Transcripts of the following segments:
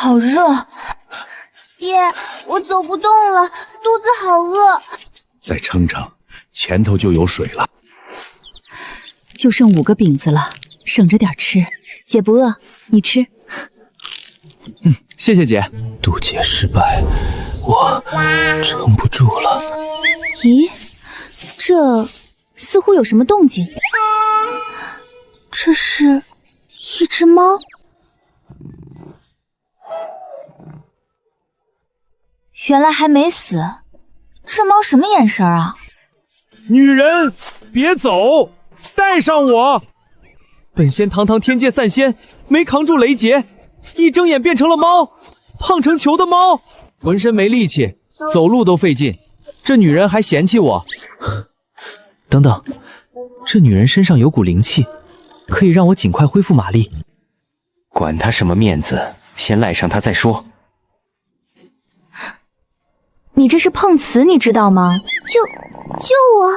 好热。爹，我走不动了，肚子好饿。再撑撑，前头就有水了。就剩5个饼子了，省着点吃。姐不饿，你吃。谢谢姐。渡劫失败，我撑不住了。咦，这似乎有什么动静。这是一只猫。原来还没死，这猫什么眼神啊？女人，别走，带上我！本仙堂堂天界散仙，没扛住雷劫，一睁眼变成了猫，胖成球的猫，浑身没力气，走路都费劲。这女人还嫌弃我。等等，这女人身上有股灵气，可以让我尽快恢复马力。管她什么面子，先赖上她再说。你这是碰瓷，你知道吗？救我！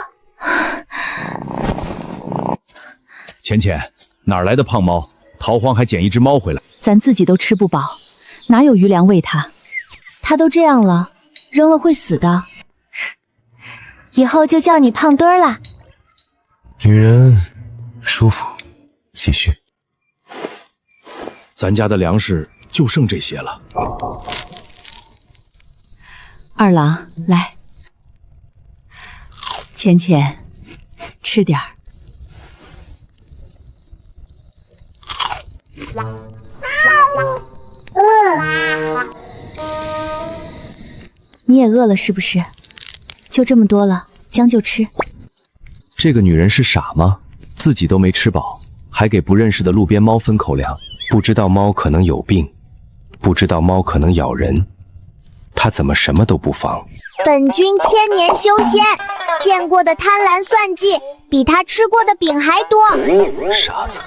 浅浅，哪来的胖猫？逃荒还捡一只猫回来？咱自己都吃不饱，哪有余粮喂它？它都这样了，扔了会死的。以后就叫你胖墩儿啦。女人舒服，继续。咱家的粮食就剩这些了。二郎，来，浅浅，吃点儿。你也饿了是不是？就这么多了，将就吃。这个女人是傻吗？自己都没吃饱，还给不认识的路边猫分口粮。不知道猫可能有病，不知道猫可能咬人，他怎么什么都不防？本君千年修仙，见过的贪婪算计，比他吃过的饼还多。傻子。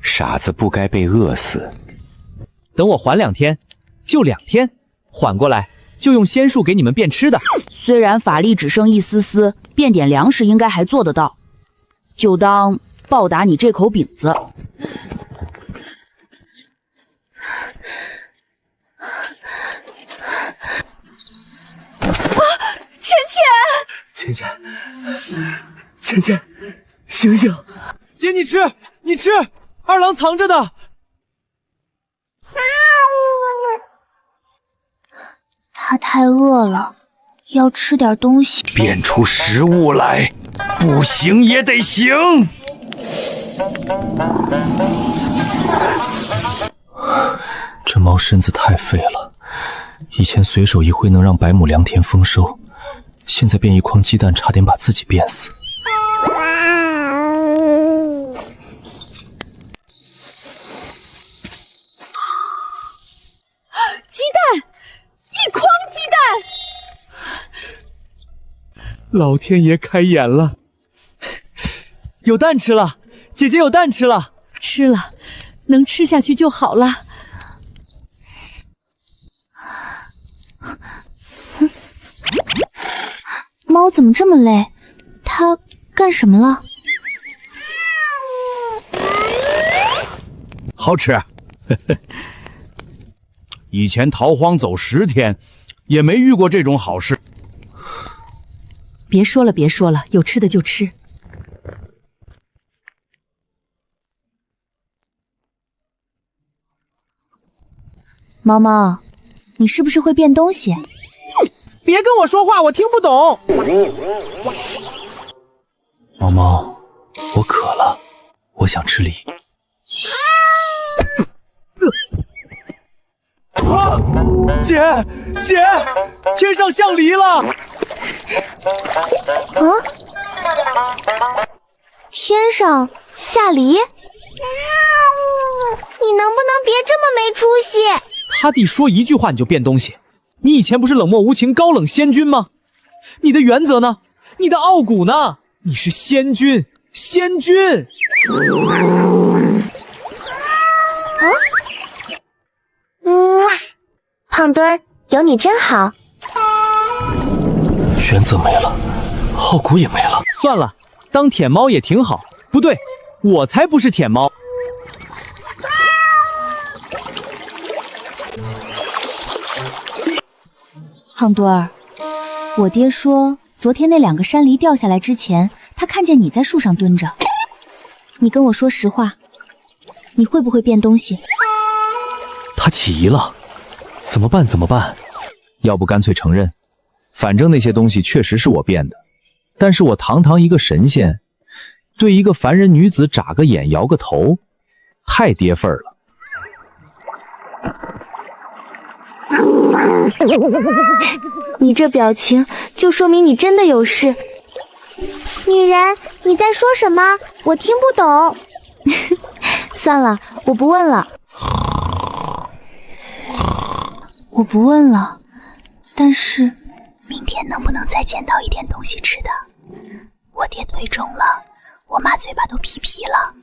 傻子不该被饿死。等我缓2天，就2天，缓过来就用仙术给你们变吃的。虽然法力只剩一丝丝，变点粮食应该还做得到，就当报答你这口饼子。浅浅，醒醒！姐，你吃，你吃，二郎藏着的。他太饿了，要吃点东西。变出食物来，不行也得行。这猫身子太废了，以前随手一挥能让百亩良田丰收，现在变一筐鸡蛋，差点把自己变死。鸡蛋，一筐鸡蛋！老天爷开眼了，有蛋吃了，姐姐有蛋吃了。吃了，能吃下去就好了。猫怎么这么累？它干什么了？好吃。以前逃荒走10天，也没遇过这种好事。别说了，别说了，有吃的就吃。猫猫，你是不是会变东西？别跟我说话，我听不懂。猫猫，我渴了，我想吃梨。啊！姐，天上降梨了！啊！天上下梨？你能不能别这么没出息？他弟说一句话你就变东西，你以前不是冷漠无情、高冷仙君吗？你的原则呢？你的傲骨呢？你是仙君，仙君！胖墩儿，有你真好。原则没了，傲骨也没了。算了，当舔猫也挺好。不对，我才不是舔猫。胖墩儿，我爹说，昨天那2个山梨掉下来之前，他看见你在树上蹲着。你跟我说实话，你会不会变东西？他起疑了，怎么办？怎么办？要不干脆承认，反正那些东西确实是我变的。但是我堂堂一个神仙，对一个凡人女子眨个眼、摇个头，太跌份儿了。你这表情就说明你真的有事。女人，你在说什么？我听不懂。算了，我不问了。我不问了，但是明天能不能再捡到一点东西吃的？我爹腿肿了，我妈嘴巴都皮皮了。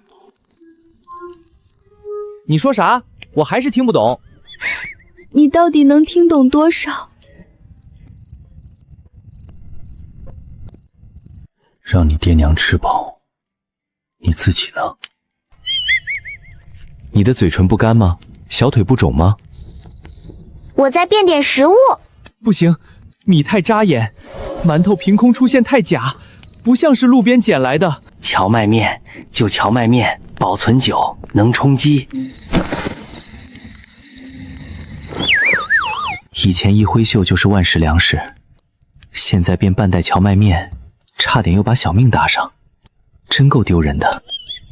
你说啥？我还是听不懂。你到底能听懂多少？让你爹娘吃饱，你自己呢？你的嘴唇不干吗？小腿不肿吗？我再变点食物。不行，米太扎眼，馒头凭空出现太假，不像是路边捡来的。荞麦面就荞麦面，保存久，能充饥。以前一挥袖就是万世粮食，现在变半袋荞麦面，差点又把小命搭上，真够丢人的。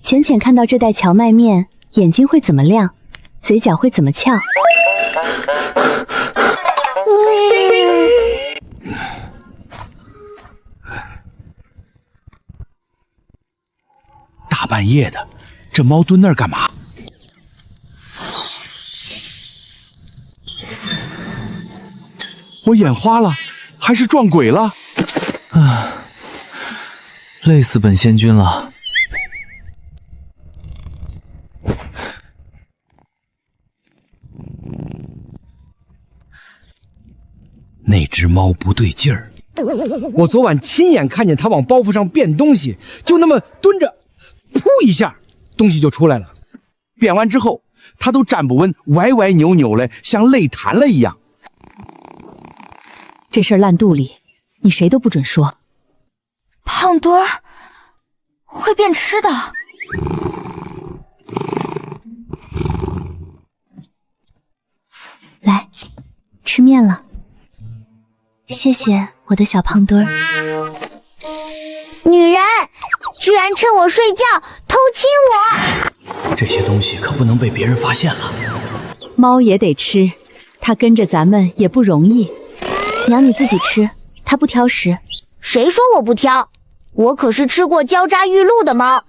浅浅看到这袋荞麦面，眼睛会怎么亮，嘴角会怎么翘？大半夜的，这猫蹲那儿干嘛？我眼花了，还是撞鬼了？累死本仙君了。那只猫不对劲儿。我昨晚亲眼看见它往包袱上变东西，就那么蹲着，噗一下，东西就出来了。变完之后，它都站不稳，歪歪扭扭的，像累瘫了一样。这事儿烂肚里，你谁都不准说。胖墩儿会变吃的。来，吃面了。谢谢我的小胖墩儿。女人，居然趁我睡觉偷亲我！这些东西可不能被别人发现了。猫也得吃，它跟着咱们也不容易。娘你自己吃，它不挑食。谁说我不挑？我可是吃过焦渣玉露的猫。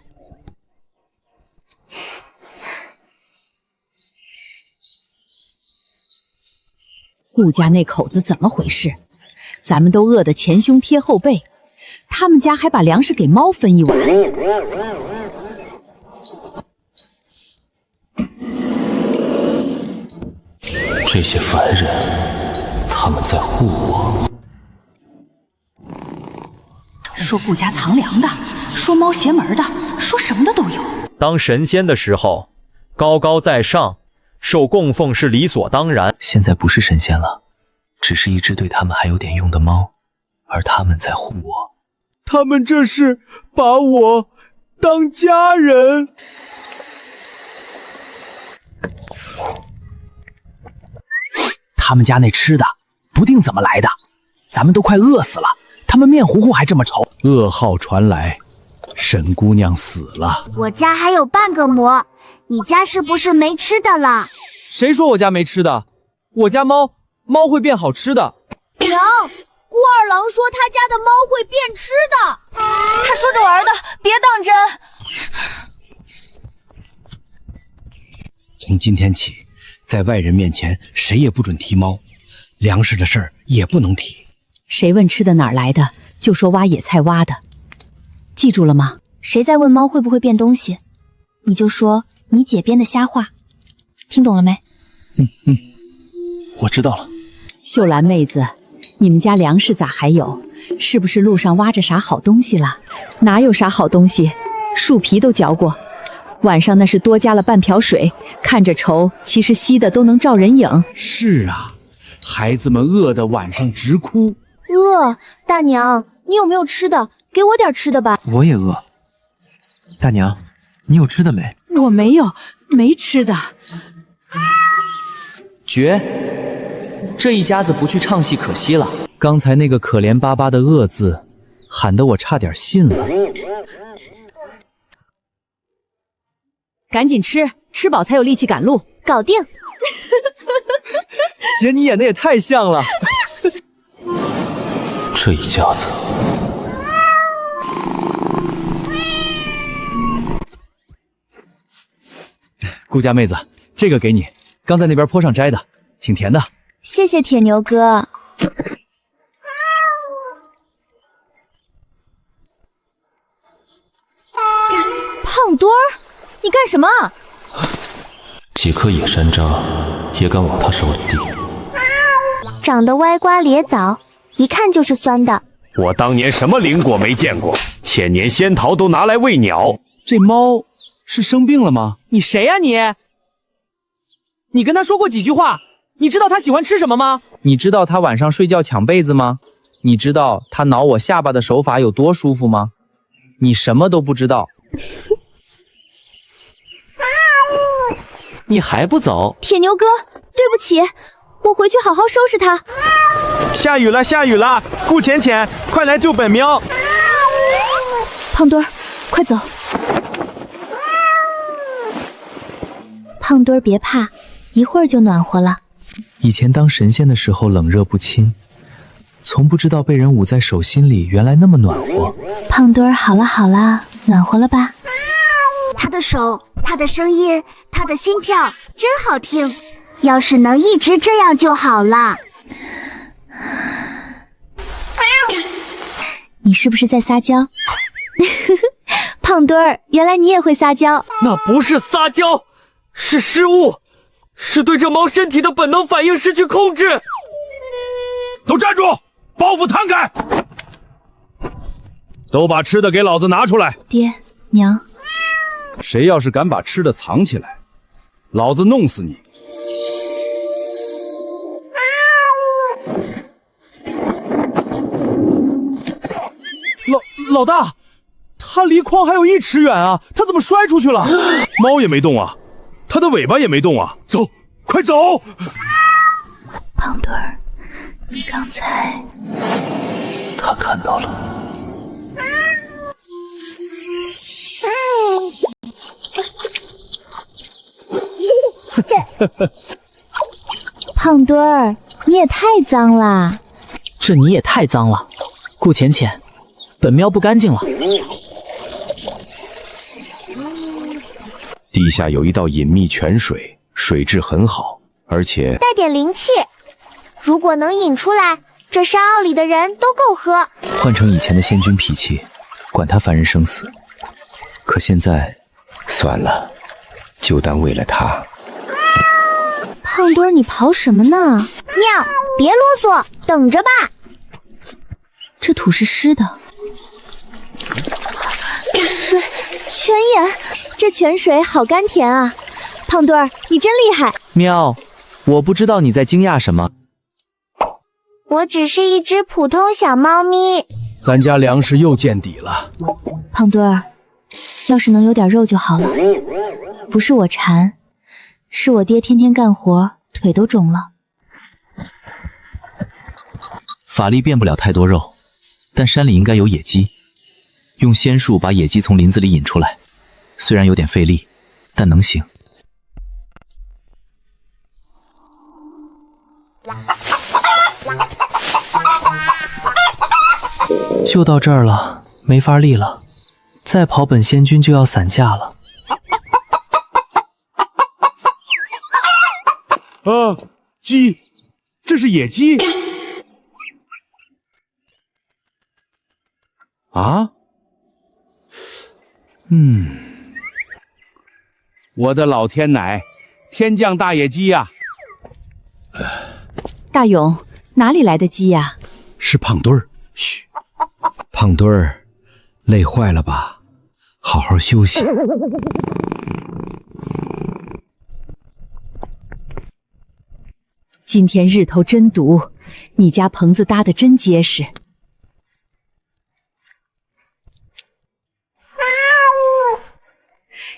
顾家那口子怎么回事？咱们都饿得前胸贴后背，他们家还把粮食给猫分一碗。这些凡人，他们在护我。说顾家藏粮的，说猫邪门的，说什么的都有。当神仙的时候，高高在上，受供奉是理所当然。现在不是神仙了，只是一只对他们还有点用的猫，而他们在护我。他们这是把我当家人。他们家那吃的不定怎么来的，咱们都快饿死了，他们面糊糊还这么稠。噩耗传来，沈姑娘死了。我家还有半个馍，你家是不是没吃的了？谁说我家没吃的？我家猫会变好吃的。娘，顾二郎说他家的猫会变吃的。他说着玩的，别当真。从今天起，在外人面前谁也不准提猫，粮食的事儿也不能提。谁问吃的哪儿来的，就说挖野菜挖的，记住了吗？谁在问猫会不会变东西，你就说你姐编的瞎话，听懂了没？我知道了。秀兰妹子，你们家粮食咋还有？是不是路上挖着啥好东西了？哪有啥好东西，树皮都嚼过。晚上那是多加了半瓢水，看着稠，其实吸的都能照人影。是啊，孩子们饿得晚上直哭。大娘，你有没有吃的？给我点吃的吧。我也饿。大娘，你有吃的没？我没有，没吃的。绝，这一家子不去唱戏可惜了。刚才那个可怜巴巴的饿字，喊得我差点信了。赶紧吃，吃饱才有力气赶路。搞定。姐，你演的也太像了。这一家子，顾家妹子，这个给你，刚在那边坡上摘的，挺甜的。谢谢铁牛哥。胖墩儿，你干什么？几颗野山楂也敢往他手里递？长得歪瓜裂枣，一看就是酸的。我当年什么灵果没见过，千年仙桃都拿来喂鸟。这猫是生病了吗？你谁呀你？你跟他说过几句话？你知道他喜欢吃什么吗？你知道他晚上睡觉抢被子吗？你知道他挠我下巴的手法有多舒服吗？你什么都不知道。你还不走？铁牛哥，对不起，我回去好好收拾他。下雨了，下雨了！顾浅浅，快来救本喵！胖墩儿，快走！胖墩儿别怕，一会儿就暖和了。以前当神仙的时候冷热不侵，从不知道被人捂在手心里原来那么暖和。胖墩儿，好了好了，暖和了吧？他的手，他的声音，他的心跳，真好听。要是能一直这样就好了。你是不是在撒娇？胖墩儿，原来你也会撒娇。那不是撒娇，是失误，是对这猫身体的本能反应失去控制。都站住！包袱摊开！都把吃的给老子拿出来！爹娘，谁要是敢把吃的藏起来，老子弄死你！老大，他离筐还有1尺远啊，他怎么摔出去了？猫也没动啊，它的尾巴也没动啊！走，快走！胖墩儿，你刚才……他看到了。胖墩儿，你也太脏啦！这你也太脏了，顾浅浅，本喵不干净了。地下有一道隐秘泉水，水质很好，而且带点灵气，如果能引出来，这山坳里的人都够喝。换成以前的仙君脾气，管他凡人生死。可现在，算了，就当为了他。胖墩儿，你跑什么呢？喵，别啰嗦，等着吧。这土是湿的，水泉眼，这泉水好甘甜啊！胖墩儿，你真厉害。喵，我不知道你在惊讶什么。我只是一只普通小猫咪。咱家粮食又见底了。胖墩儿，要是能有点肉就好了。不是我馋，是我爹天天干活，腿都肿了。法力变不了太多肉，但山里应该有野鸡。用仙术把野鸡从林子里引出来，虽然有点费力，但能行。就到这儿了，没法力了，再跑本仙君就要散架了。鸡，这是野鸡啊？我的老天奶，天降大野鸡呀！大勇，哪里来的鸡呀？是胖墩儿。嘘，胖墩儿，累坏了吧？好好休息。今天日头真毒，你家棚子搭得真结实。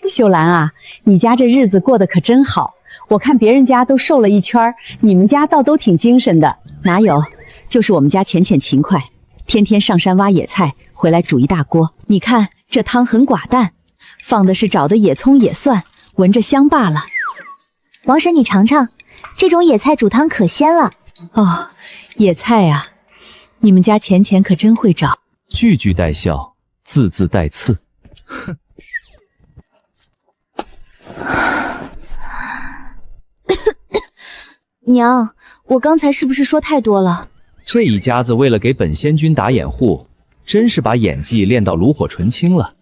秀兰啊，你家这日子过得可真好，我看别人家都瘦了一圈，你们家倒都挺精神的。哪有，就是我们家浅浅勤快，天天上山挖野菜，回来煮一大锅。你看这汤很寡淡，放的是找的野葱野蒜，闻着香罢了。王婶，你尝尝，这种野菜煮汤可鲜了。哦，野菜啊，你们家浅浅可真会找。句句带笑，字字带刺。哼。娘，我刚才是不是说太多了？这一家子为了给本仙君打掩护，真是把演技练到炉火纯青了。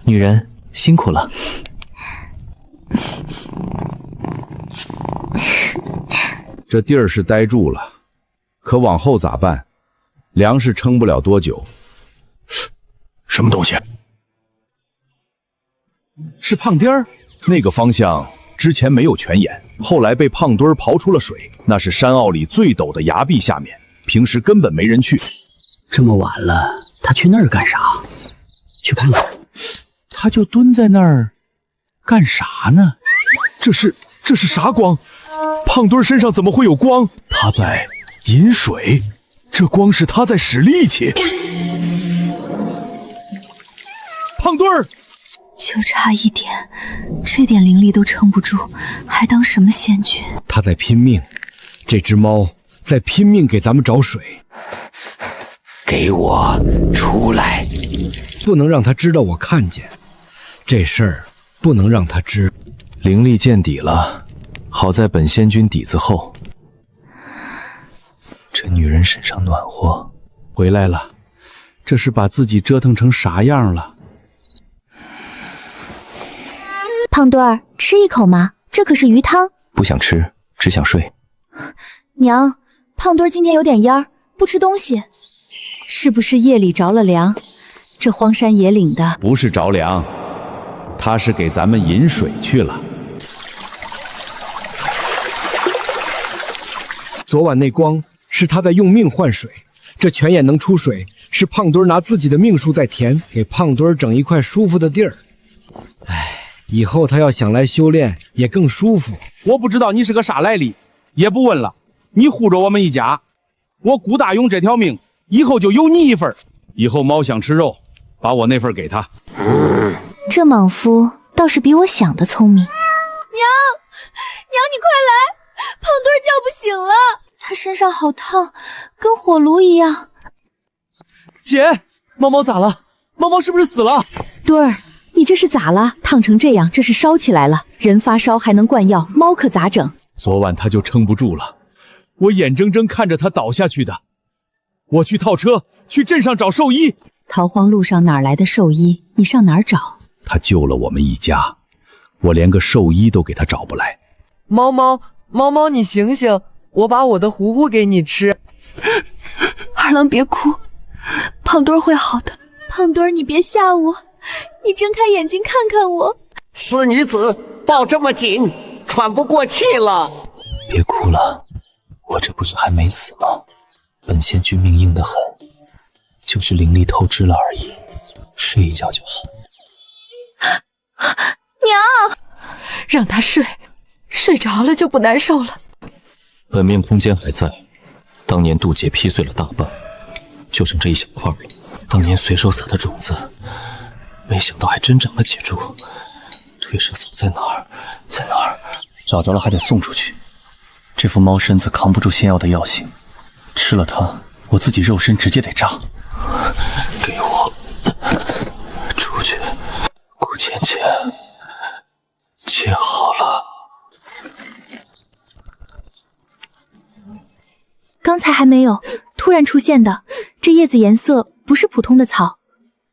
女人辛苦了。这地儿是待住了，可往后咋办？粮食撑不了多久。什么东西？是胖丁儿。那个方向之前没有泉眼，后来被胖墩儿刨出了水，那是山坳里最陡的崖壁下面，平时根本没人去。这么晚了，他去那儿干啥？去看看。他就蹲在那儿，干啥呢？这是啥光？胖墩儿身上怎么会有光？他在饮水，这光是他在使力气。胖墩儿，就差一点，这点灵力都撑不住，还当什么仙君？他在拼命，这只猫在拼命给咱们找水。给我出来！不能让他知道我看见，这事儿不能让他知。灵力见底了，好在本仙君底子厚。这女人身上暖和，回来了，这是把自己折腾成啥样了？胖墩儿，吃一口嘛，这可是鱼汤。不想吃，只想睡。娘，胖墩儿今天有点蔫儿，不吃东西，是不是夜里着了凉？这荒山野岭的，不是着凉，他是给咱们饮水去了。昨晚那光是他在用命换水，这泉眼能出水，是胖墩儿拿自己的命数在填，给胖墩儿整一块舒服的地儿。唉，以后他要想来修炼也更舒服。我不知道你是个啥来历，也不问了。你护着我们一家，我顾大勇这条命以后就有你一份。以后猫想吃肉，把我那份给他。这莽夫倒是比我想的聪明。娘，你快来！胖墩儿叫不醒了，他身上好烫，跟火炉一样。姐，猫猫咋了？猫猫是不是死了？墩儿，你这是咋了？烫成这样，这是烧起来了。人发烧还能灌药，猫可咋整？昨晚他就撑不住了，我眼睁睁看着他倒下去的。我去套车，去镇上找兽医。逃荒路上哪来的兽医？你上哪儿找？他救了我们一家，我连个兽医都给他找不来。猫猫，你醒醒，我把我的糊糊给你吃。二郎别哭，胖墩儿会好的。胖墩儿，你别吓我，你睁开眼睛看看我。死女子抱这么紧，喘不过气了。别哭了，我这不是还没死吗？本仙君命硬得很，就是灵力透支了而已，睡一觉就好。娘，让他睡，睡着了就不难受了。本命空间还在，当年渡劫劈碎了大半，就剩这一小块了。当年随手撒的种子，没想到还真长了几株。退蛇草在哪儿？在哪儿？找着了还得送出去。这副猫身子扛不住仙药的药性，吃了它，我自己肉身直接得炸。给我出去，顾浅浅，接好了。刚才还没有，突然出现的。这叶子颜色不是普通的草，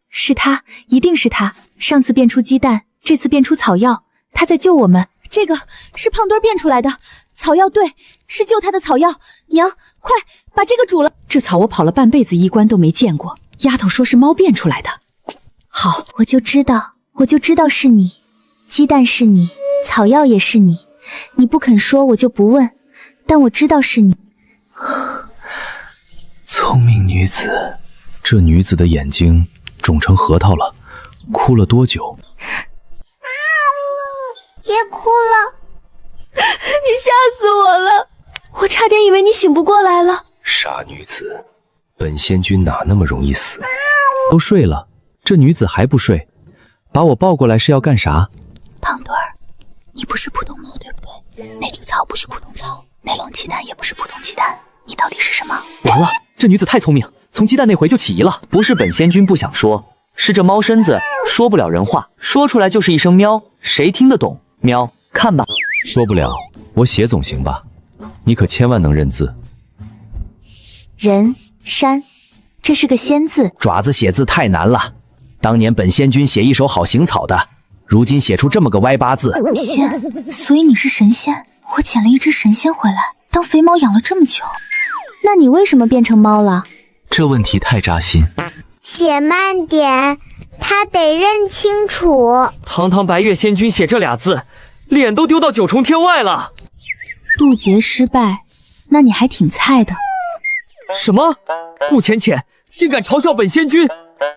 是它，一定是它。上次变出鸡蛋，这次变出草药，它在救我们。这个是胖墩儿变出来的，草药，对，是救他的草药。娘，快把这个煮了。这草我跑了半辈子医官都没见过，丫头说是猫变出来的。好，我就知道是你，鸡蛋是你，草药也是你。你不肯说，我就不问。但我知道是你。聪明女子，这女子的眼睛肿成核桃了，哭了多久？别哭了，你吓死我了，我差点以为你醒不过来了。傻女子，本仙君哪那么容易死？都睡了，这女子还不睡，把我抱过来是要干啥？胖墩儿，你不是普通猫对不对？那株草不是普通草，那笼鸡蛋也不是普通鸡蛋，你到底是什么？完了，这女子太聪明，从鸡蛋那回就起疑了。不是本仙君不想说，是这猫身子说不了人话，说出来就是一声喵，谁听得懂？喵，看吧。说不了，我写总行吧？你可千万能认字。人山，这是个仙字。爪子写字太难了，当年本仙君写一手好行草的，如今写出这么个歪八字。仙，所以你是神仙？我捡了一只神仙回来，当肥猫养了这么久，那你为什么变成猫了？这问题太扎心。写慢点，他得认清楚。堂堂白月仙君写这俩字，脸都丢到九重天外了。渡劫失败，那你还挺菜的。什么？顾浅浅竟敢嘲笑本仙君！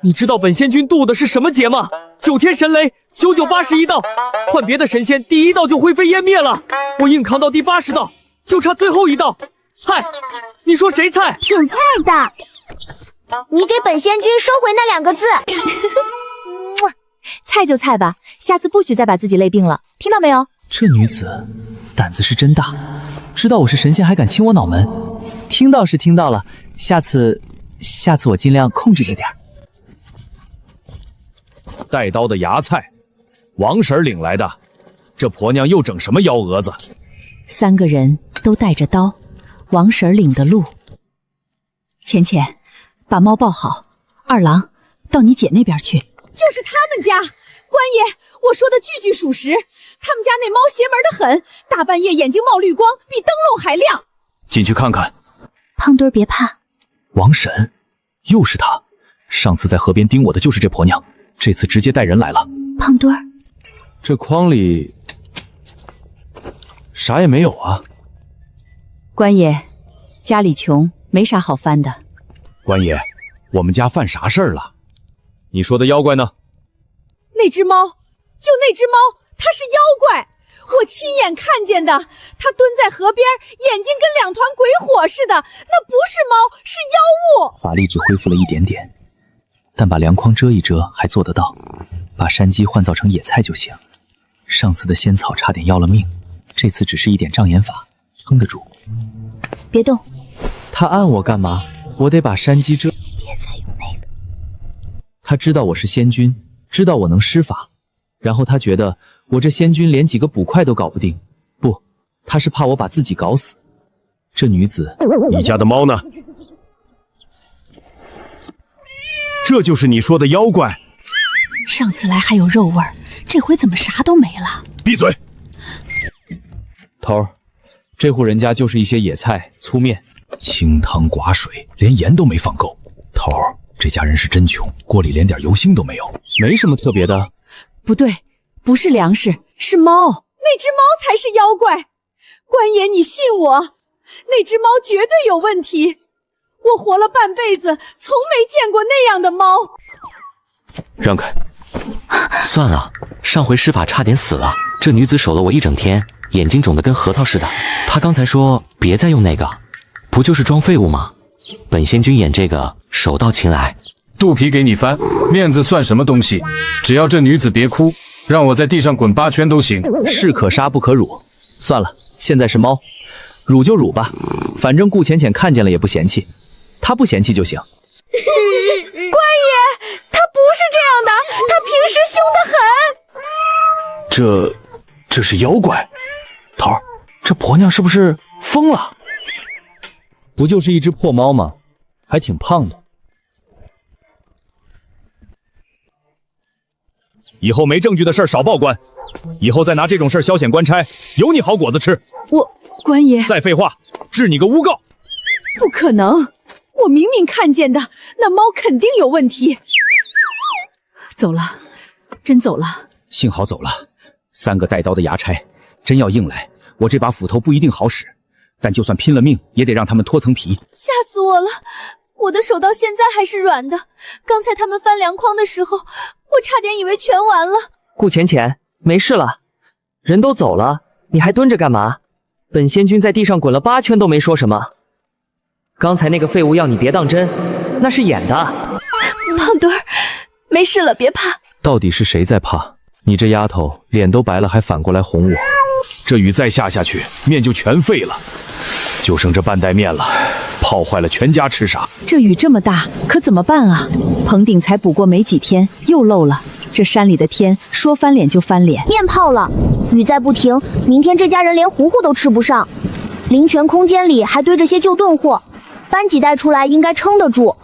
你知道本仙君渡的是什么劫吗？9天神雷，9981道，换别的神仙第1道就灰飞烟灭了，我硬扛到第80道，就差最后1道。菜，你说谁菜？挺菜的。你给本仙君收回那2个字。菜就菜吧，下次不许再把自己累病了，听到没有？这女子胆子是真大，知道我是神仙还敢亲我脑门。听到是听到了，下次我尽量控制着点。带刀的芽菜，王婶领来的，这婆娘又整什么幺蛾子？3个人都带着刀，王婶领的路。浅浅，把猫抱好，二郎到你姐那边去。就是他们家，官爷，我说的句句属实。他们家那猫邪门的很，大半夜眼睛冒绿光，比灯笼还亮。进去看看。胖墩儿别怕。王婶，又是他。上次在河边盯我的就是这婆娘，这次直接带人来了。胖墩儿，这筐里啥也没有啊。官爷，家里穷，没啥好翻的。官爷，我们家犯啥事儿了？你说的妖怪呢？那只猫，就那只猫，它是妖怪，我亲眼看见的。它蹲在河边，眼睛跟2团鬼火似的，那不是猫，是妖物。法力只恢复了一点点，但把粮筐遮一遮还做得到，把山鸡换造成野菜就行。上次的仙草差点要了命，这次只是一点障眼法，撑得住。别动。他按我干嘛？我得把山鸡遮。别再用那个。他知道我是仙君，知道我能施法，然后他觉得我这仙君连几个捕快都搞不定。不，他是怕我把自己搞死。这女子，你家的猫呢？这就是你说的妖怪。上次来还有肉味儿，这回怎么啥都没了？闭嘴！头儿，这户人家就是一些野菜、粗面，清汤寡水，连盐都没放够。头儿，这家人是真穷，锅里连点油星都没有。没什么特别的。不对，不是粮食，是猫。那只猫才是妖怪。官爷，你信我，那只猫绝对有问题。我活了半辈子，从没见过那样的猫。让开！算了，上回施法差点死了，这女子守了我1整天，眼睛肿得跟核桃似的。她刚才说别再用那个，不就是装废物吗？本仙君演这个手到擒来。肚皮给你翻，面子算什么东西？只要这女子别哭，让我在地上滚8圈都行。士可杀不可辱，算了，现在是猫，辱就辱吧，反正顾浅浅看见了也不嫌弃，他不嫌弃就行。官爷，他不是这样的，他平时凶得很。这是妖怪。头儿，这婆娘是不是疯了？不就是一只破猫吗？还挺胖的。以后没证据的事少报官，以后再拿这种事消遣官差，有你好果子吃。官爷，再废话，治你个诬告！不可能，我明明看见的，那猫肯定有问题。走了，真走了。幸好走了。3个带刀的衙差，真要硬来，我这把斧头不一定好使，但就算拼了命，也得让他们脱层皮。吓死我了！我的手到现在还是软的。刚才他们翻粮筐的时候，我差点以为全完了。顾浅浅，没事了，人都走了，你还蹲着干嘛？本仙君在地上滚了8圈都没说什么。刚才那个废物要你别当真，那是演的。胖墩儿，没事了，别怕。到底是谁在怕？你这丫头脸都白了，还反过来哄我。这雨再下去，面就全废了，就剩这半袋面了，泡坏了全家吃啥？这雨这么大，可怎么办啊？棚顶才补过没几天，又漏了。这山里的天，说翻脸就翻脸。面泡了，雨再不停，明天这家人连糊糊都吃不上。灵泉空间里还堆着些旧炖货，搬几袋出来应该撑得住。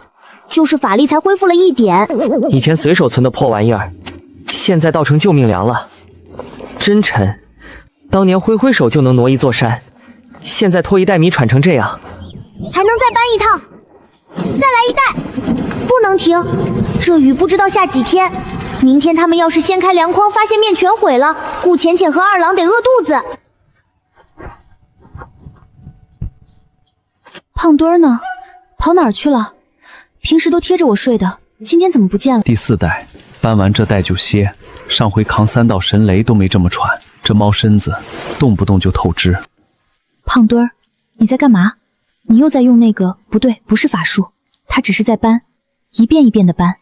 就是法力才恢复了1点。以前随手存的破玩意儿，现在倒成救命粮了，真沉。当年挥挥手就能挪一座山，现在拖1袋米喘成这样，还能再搬一趟，再来1袋，不能停。这雨不知道下几天，明天他们要是掀开粮筐，发现面全毁了，顾浅浅和2郎得饿肚子。胖墩儿呢？跑哪儿去了？平时都贴着我睡的，今天怎么不见了？第4袋，搬完这袋就歇。上回扛3道神雷都没这么喘，这猫身子动不动就透支。胖墩儿，你在干嘛？你又在用那个？不对，不是法术，他只是在搬，一遍一遍的搬，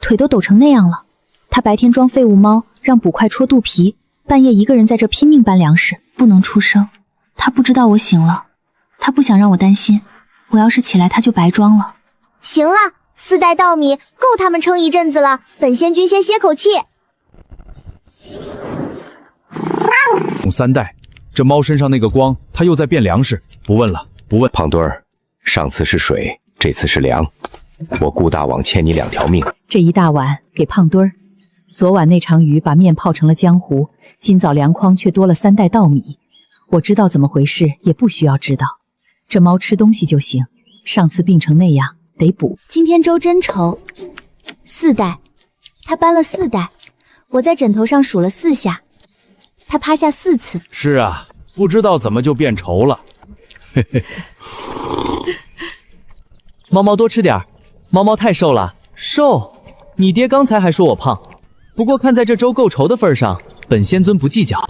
腿都抖成那样了。他白天装废物猫，让捕快戳肚皮，半夜一个人在这拼命搬粮食，不能出声。他不知道我醒了，他不想让我担心，我要是起来他就白装了。行了，4袋稻米够他们撑一阵子了，本仙君先歇口气。用3袋，这猫身上那个光，它又在变粮食。不问了，不问。胖墩儿，上次是水，这次是粮，我顾大王欠你2条命。这一大碗给胖墩儿。昨晚那场雨把面泡成了浆糊，今早粮筐却多了3袋稻米。我知道怎么回事，也不需要知道。这猫吃东西就行，上次病成那样得补。今天粥真稠，4袋，他搬了4袋。我在枕头上数了4下，他趴下4次。是啊，不知道怎么就变稠了。嘿嘿。猫猫多吃点儿，猫猫太瘦了。瘦？你爹刚才还说我胖，不过看在这粥够稠的份上，本仙尊不计较。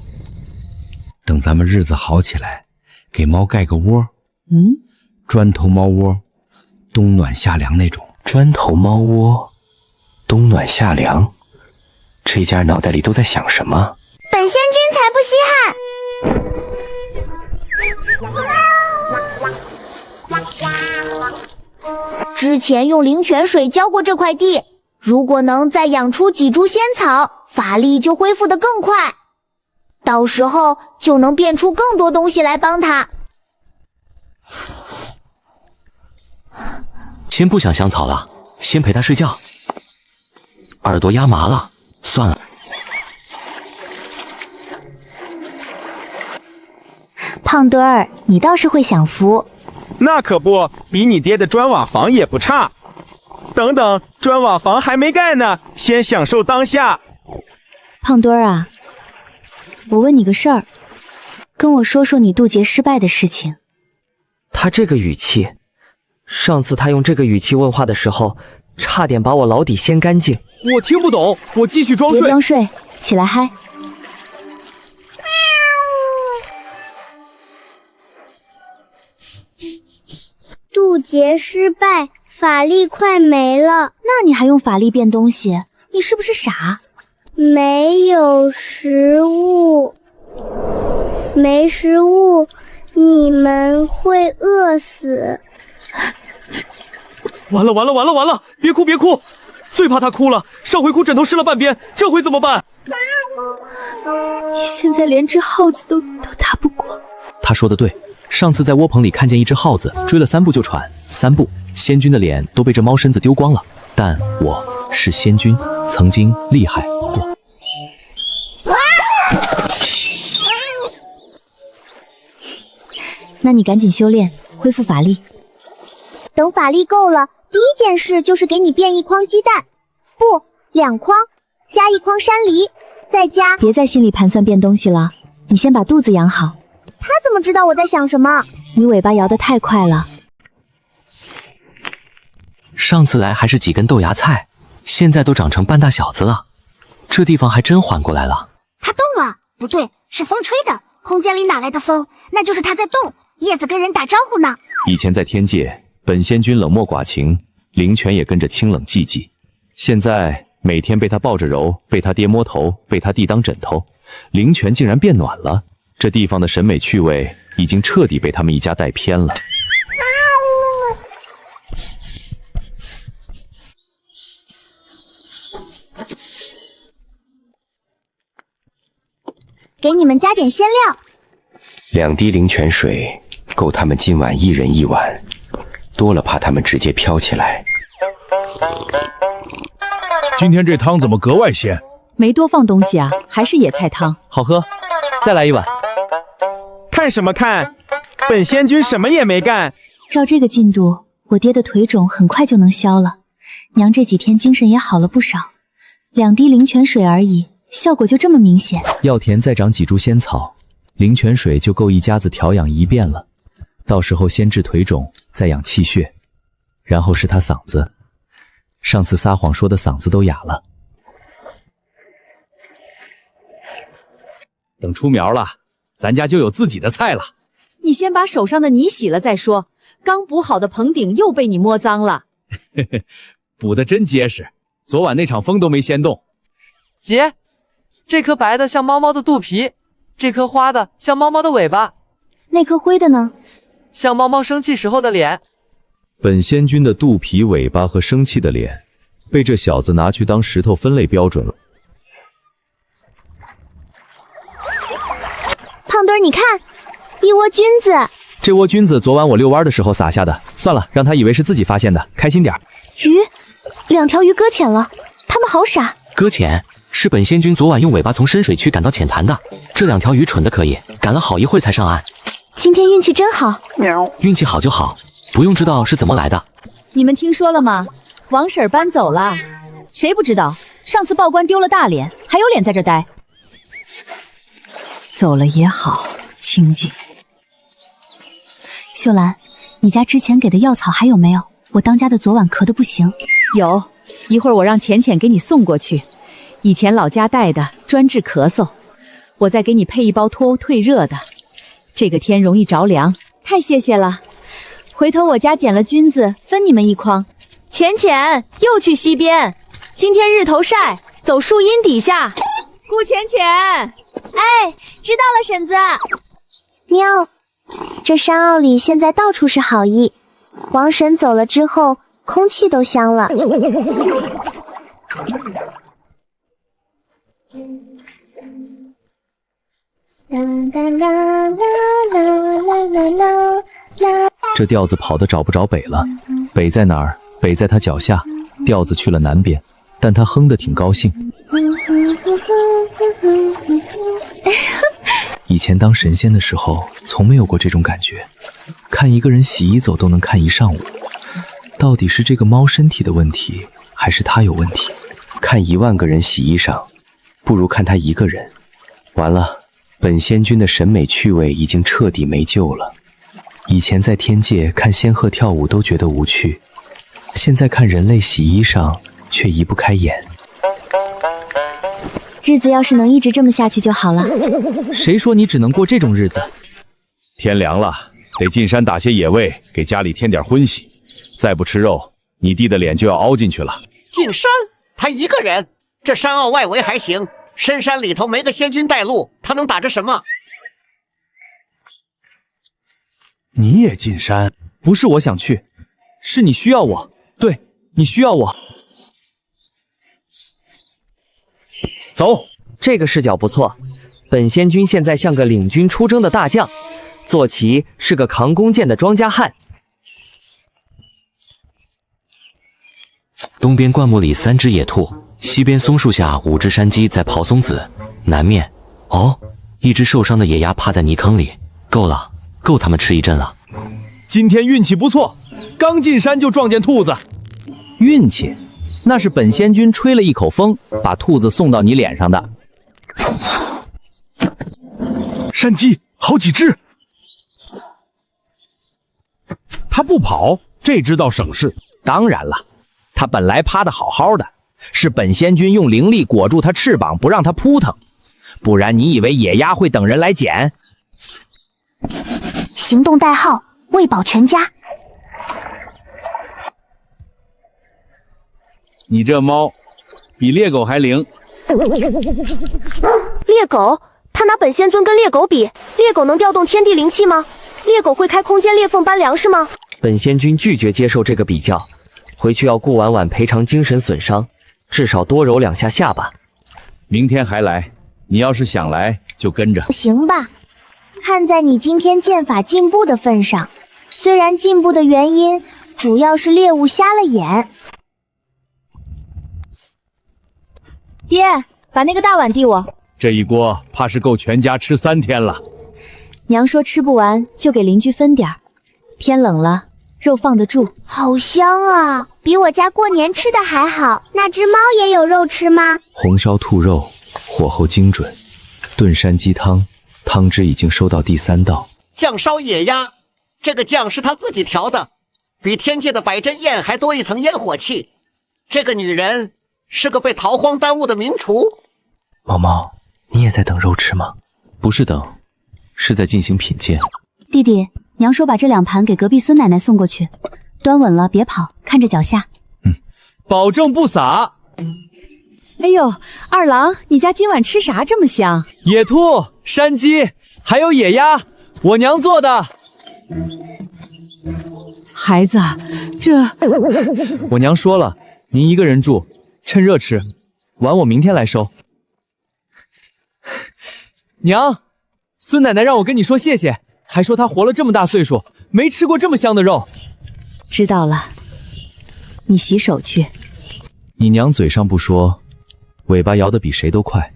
等咱们日子好起来，给猫盖个窝。砖头猫窝，冬暖夏凉那种。砖头猫窝，冬暖夏凉。这家脑袋里都在想什么？本仙君才不稀罕。之前用灵泉水浇过这块地，如果能再养出几株仙草，法力就恢复得更快，到时候就能变出更多东西来帮他。先不想香草了，先陪他睡觉。耳朵压麻了，算了。胖墩儿，你倒是会享福。那可不，比你爹的砖瓦房也不差。等等，砖瓦房还没盖呢，先享受当下。胖墩儿啊，我问你个事儿，跟我说说你渡劫失败的事情。他这个语气，上次他用这个语气问话的时候，差点把我老底掀干净。我听不懂，我继续装睡。别装睡，起来嗨。渡劫失败，法力快没了。那你还用法力变东西？你是不是傻？没有食物，没食物，你们会饿死。完了完了完了完了！别哭别哭，最怕他哭了。上回哭枕头湿了半边，这回怎么办？你现在连只耗子都打不过。他说的对，上次在窝棚里看见一只耗子，追了3步就喘，3步，仙君的脸都被这猫身子丢光了。但我是仙君，曾经厉害过。那你赶紧修炼，恢复法力。等法力够了，第一件事就是给你变1筐鸡蛋，不，2筐，加1筐山梨，再加……别在心里盘算变东西了，你先把肚子养好。他怎么知道我在想什么？你尾巴摇得太快了。上次来还是几根豆芽菜，现在都长成半大小子了。这地方还真缓过来了。它动了，不对，是风吹的。空间里哪来的风？那就是它在动。叶子跟人打招呼呢。以前在天界，本仙君冷漠寡情，灵泉也跟着清冷寂寂。现在每天被他抱着揉，被他爹摸头，被他弟当枕头，灵泉竟然变暖了。这地方的审美趣味已经彻底被他们一家带偏了。给你们加点鲜料。 2滴灵泉水够他们今晚1人1碗，多了怕他们直接飘起来。今天这汤怎么格外鲜？没多放东西啊，还是野菜汤，好喝。再来1碗。看什么看？本仙君什么也没干。照这个进度，我爹的腿肿很快就能消了。娘这几天精神也好了不少，2滴灵泉水而已，效果就这么明显。药田再长几株仙草，灵泉水就够一家子调养1遍了。到时候先治腿肿，再养气血，然后是他嗓子。上次撒谎说的嗓子都哑了。等出苗了，咱家就有自己的菜了。你先把手上的泥洗了再说。刚补好的棚顶又被你摸脏了。嘿嘿，补得真结实，昨晚那场风都没掀动。姐，这颗白的像猫猫的肚皮，这颗花的像猫猫的尾巴，那颗灰的呢？像猫猫生气时候的脸。本仙君的肚皮、尾巴和生气的脸，被这小子拿去当石头分类标准了。胖墩儿，你看，一窝菌子。这窝菌子昨晚我遛弯的时候撒下的，算了，让他以为是自己发现的，开心点。鱼，2条鱼搁浅了，它们好傻。搁浅是本仙君昨晚用尾巴从深水区赶到浅潭的。这2条鱼蠢的可以，赶了好一会才上岸。今天运气真好。运气好就好，不用知道是怎么来的。你们听说了吗？王婶搬走了。谁不知道？上次报官丢了大脸，还有脸在这待？走了也好，清静。秀兰，你家之前给的药草还有没有？我当家的昨晚咳得不行。有，一会儿我让浅浅给你送过去。以前老家带的，专治咳嗽。我再给你配1包脱欧退热的。这个天容易着凉，太谢谢了。回头我家捡了菌子，分你们1筐。浅浅又去溪边，今天日头晒，走树荫底下。顾浅浅，哎，知道了，婶子。喵，这山坳里现在到处是好意。王婶走了之后，空气都香了。这调子跑得找不着北了，北在哪儿？北在他脚下，调子去了南边，但他哼得挺高兴。以前当神仙的时候，从没有过这种感觉，看一个人洗衣走都能看1上午。到底是这个猫身体的问题，还是他有问题？看1万个人洗衣裳，不如看他一个人。完了，本仙君的审美趣味已经彻底没救了。以前在天界看仙鹤跳舞都觉得无趣，现在看人类洗衣裳却移不开眼。日子要是能一直这么下去就好了。谁说你只能过这种日子？天凉了，得进山打些野味，给家里添点荤腥。再不吃肉，你弟的脸就要凹进去了。进山？他一个人？这山坳外围还行，深山里头没个仙君带路，他能打着什么？你也进山？不是我想去，是你需要我。对，你需要我。走，这个视角不错。本仙君现在像个领军出征的大将，坐骑是个扛弓箭的庄稼汉。东边灌木里3只野兔，西边松树下5只山鸡在刨松子。南面，哦，一只受伤的野鸭趴在泥坑里。够了，够他们吃一阵了。今天运气不错，刚进山就撞见兔子。运气？那是本仙君吹了一口风，把兔子送到你脸上的。山鸡好几只，它不跑，这知道省事。当然了，它本来趴得好好的，是本仙君用灵力裹住它翅膀，不让它扑腾。不然你以为野鸭会等人来捡？行动代号：喂饱全家。你这猫比猎狗还灵。猎狗？他拿本仙尊跟猎狗比，猎狗能调动天地灵气吗？猎狗会开空间裂缝搬粮食吗？本仙君拒绝接受这个比较，回去要顾婉婉赔偿精神损伤，至少多揉2下下巴。明天还来，你要是想来就跟着。行吧，看在你今天剑法进步的份上，虽然进步的原因主要是猎物瞎了眼。爹，把那个大碗递我。这一锅怕是够全家吃3天了。娘说吃不完就给邻居分点儿，天冷了肉放得住。好香啊，比我家过年吃的还好。那只猫也有肉吃吗？红烧兔肉，火候精准，炖山鸡汤，汤汁已经收到第3道。酱烧野鸭，这个酱是他自己调的，比天界的百针宴还多一层烟火气。这个女人是个被逃荒耽误的名厨。毛毛，你也在等肉吃吗？不是等，是在进行品鉴。弟弟，娘说把这2盘给隔壁孙奶奶送过去，端稳了别跑，看着脚下。保证不洒。哎呦，二郎，你家今晚吃啥这么香？野兔、山鸡，还有野鸭，我娘做的。孩子，这……我娘说了，您一个人住，趁热吃，碗我明天来收。娘，孙奶奶让我跟你说谢谢，还说她活了这么大岁数，没吃过这么香的肉。知道了，你洗手去。你娘嘴上不说，尾巴摇得比谁都快。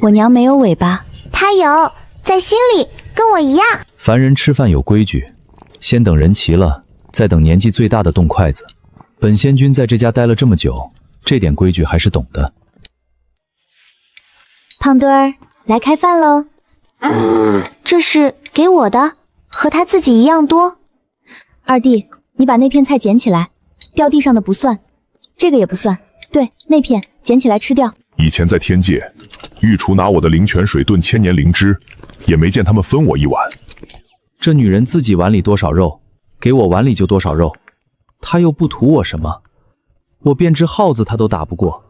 我娘没有尾巴，她有，在心里，跟我一样。凡人吃饭有规矩，先等人齐了，再等年纪最大的动筷子。本仙君在这家待了这么久，这点规矩还是懂的。胖墩儿，来开饭喽。这是给我的，和他自己一样多。二弟，你把那片菜捡起来，掉地上的不算，这个也不算。对，那片捡起来吃掉。以前在天界，御厨拿我的灵泉水炖千年灵芝，也没见他们分我一碗。这女人自己碗里多少肉，给我碗里就多少肉，她又不图我什么，我变只耗子她都打不过。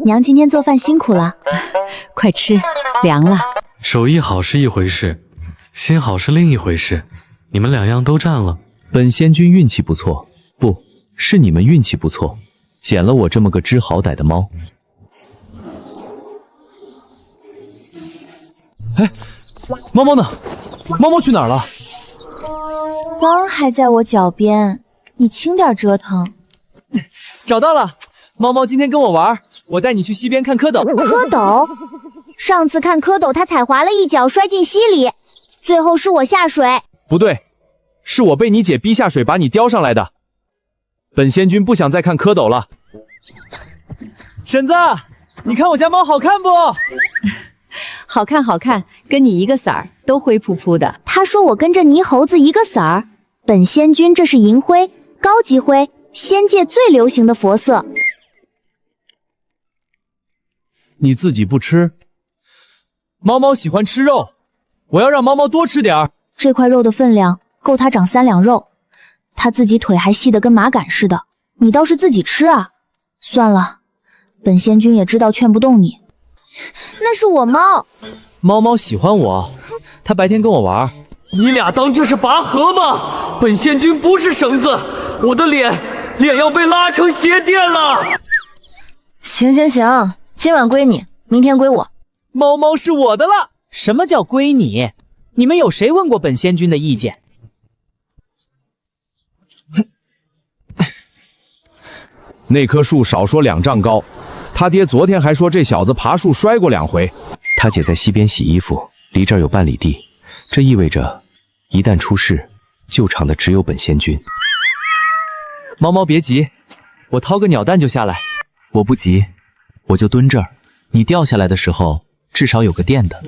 娘今天做饭辛苦了，快吃，凉了。手艺好是一回事，心好是另一回事，你们2样都占了。本仙君运气不错，不是你们运气不错，捡了我这么个知好歹的猫。哎，猫猫呢？猫猫去哪儿了？刚还在我脚边，你轻点折腾。找到了，猫猫今天跟我玩，我带你去溪边看蝌蚪。蝌蚪？上次看蝌蚪，他踩滑了一脚，摔进溪里，最后是我下水。不对，是我被你姐逼下水，把你叼上来的。本仙君不想再看蝌蚪了。婶子，你看我家猫好看不？好看好看，跟你一个色儿，都灰扑扑的。他说我跟着泥猴子一个色儿。本仙君这是银灰，高级灰，仙界最流行的佛色。你自己不吃？猫猫喜欢吃肉，我要让猫猫多吃点儿。这块肉的分量够它长3两肉，它自己腿还细得跟马杆似的，你倒是自己吃啊！算了，本仙君也知道劝不动你。那是我猫，猫猫喜欢我，它白天跟我玩。你俩当这是拔河吗？本仙君不是绳子，我的脸要被拉成鞋垫了。行行行，今晚归你，明天归我。猫猫是我的了。什么叫归你？你们有谁问过本仙君的意见？那棵树少说2丈高，他爹昨天还说这小子爬树摔过2回，他姐在溪边洗衣服，离这儿有半里地，这意味着一旦出事，救场的只有本仙君。猫猫别急，我掏个鸟蛋就下来。我不急，我就蹲这儿，你掉下来的时候至少有个垫的。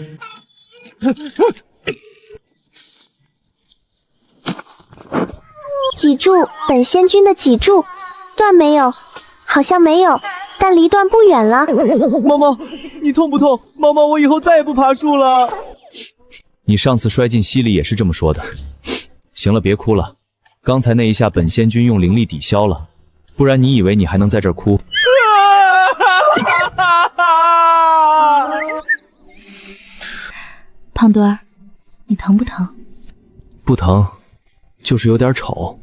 脊柱，本仙君的脊柱断没有？好像没有，但离断不远了。猫猫，你痛不痛？猫猫，我以后再也不爬树了。你上次摔进溪里也是这么说的。行了，别哭了，刚才那一下本仙君用灵力抵消了，不然你以为你还能在这儿哭？胖墩儿，你疼不疼？不疼，就是有点丑。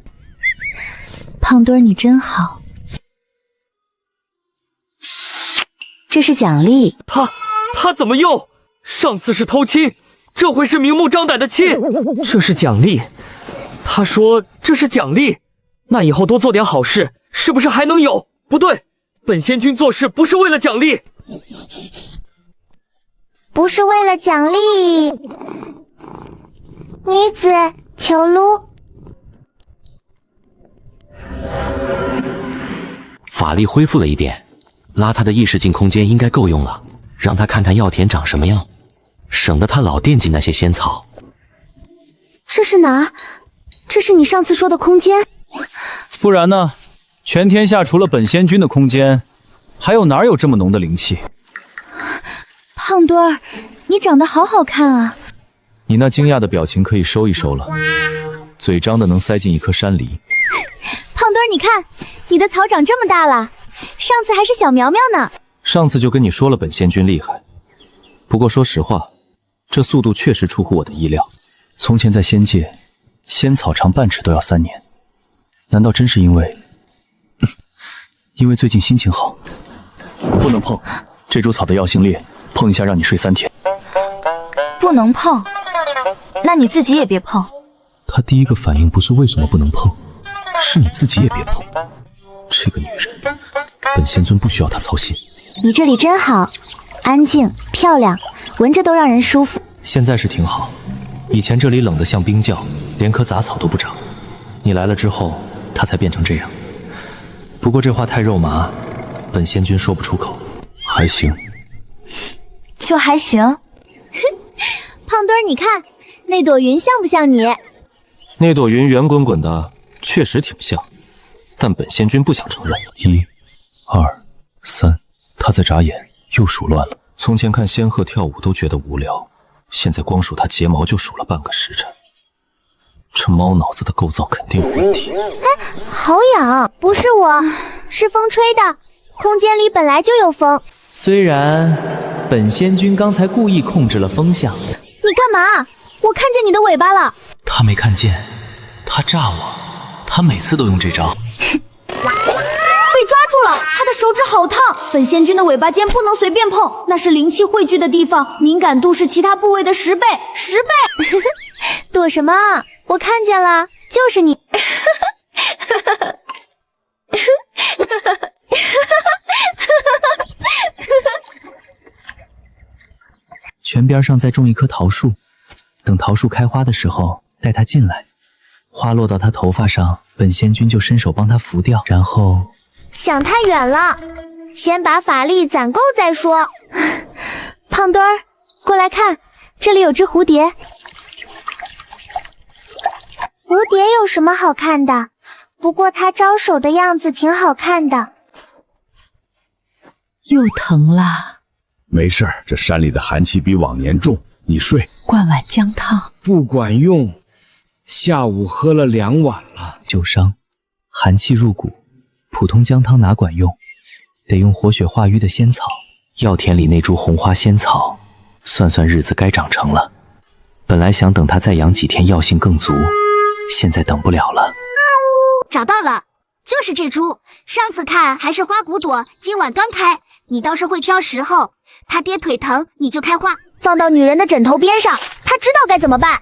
胖墩儿，你真好。这是奖励。他怎么又？上次是偷亲，这回是明目张胆的亲。这是奖励。他说这是奖励，那以后多做点好事，是不是还能有？不对，本仙君做事不是为了奖励，不是为了奖励。女子求撸。法力恢复了一点，拉他的意识进空间应该够用了，让他看看药田长什么样，省得他老惦记那些仙草。这是哪？这是你上次说的空间？不然呢？全天下除了本仙君的空间，还有哪有这么浓的灵气？胖墩儿，你长得好好看啊！你那惊讶的表情可以收一收了，嘴张的能塞进一颗山梨。胖墩儿，你看，你的草长这么大了，上次还是小苗苗呢。上次就跟你说了本仙君厉害，不过说实话，这速度确实出乎我的意料。从前在仙界，仙草长半尺都要3年，难道真是因为最近心情好？不能碰，这株草的药性烈，碰一下让你睡3天。不能碰，那你自己也别碰。他第一个反应不是为什么不能碰，是你自己也别碰。这个女人，本仙尊不需要她操心。你这里真好，安静漂亮，闻着都让人舒服。现在是挺好，以前这里冷得像冰窖，连棵杂草都不长。你来了之后，它才变成这样。不过这话太肉麻，本仙君说不出口。还行，就还行。胖墩儿，你看那朵云像不像你？那朵云圆滚滚的，确实挺像，但本仙君不想承认。1、2、3，他在眨眼，又数乱了。从前看仙鹤跳舞都觉得无聊，现在光数他睫毛就数了半个时辰。这猫脑子的构造肯定有问题。哎，好痒！不是我，是风吹的。空间里本来就有风。虽然本仙君刚才故意控制了风向。你干嘛？我看见你的尾巴了。他没看见，他炸我，他每次都用这招。被抓住了，他的手指好烫。本仙君的尾巴尖不能随便碰，那是灵气汇聚的地方，敏感度是其他部位的10倍，10倍。躲什么？我看见了，就是你。泉边上再种一棵桃树，等桃树开花的时候带它进来，花落到它头发上，本仙君就伸手帮它拂掉，然后……想太远了，先把法力攒够再说。胖墩儿，过来看，这里有只蝴蝶。蝴蝶有什么好看的？不过它招手的样子挺好看的。又疼了。没事儿，这山里的寒气比往年重，你睡。灌碗姜汤不管用，下午喝了2碗了。旧伤，寒气入骨，普通姜汤哪管用，得用活血化瘀的仙草。药田里那株红花仙草，算算日子该长成了。本来想等它再养几天，药性更足，现在等不了了。找到了，就是这株。上次看还是花骨朵，今晚刚开。你倒是会挑时候，他爹腿疼你就开花，放到女人的枕头边上，她知道该怎么办。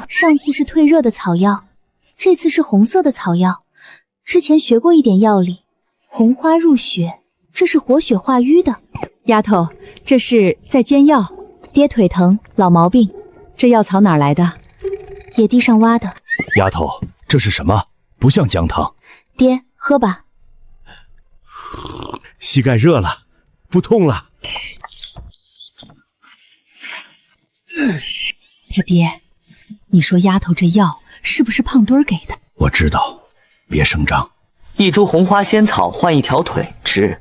上次是退热的草药，这次是红色的草药，之前学过一点药理，红花入血，这是活血化瘀的。丫头，这是在煎药。爹腿疼，老毛病。这药草哪儿来的？野地上挖的。丫头，这是什么？不像姜汤。爹，喝吧。膝盖热了，不痛了。他爹，你说丫头这药是不是胖墩儿给的？我知道，别声张。一株红花仙草换一条腿，值。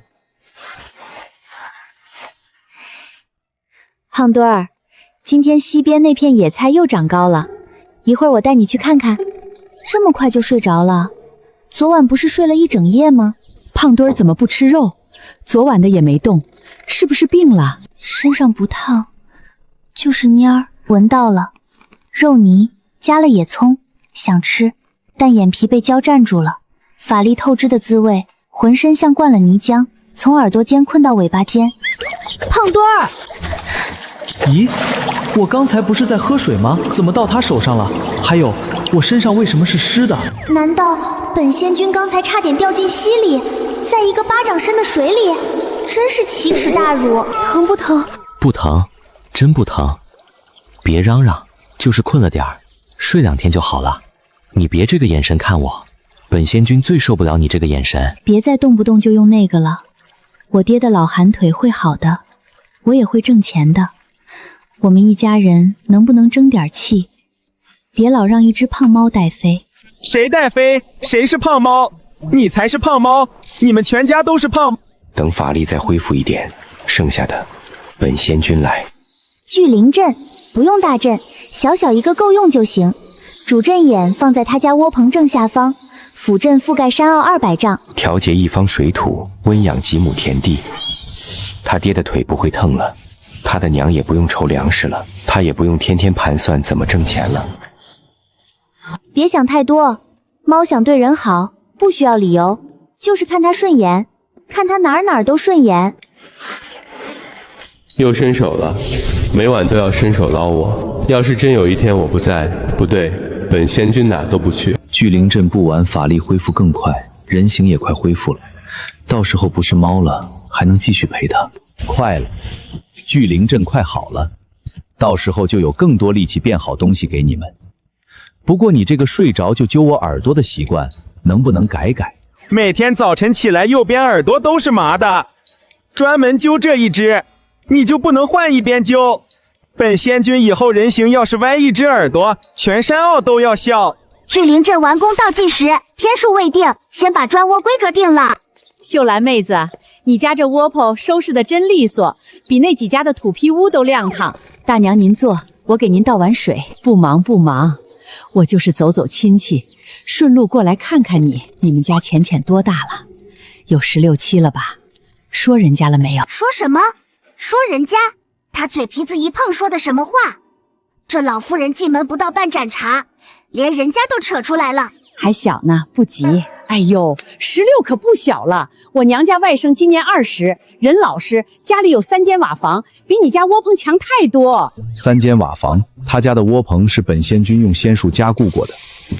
胖墩儿，今天西边那片野菜又长高了，一会儿我带你去看看。这么快就睡着了？昨晚不是睡了一整夜吗？胖墩儿怎么不吃肉？昨晚的也没动，是不是病了？身上不烫，就是蔫儿，闻到了，肉泥加了野葱，想吃，但眼皮被胶占住了，法力透支的滋味，浑身像灌了泥浆，从耳朵尖困到尾巴尖。胖墩儿，咦，我刚才不是在喝水吗？怎么到他手上了？还有，我身上为什么是湿的？难道本仙君刚才差点掉进溪里，在一个巴掌深的水里？真是奇耻大辱！疼不疼？不疼，真不疼。别嚷嚷，就是困了点儿，睡2天就好了。你别这个眼神看我，本仙君最受不了你这个眼神。别再动不动就用那个了，我爹的老寒腿会好的，我也会挣钱的。我们一家人能不能争点气？别老让一只胖猫带飞。谁带飞？谁是胖猫？你才是胖猫！你们全家都是胖。等法力再恢复一点，剩下的本仙君来。聚灵阵不用大阵，小小一个够用就行。主阵眼放在他家窝棚正下方，辅阵覆盖山坳200丈，调节一方水土，温养几亩田地。他爹的腿不会疼了，他的娘也不用愁粮食了，他也不用天天盘算怎么挣钱了。别想太多，猫想对人好，不需要理由，就是看他顺眼，看他哪儿都顺眼。又伸手了，每晚都要伸手捞我。要是真有一天我不在，不对，本仙君哪都不去。聚灵阵布完，法力恢复更快，人形也快恢复了。到时候不是猫了，还能继续陪他。快了，聚灵阵快好了，到时候就有更多力气变好东西给你们。不过你这个睡着就揪我耳朵的习惯，能不能改改？每天早晨起来，右边耳朵都是麻的，专门揪这一只，你就不能换一边揪？本仙君以后人形要是歪一只耳朵，全山坳都要笑。聚灵阵完工倒计时，天数未定，先把砖窝规格定了。秀兰妹子，你家这窝棚收拾的真利索，比那几家的土坯屋都亮堂。大娘您坐，我给您倒碗水。不忙不忙，我就是走走亲戚，顺路过来看看你。你们家浅浅多大了？有16、17了吧？说人家了没有？说什么？说人家？他嘴皮子一碰说的什么话？这老夫人进门不到半盏茶，连人家都扯出来了。还小呢，不急。哎呦，16可不小了。我娘家外甥今年20，人老实，家里有3间瓦房，比你家窝棚强太多。3间瓦房，他家的窝棚是本仙君用仙术加固过的。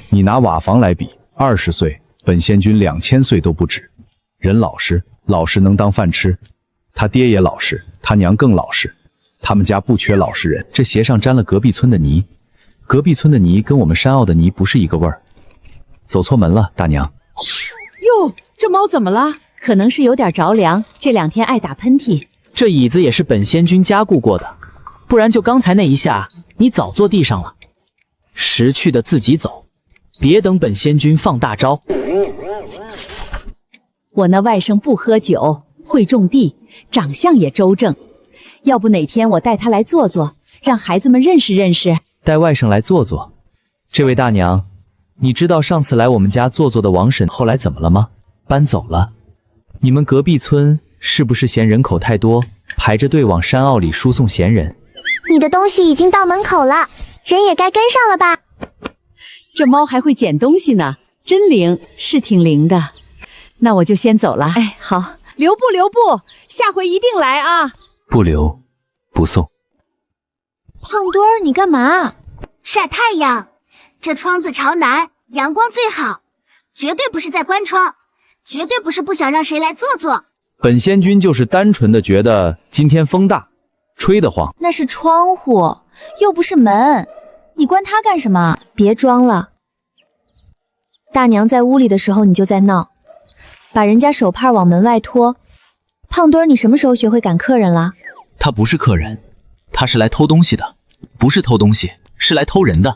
你拿瓦房来比，20岁，本仙君2000岁都不止。人老实，老实能当饭吃。他爹也老实，他娘更老实。他们家不缺老实人。这鞋上沾了隔壁村的泥，隔壁村的泥跟我们山坳的泥不是一个味儿。走错门了，大娘。哟，这猫怎么了？可能是有点着凉，这2天爱打喷嚏。这椅子也是本仙君加固过的，不然就刚才那一下，你早坐地上了。识趣的自己走，别等本仙君放大招。我那外甥不喝酒，会种地，长相也周正。要不哪天我带他来坐坐，让孩子们认识认识。带外甥来坐坐。这位大娘，你知道上次来我们家坐坐的王婶后来怎么了吗？搬走了。你们隔壁村是不是嫌人口太多，排着队往山坳里输送闲人？你的东西已经到门口了，人也该跟上了吧？这猫还会捡东西呢，真灵，是挺灵的。那我就先走了。哎，好，留步留步，下回一定来啊！不留，不送。胖墩儿，你干嘛？晒太阳。这窗子朝南，阳光最好，绝对不是在关窗，绝对不是不想让谁来坐坐。本仙君就是单纯的觉得今天风大，吹得慌。那是窗户，又不是门，你关它干什么？别装了。大娘在屋里的时候你就在闹，把人家手帕往门外拖。胖墩儿，你什么时候学会赶客人了？他不是客人，他是来偷东西的，不是偷东西，是来偷人的。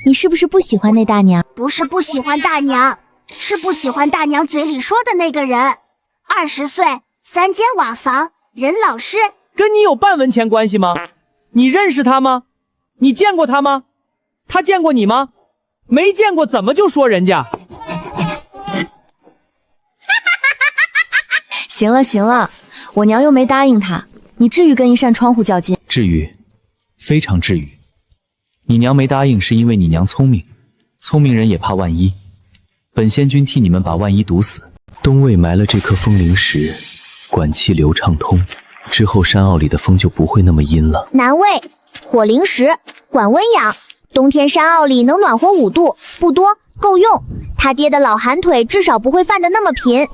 你是不是不喜欢那大娘？不是不喜欢大娘，是不喜欢大娘嘴里说的那个人。20岁，3间瓦房，人老实，跟你有半文钱关系吗？你认识他吗？你见过他吗？他见过你吗？没见过怎么就说人家？行了行了，我娘又没答应他，你至于跟一扇窗户较劲？至于，非常至于。你娘没答应是因为你娘聪明，聪明人也怕万一。本仙君替你们把万一堵死。东魏埋了这颗风灵石，管气流畅通，之后山坳里的风就不会那么阴了。南魏火灵石，管温养，冬天山坳里能暖和5度，不多，够用。他爹的老寒腿至少不会犯得那么频。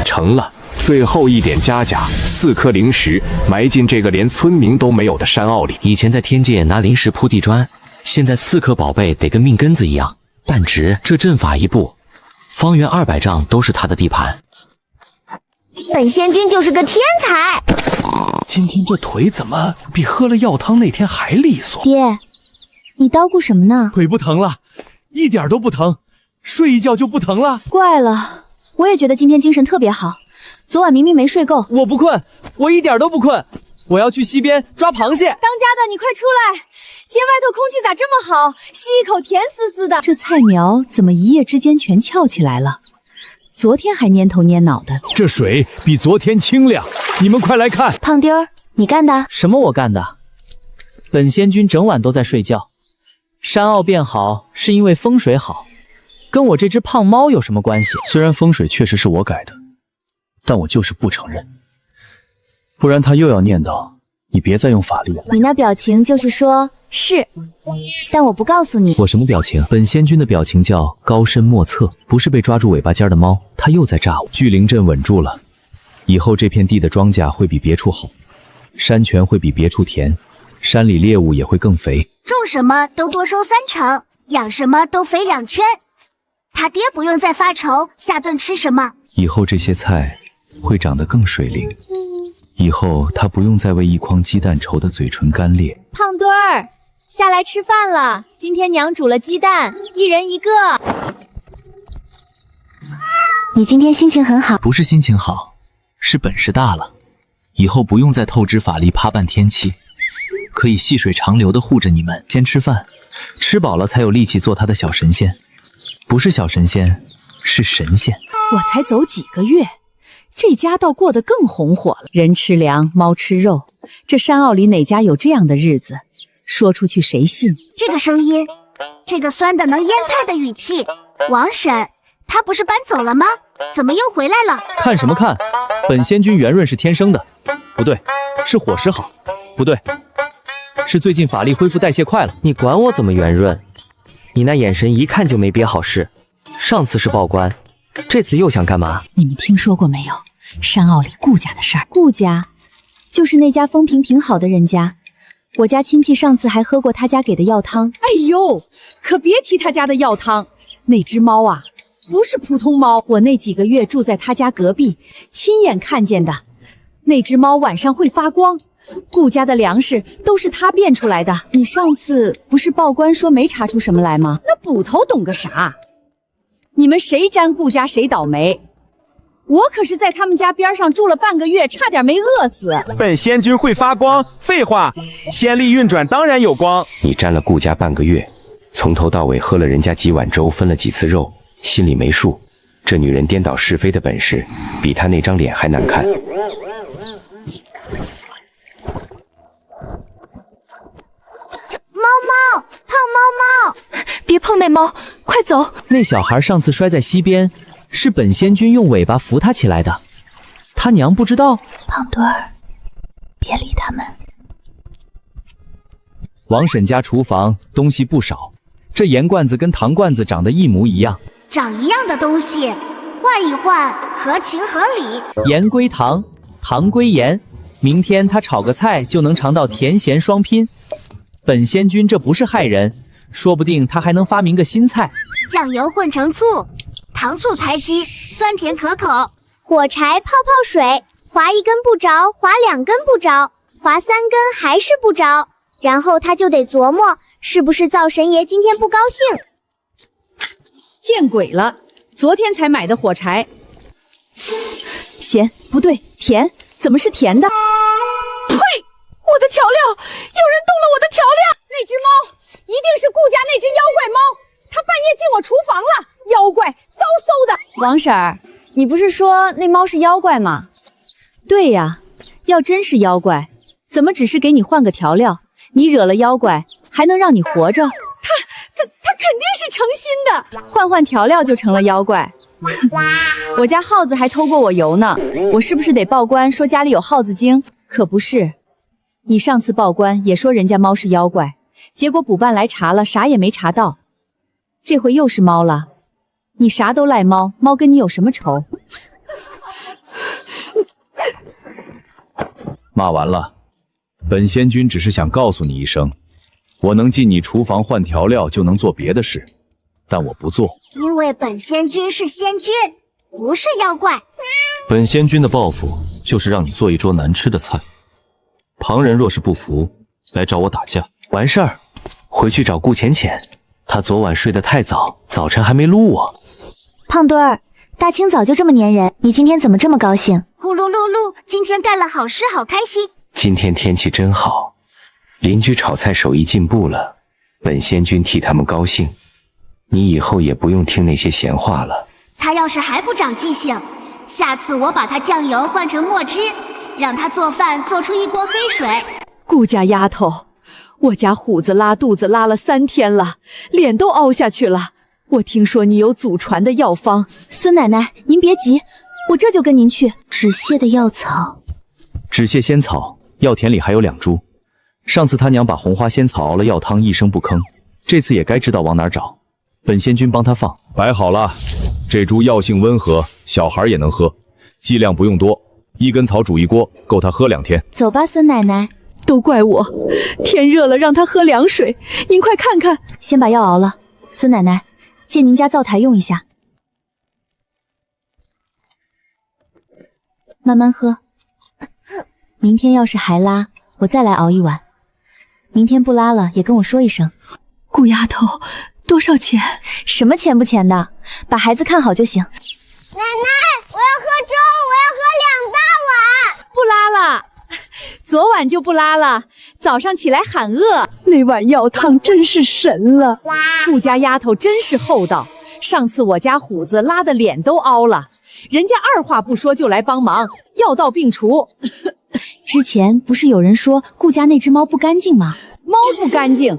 成了，最后一点嘉奖，4颗灵石埋进这个连村民都没有的山坳里。以前在天界拿灵石铺地砖，现在4颗宝贝得跟命根子一样，但值。这阵法一步，方圆200丈都是他的地盘。本仙君就是个天才。今天这腿怎么比喝了药汤那天还利索？爹，你叨咕什么呢？腿不疼了，一点都不疼，睡一觉就不疼了。怪了，我也觉得今天精神特别好，昨晚明明没睡够。我不困，我一点都不困，我要去溪边抓螃蟹。当家的，你快出来！街外头空气咋这么好？吸一口甜丝丝的。这菜苗怎么一夜之间全翘起来了？昨天还蔫头蔫脑的。这水比昨天清亮，你们快来看！胖丁儿，你干的？什么我干的？本仙君整晚都在睡觉。山坳变好是因为风水好，跟我这只胖猫有什么关系？虽然风水确实是我改的，但我就是不承认，不然他又要念叨你别再用法力了。你那表情就是说是，但我不告诉你。我什么表情？本仙君的表情叫高深莫测，不是被抓住尾巴尖的猫，他又在炸我。聚灵阵稳住了，以后这片地的庄稼会比别处好，山泉会比别处甜，山里猎物也会更肥。种什么都多收3成，养什么都肥2圈。他爹不用再发愁下顿吃什么，以后这些菜会长得更水灵。以后他不用再为一筐鸡蛋愁得嘴唇干裂。胖墩儿，下来吃饭了。今天娘煮了鸡蛋，1人1个。你今天心情很好？不是心情好，是本事大了。以后不用再透支法力趴半天气，可以细水长流的护着你们。先吃饭，吃饱了才有力气做他的小神仙。不是小神仙，是神仙。我才走几个月，这家倒过得更红火了。人吃粮，猫吃肉，这山坳里哪家有这样的日子？说出去谁信？这个声音，这个酸的能腌菜的语气，王婶，他不是搬走了吗？怎么又回来了？看什么看？本仙君圆润是天生的，不对，是伙食好，不对，是最近法力恢复代谢快了。你管我怎么圆润？你那眼神一看就没憋好事。上次是报官，这次又想干嘛？你们听说过没有？山坳里顾家的事儿。顾家，就是那家风评挺好的人家。我家亲戚上次还喝过他家给的药汤。哎呦，可别提他家的药汤，那只猫啊，不是普通猫。我那几个月住在他家隔壁，亲眼看见的。那只猫晚上会发光，顾家的粮食都是他变出来的。你上次不是报官说没查出什么来吗？那捕头懂个啥？你们谁沾顾家谁倒霉。我可是在他们家边上住了半个月，差点没饿死。本仙君会发光？废话，仙力运转当然有光。你沾了顾家半个月，从头到尾喝了人家几碗粥，分了几次肉，心里没数。这女人颠倒是非的本事，比她那张脸还难看。猫，胖猫猫，别碰那猫，快走！那小孩上次摔在溪边，是本仙君用尾巴扶他起来的。他娘不知道。胖墩儿，别理他们。王婶家厨房东西不少，这盐罐子跟糖罐子长得一模一样。长一样的东西，换一换，合情合理。盐归糖，糖归盐，明天他炒个菜就能尝到甜咸双拼。本仙君这不是害人，说不定他还能发明个新菜。酱油混成醋，糖醋柴鸡，酸甜可口。火柴泡泡水，划1根不着，划2根不着，划3根还是不着，然后他就得琢磨，是不是灶神爷今天不高兴。见鬼了！昨天才买的火柴，咸不对，甜，怎么是甜的？呸！我的调料，有人动了我的调料！那只猫一定是顾家那只妖怪猫，它半夜进我厨房了，妖怪糟嗖的！王婶儿，你不是说那猫是妖怪吗？对呀，要真是妖怪，怎么只是给你换个调料，你惹了妖怪还能让你活着？他肯定是诚心的，换换调料就成了妖怪。我家耗子还偷过我油呢，我是不是得报官说家里有耗子精？可不是，你上次报官也说人家猫是妖怪，结果补办来查了，啥也没查到。这回又是猫了，你啥都赖猫，猫跟你有什么仇？骂完了，本仙君只是想告诉你一声，我能进你厨房换调料就能做别的事，但我不做，因为本仙君是仙君，不是妖怪。本仙君的抱负就是让你做一桌难吃的菜，旁人若是不服，来找我打架。完事儿，回去找顾浅浅，他昨晚睡得太早，早晨还没撸我。胖墩儿，大清早就这么粘人，你今天怎么这么高兴？呼噜噜噜，今天干了好事，好开心。今天天气真好，邻居炒菜手艺进步了，本仙君替他们高兴。你以后也不用听那些闲话了。他要是还不长记性，下次我把他酱油换成墨汁，让他做饭做出一锅飞水。顾家丫头，我家虎子拉肚子拉了3天了，脸都凹下去了。我听说你有祖传的药方。孙奶奶，您别急，我这就跟您去。止泻的药草，止泻仙草，药田里还有2株。上次他娘把红花仙草熬了药汤，一声不吭，这次也该知道往哪儿找。本仙君帮他放摆好了，这株药性温和，小孩也能喝，剂量不用多，1根草煮1锅，够他喝2天。走吧，孙奶奶。都怪我，天热了让他喝凉水，您快看看。先把药熬了，孙奶奶，借您家灶台用一下，慢慢喝。明天要是还拉，我再来熬1碗。明天不拉了也跟我说一声。顾丫头，多少钱？什么钱不钱的，把孩子看好就行。奶奶，我要喝粥，我要喝2大碗。不拉了，昨晚就不拉了，早上起来喊饿。那碗药汤真是神了，顾家丫头真是厚道。上次我家虎子拉的脸都凹了，人家二话不说就来帮忙，药到病除。之前不是有人说顾家那只猫不干净吗？猫不干净，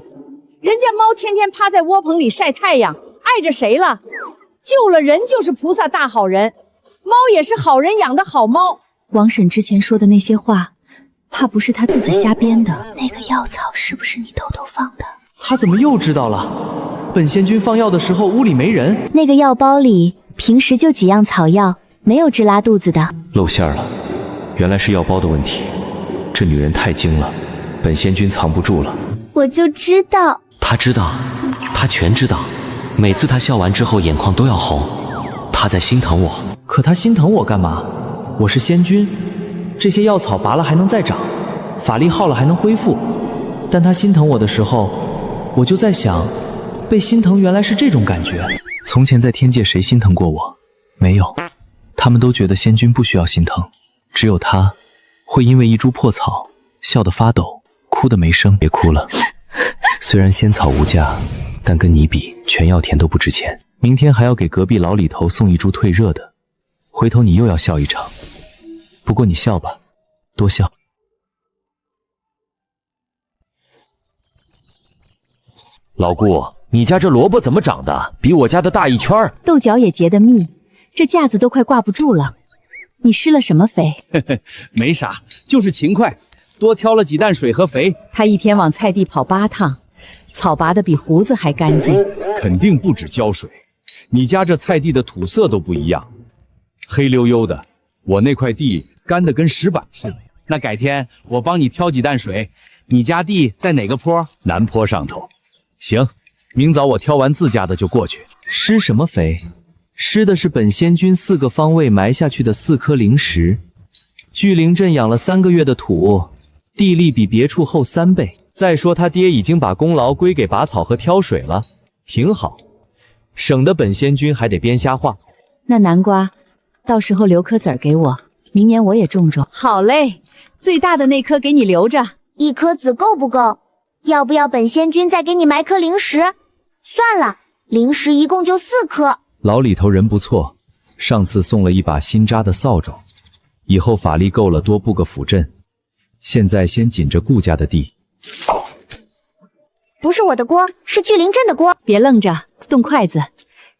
人家猫天天趴在窝棚里晒太阳，碍着谁了？救了人就是菩萨大好人，猫也是好人养的好猫。王婶之前说的那些话，怕不是她自己瞎编的。那个药草是不是你偷偷放的？他怎么又知道了？本仙君放药的时候屋里没人。那个药包里平时就几样草药，没有治拉肚子的。露馅了，原来是药包的问题。这女人太精了，本仙君藏不住了。我就知道。他知道，他全知道。每次他笑完之后眼眶都要红，他在心疼我。可他心疼我干嘛？我是仙君，这些药草拔了还能再长，法力耗了还能恢复。但他心疼我的时候，我就在想，被心疼原来是这种感觉。从前在天界谁心疼过我？没有，他们都觉得仙君不需要心疼，只有他会因为一株破草笑得发抖，哭得没声。别哭了，虽然仙草无价，但跟你比，全药田都不值钱。明天还要给隔壁老李头送一株退热的，回头你又要笑一场。不过你笑吧，多笑。老顾，你家这萝卜怎么长的？比我家的大1圈。豆角也结得密，这架子都快挂不住了。你施了什么肥？没啥，就是勤快。多挑了几担水和肥。他一天往菜地跑8趟，草拔得比胡子还干净。肯定不止浇水，你家这菜地的土色都不一样，黑溜溜的。我那块地干得跟石板似的。那改天我帮你挑几担水。你家地在哪个坡？南坡上头。行，明早我挑完自家的就过去。施什么肥？施的是本仙君4个方位埋下去的4颗灵石。聚灵阵养了3个月的土，地力比别处厚3倍。再说他爹已经把功劳归给拔草和挑水了，挺好，省得本仙君还得编瞎话。那南瓜，到时候留颗籽儿给我，明年我也种种。好嘞，最大的那颗给你留着。1颗籽够不够？要不要本仙君再给你埋颗灵石？算了，灵石一共就4颗。老李头人不错，上次送了一把新扎的扫帚，以后法力够了多布个辅阵。现在先紧着顾家的地。不是我的锅，是聚灵阵的锅。别愣着，动筷子。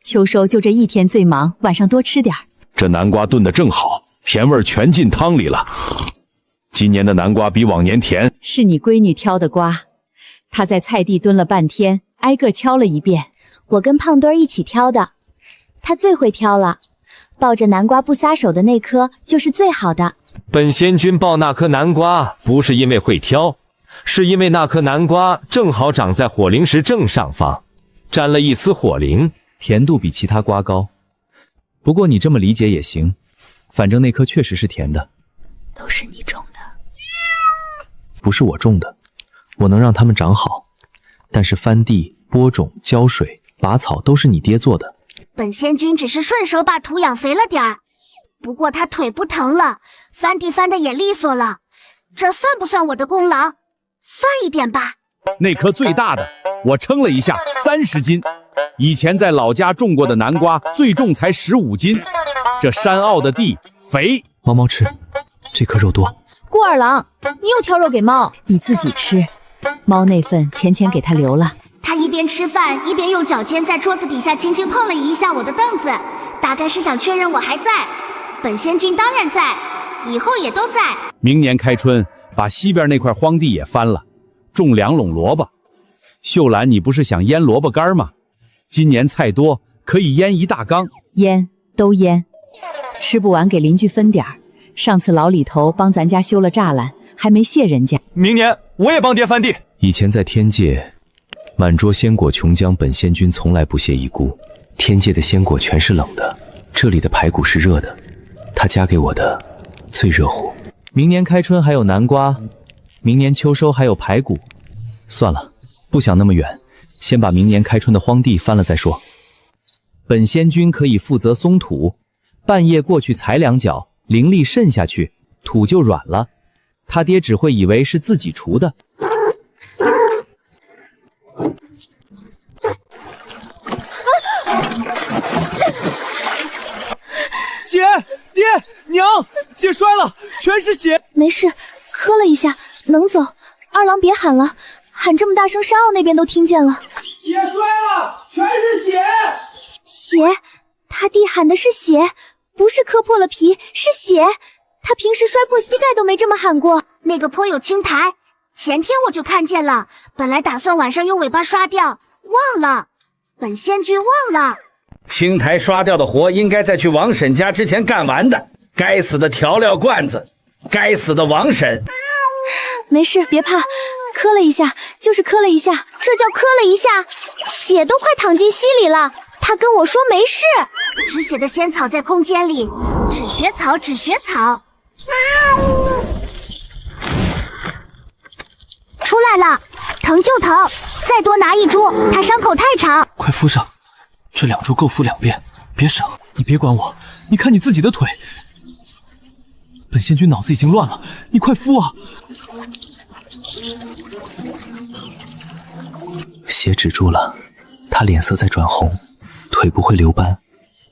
秋收就这一天最忙，晚上多吃点。这南瓜炖得正好，甜味全进汤里了。今年的南瓜比往年甜。是你闺女挑的瓜，她在菜地蹲了半天，挨个敲了一遍。我跟胖墩儿一起挑的，她最会挑了，抱着南瓜不撒手的那颗就是最好的。本仙君抱那颗南瓜，不是因为会挑，是因为那颗南瓜正好长在火灵石正上方，沾了一丝火灵，甜度比其他瓜高。不过你这么理解也行，反正那颗确实是甜的。都是你种的。不是我种的，我能让它们长好，但是翻地、播种、浇水、拔草都是你爹做的。本仙君只是顺手把土养肥了点儿，不过他腿不疼了，翻地翻的也利索了，这算不算我的功劳？算一点吧。那颗最大的，我称了一下，30斤。以前在老家种过的南瓜，最重才15斤。这山坳的地肥，猫猫吃，这颗肉多。顾二郎，你又挑肉给猫，你自己吃。猫那份浅浅给他留了。他一边吃饭一边用脚尖在桌子底下轻轻碰了一下我的凳子，大概是想确认我还在。本仙君当然在，以后也都在。明年开春把西边那块荒地也翻了，种2垄萝卜。秀兰，你不是想腌萝卜干吗？今年菜多，可以腌1大缸。腌都腌，吃不完给邻居分点儿。上次老李头帮咱家修了栅栏，还没谢人家。明年我也帮爹翻地。以前在天界，满桌鲜果琼浆，本仙君从来不屑一顾。天界的鲜果全是冷的，这里的排骨是热的，他夹给我的最热乎。明年开春还有南瓜，明年秋收还有排骨。算了，不想那么远，先把明年开春的荒地翻了再说。本仙君可以负责松土，半夜过去踩2脚，灵力渗下去，土就软了。他爹只会以为是自己锄的。姐、爹、娘，姐摔了，全是血。没事，磕了一下，能走。二郎别喊了，喊这么大声，山坳那边都听见了。姐摔了，全是血。血？他弟喊的是血，不是磕破了皮，是血。他平时摔破膝盖都没这么喊过。那个坡有青苔，前天我就看见了，本来打算晚上用尾巴刷掉，忘了。本仙君忘了。青苔刷掉的活应该在去王婶家之前干完的。该死的调料罐子，该死的王婶。没事，别怕，磕了一下就是磕了一下，这叫磕了一下，血都快淌进溪里了。他跟我说没事。止血的仙草在空间里，止血草，止血草。出来了，疼就疼，再多拿1株，他伤口太长。快敷上，这2株够敷2遍，别省。你别管我，你看你自己的腿。本仙君脑子已经乱了，你快敷啊！血止住了，他脸色在转红，腿不会留斑，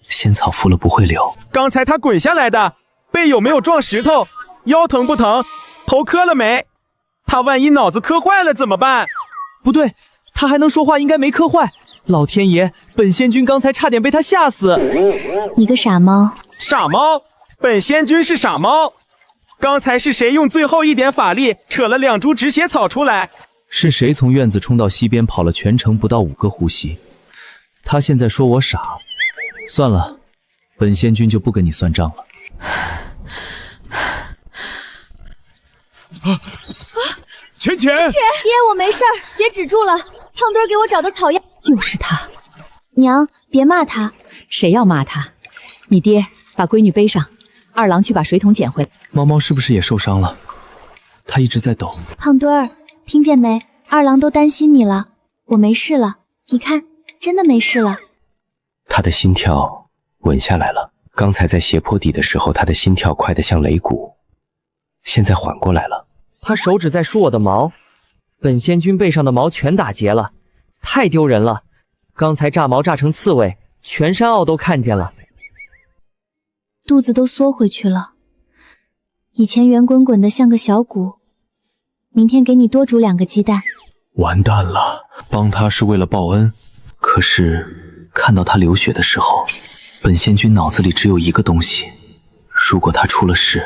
仙草敷了不会流。刚才他滚下来的，背有没有撞石头？腰疼不疼？头磕了没？他万一脑子磕坏了怎么办？不对，他还能说话，应该没磕坏。老天爷，本仙君刚才差点被他吓死。你个傻猫！傻猫？本仙君是傻猫？刚才是谁用最后一点法力扯了2株止血草出来？是谁从院子冲到溪边跑了全程不到5个呼吸？他现在说我傻，算了，本仙君就不跟你算账了。浅浅，爹，我没事儿，血止住了。胖墩儿给我找的草药。又是他。娘，别骂他。谁要骂他？你爹把闺女背上，二郎去把水桶捡回来。猫猫是不是也受伤了？它一直在抖。胖墩儿，听见没？二郎都担心你了。我没事了，你看，真的没事了。他的心跳稳下来了。刚才在斜坡底的时候，他的心跳快得像擂鼓，现在缓过来了。他手指在梳我的毛，本仙君背上的毛全打结了，太丢人了。刚才炸毛炸成刺猬，全山坳都看见了。肚子都缩回去了，以前圆滚滚的像个小鼓。明天给你多煮2个鸡蛋。完蛋了，帮他是为了报恩，可是看到他流血的时候，本仙君脑子里只有一个东西：如果他出了事，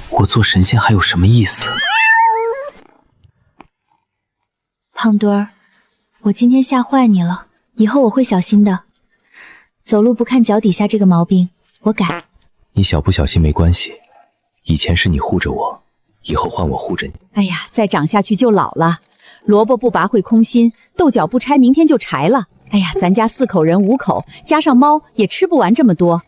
我做神仙还有什么意思？胖墩儿，我今天吓坏你了，以后我会小心的。走路不看脚底下这个毛病，我改。你小不小心没关系，以前是你护着我，以后换我护着你。哎呀，再长下去就老了。萝卜不拔会空心，豆角不拆明天就柴了。哎呀，咱家4口人5口，加上猫也吃不完这么多。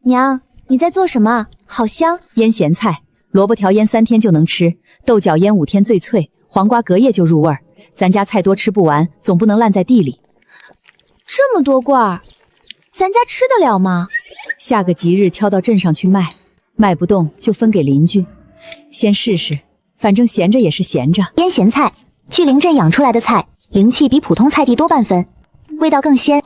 娘，你在做什么？好香！腌咸菜，萝卜条腌3天就能吃，豆角腌5天最脆，黄瓜隔夜就入味儿。咱家菜多吃不完，总不能烂在地里。这么多罐儿，咱家吃得了吗？下个吉日挑到镇上去卖，卖不动就分给邻居。先试试，反正闲着也是闲着。腌咸菜，去灵镇养出来的菜，灵气比普通菜地多半分，味道更鲜。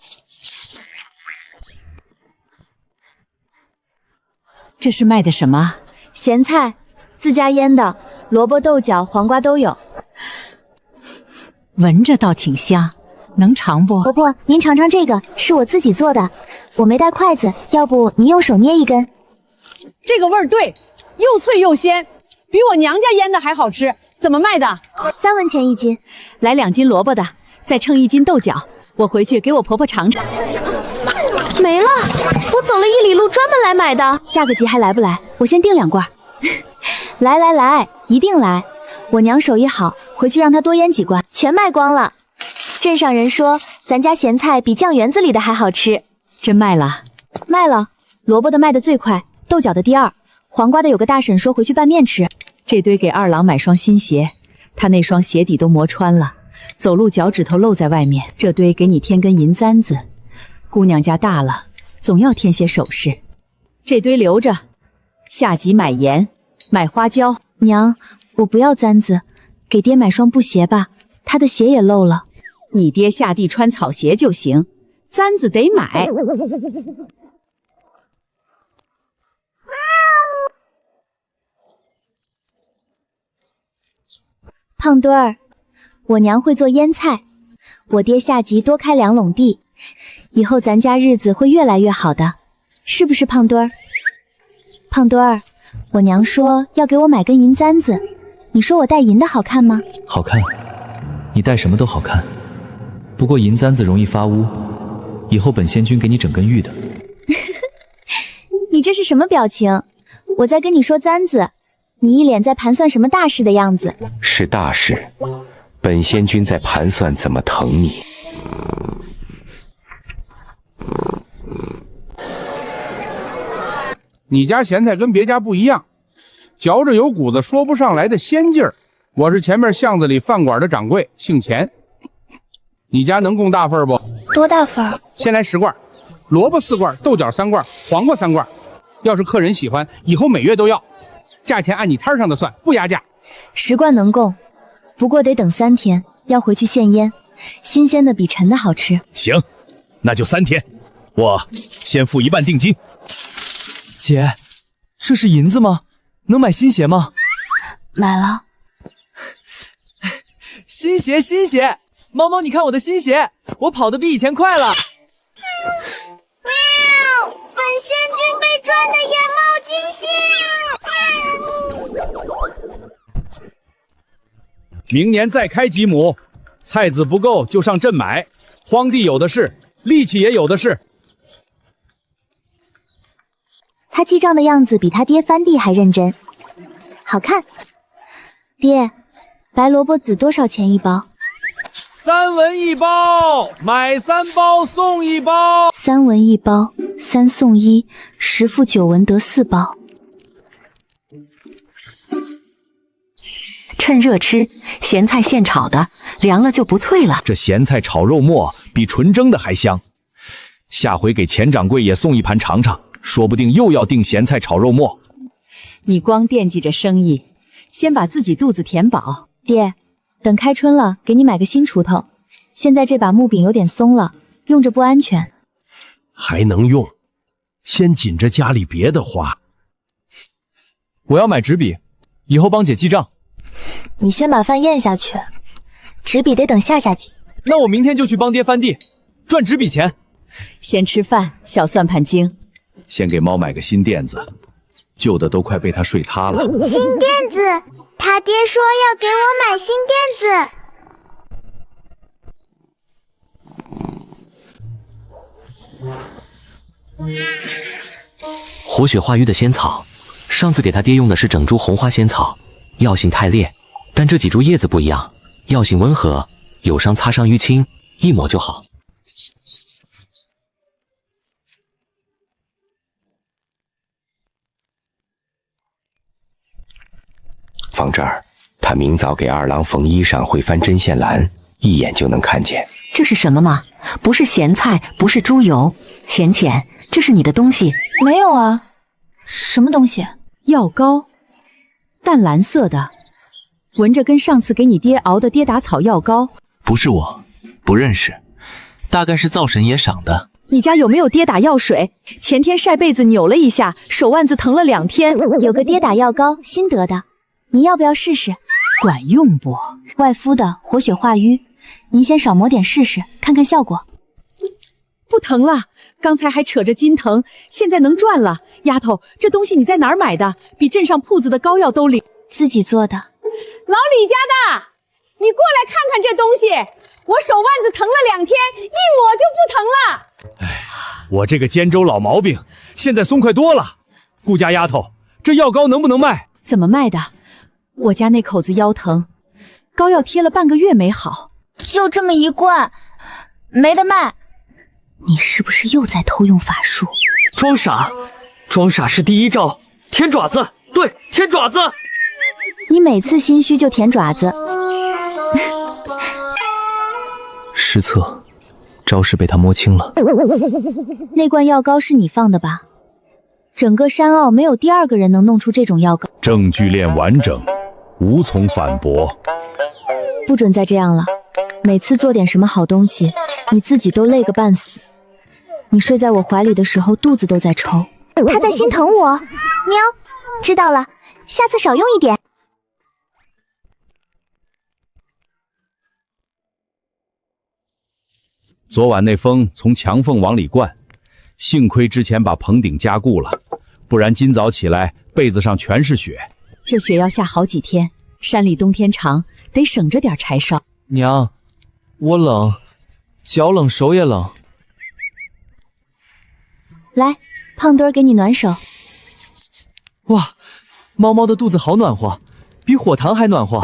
这是卖的什么？咸菜，自家腌的，萝卜、豆角、黄瓜都有。闻着倒挺香，能尝不？婆婆，您尝尝这个，是我自己做的，我没带筷子，要不您用手捏一根。这个味儿对，又脆又鲜，比我娘家腌的还好吃。怎么卖的？3文钱1斤。来2斤萝卜的，再称1斤豆角，我回去给我婆婆尝尝。没了，我走了1里路专门来买的。下个集还来不来？我先订2罐。来来来，一定来。我娘手艺好，回去让她多腌几罐。全卖光了。镇上人说咱家咸菜比酱园子里的还好吃。真卖了？卖了。萝卜的卖的最快，豆角的第2，黄瓜的有个大婶说回去拌面吃。这堆给二郎买双新鞋，他那双鞋底都磨穿了，走路脚趾头露在外面。这堆给你添根银簪子，姑娘家大了，总要添些首饰。这堆留着，下集买盐，买花椒。娘，我不要簪子，给爹买双布鞋吧，他的鞋也漏了。你爹下地穿草鞋就行，簪子得买。胖墩儿，我娘会做腌菜，我爹下集多开2垄地，以后咱家日子会越来越好的，是不是胖墩儿？胖墩儿，我娘说要给我买根银簪子，你说我戴银的好看吗？好看，你戴什么都好看，不过银簪子容易发乌，以后本仙君给你整根玉的。你这是什么表情？我在跟你说簪子，你一脸在盘算什么大事的样子。是大事，本仙君在盘算怎么疼你。你家咸菜跟别家不一样，嚼着有股子说不上来的鲜劲儿。我是前面巷子里饭馆的掌柜，姓钱。你家能供大份不？多大份？先来10罐，萝卜4罐，豆角3罐，黄瓜3罐。要是客人喜欢，以后每月都要。价钱按你摊上的算，不压价。10罐能供，不过得等3天，要回去现腌，新鲜的比陈的好吃。行，那就3天，我先付1半定金。姐，这是银子吗？能买新鞋吗？买了。新鞋，新鞋！猫猫，你看我的新鞋，我跑得比以前快了。本仙君被赚得眼冒金星。明年再开几亩，菜籽不够就上镇买，荒地有的是，力气也有的是。他记账的样子比他爹翻地还认真，好看。爹，白萝卜籽多少钱一包？3文1包，买3包送1包。3文1包，3送1，10付9文得4包。趁热吃，咸菜现炒的，凉了就不脆了。这咸菜炒肉末比纯蒸的还香，下回给钱掌柜也送一盘尝尝，说不定又要订咸菜炒肉末。你光惦记着生意，先把自己肚子填饱。爹，等开春了，给你买个新锄头。现在这把木柄有点松了，用着不安全。还能用，先紧着家里别的花。我要买纸笔，以后帮姐记账。你先把饭咽下去，纸笔得等下集。那我明天就去帮爹翻地，赚纸笔钱。先吃饭，小算盘精。先给猫买个新垫子，旧的都快被他睡塌了。新垫子，他爹说要给我买新垫子。活血化瘀的仙草，上次给他爹用的是整株红花仙草，药性太烈，但这几株叶子不一样，药性温和，有伤擦伤淤青，一抹就好。放这儿，他明早给二郎缝衣裳会翻针线栏，一眼就能看见。这是什么吗？不是咸菜，不是猪油。浅浅，这是你的东西？没有啊，什么东西？药膏，淡蓝色的，闻着跟上次给你爹熬的跌打草药膏。不是我，不认识，大概是灶神爷赏的。你家有没有跌打药水？前天晒被子扭了一下，手腕子疼了2天。有个跌打药膏，新得的，您要不要试试？管用不？外敷的，活血化瘀，您先少抹点试试，看看效果。不疼了，刚才还扯着筋疼，现在能转了。丫头，这东西你在哪儿买的？比镇上铺子的膏药都灵。自己做的。老李家的，你过来看看这东西，我手腕子疼了2天，一抹就不疼了。我这个肩周老毛病现在松快多了。顾家丫头，这药膏能不能卖？怎么卖的？我家那口子腰疼，膏药贴了半个月没好，就这么一罐，没得卖。你是不是又在偷用法术？装傻，装傻是第一招。舔爪子，对，舔爪子。你每次心虚就舔爪子。失策，招式被他摸清了。那罐药膏是你放的吧？整个山坳没有第二个人能弄出这种药膏。证据链完整，无从反驳。不准再这样了，每次做点什么好东西，你自己都累个半死。你睡在我怀里的时候，肚子都在抽。他在心疼我。喵，知道了，下次少用一点。昨晚那风从墙缝往里灌，幸亏之前把棚顶加固了，不然今早起来被子上全是雪。这雪要下好几天，山里冬天长，得省着点柴烧。娘，我冷，脚冷手也冷。来，胖墩儿给你暖手。哇，猫猫的肚子好暖和，比火塘还暖和。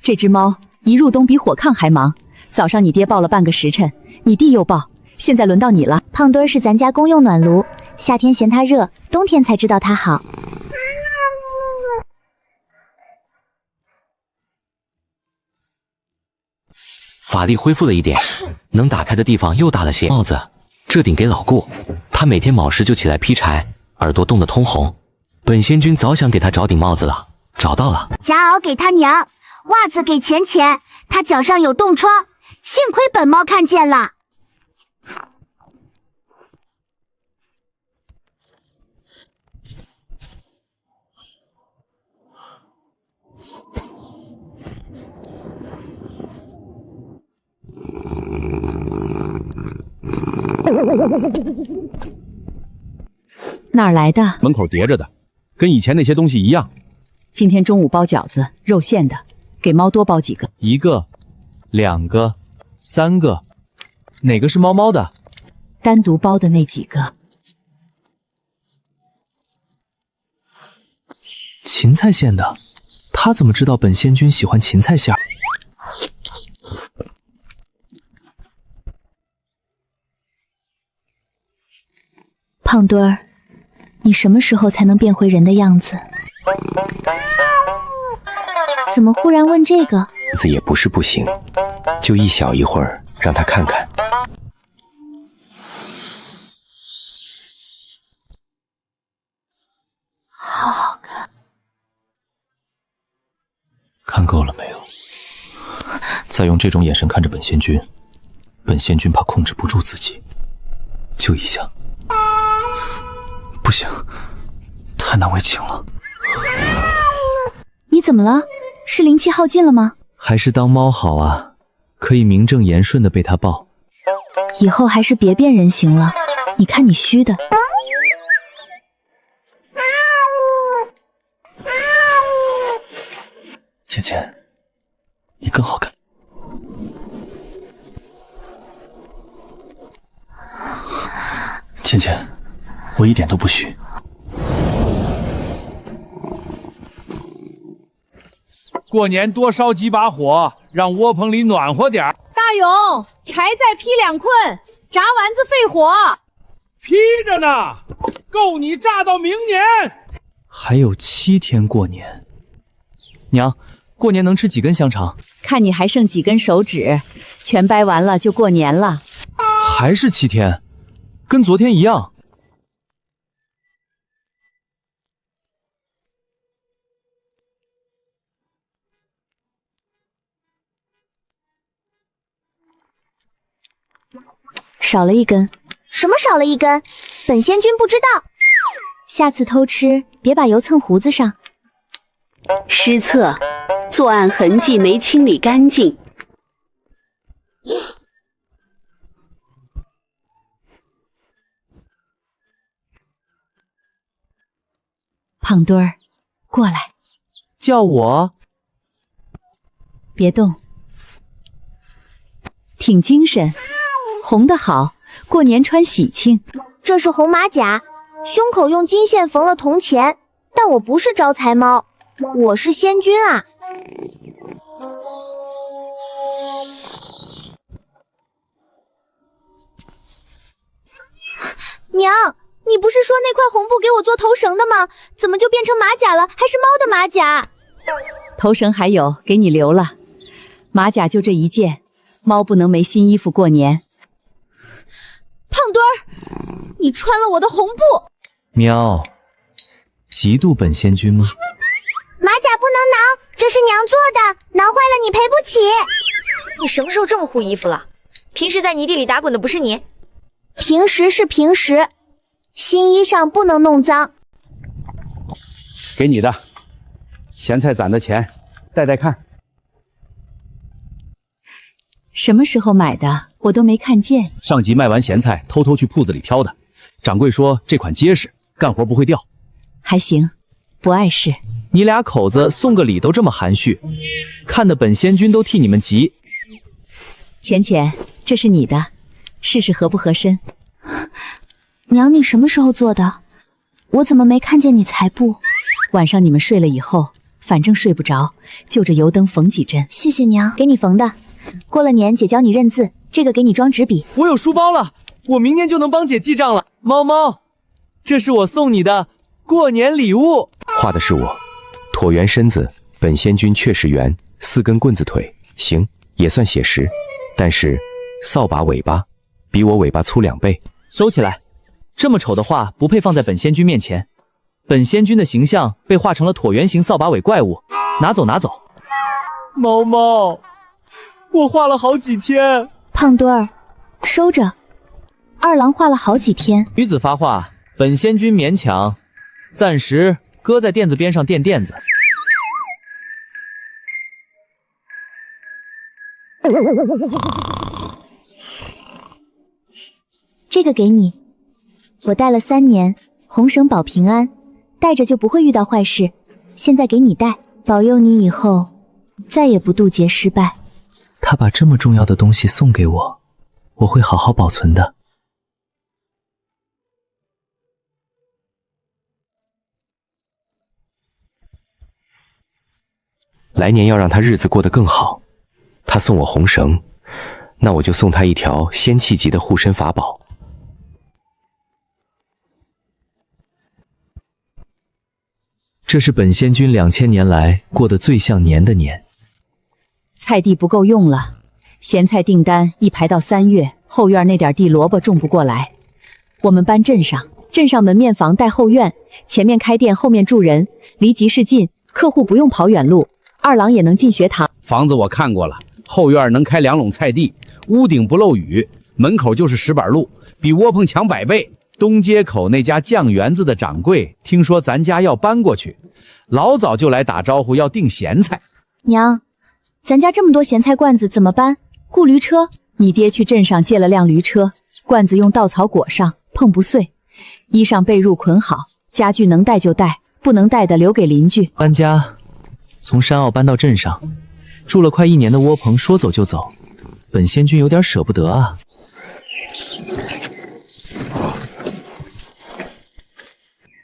这只猫一入冬比火炕还忙，早上你爹抱了半个时辰，你弟又抱，现在轮到你了。胖墩儿是咱家公用暖炉，夏天嫌它热，冬天才知道它好。法力恢复了一点，能打开的地方又大了些。帽子，这顶给老顾，他每天卯时就起来劈柴，耳朵冻得通红。本仙君早想给他找顶帽子了，找到了。夹袄给他娘，袜子给钱钱，他脚上有冻疮，幸亏本猫看见了。哪儿来的？门口叠着的，跟以前那些东西一样。今天中午包饺子，肉馅的，给猫多包几个。1个、2个、3个，哪个是猫猫的？单独包的那几个。芹菜馅的，他怎么知道本仙君喜欢芹菜馅儿？胖墩儿，你什么时候才能变回人的样子？怎么忽然问这个？子也不是不行，就一小一会儿，让他看看。好好看。看够了没有？再用这种眼神看着本仙君，本仙君怕控制不住自己，就一下。不行，太难为情了。你怎么了？是灵气耗尽了吗？还是当猫好啊，可以名正言顺的被他抱。以后还是别变人形了，你看你虚的。芊芊，你更好看。芊芊，我一点都不虚。过年多烧几把火，让窝棚里暖和点儿。大勇，柴再劈2捆，炸丸子肺火。劈着呢，够你炸到明年。还有7天过年，娘，过年能吃几根香肠？看你还剩几根手指，全掰完了就过年了。还是7天，跟昨天一样。少了1根。什么少了1根？本仙君不知道。下次偷吃别把油蹭胡子上。失策，作案痕迹没清理干净。胖墩儿，过来。叫我？别动。挺精神，红的好，过年穿喜庆。这是红马甲，胸口用金线缝了铜钱，但我不是招财猫，我是仙君啊。娘，你不是说那块红布给我做头绳的吗？怎么就变成马甲了？还是猫的马甲？头绳还有，给你留了。马甲就这一件，猫不能没新衣服过年。胖墩儿，你穿了我的红布。喵，嫉妒本仙君吗？马甲不能挠，这是娘做的，挠坏了你赔不起。你什么时候这么护衣服了？平时在泥地里打滚的不是你？平时是平时，新衣裳不能弄脏。给你的，咸菜攒的钱，带带看。什么时候买的？我都没看见。上集卖完咸菜，偷偷去铺子里挑的。掌柜说这款结实，干活不会掉。还行，不碍事。你俩口子送个礼都这么含蓄，看得本仙君都替你们急。浅浅，这是你的，试试合不合身。娘，你什么时候做的？我怎么没看见你裁布？晚上你们睡了以后，反正睡不着，就着油灯缝几针。谢谢娘，给你缝的。过了年姐教你认字，这个给你装纸笔。我有书包了，我明年就能帮姐记账了。猫猫，这是我送你的过年礼物。画的是我，椭圆身子，本仙君确实圆，4根棍子腿，行，也算写实。但是扫把尾巴比我尾巴粗2倍。收起来，这么丑的画不配放在本仙君面前。本仙君的形象被画成了椭圆形扫把尾怪物，拿走拿走。猫猫，我画了好几天。胖墩儿，收着。二郎画了好几天。女子发话，本仙君勉强，暂时搁在垫子边上垫垫子。这个给你，我戴了3年，红绳保平安，戴着就不会遇到坏事。现在给你戴，保佑你以后再也不渡劫失败。他把这么重要的东西送给我，我会好好保存的。来年要让他日子过得更好，他送我红绳，那我就送他一条仙气级的护身法宝。这是本仙君2000年来过得最像年的年。菜地不够用了，咸菜订单一排到3月，后院那点地萝卜种不过来。我们搬镇上，镇上门面房带后院，前面开店，后面住人，离集市近，客户不用跑远路。二郎也能进学堂。房子我看过了，后院能开2垄菜地，屋顶不漏雨，门口就是石板路，比窝棚强100倍。东街口那家酱园子的掌柜听说咱家要搬过去，老早就来打招呼要订咸菜。娘，咱家这么多咸菜罐子怎么搬？雇驴车？你爹去镇上借了辆驴车，罐子用稻草裹上，碰不碎。衣裳被褥捆好，家具能带就带，不能带的留给邻居。搬家，从山坳搬到镇上，住了快1年的窝棚，说走就走，本仙君有点舍不得啊。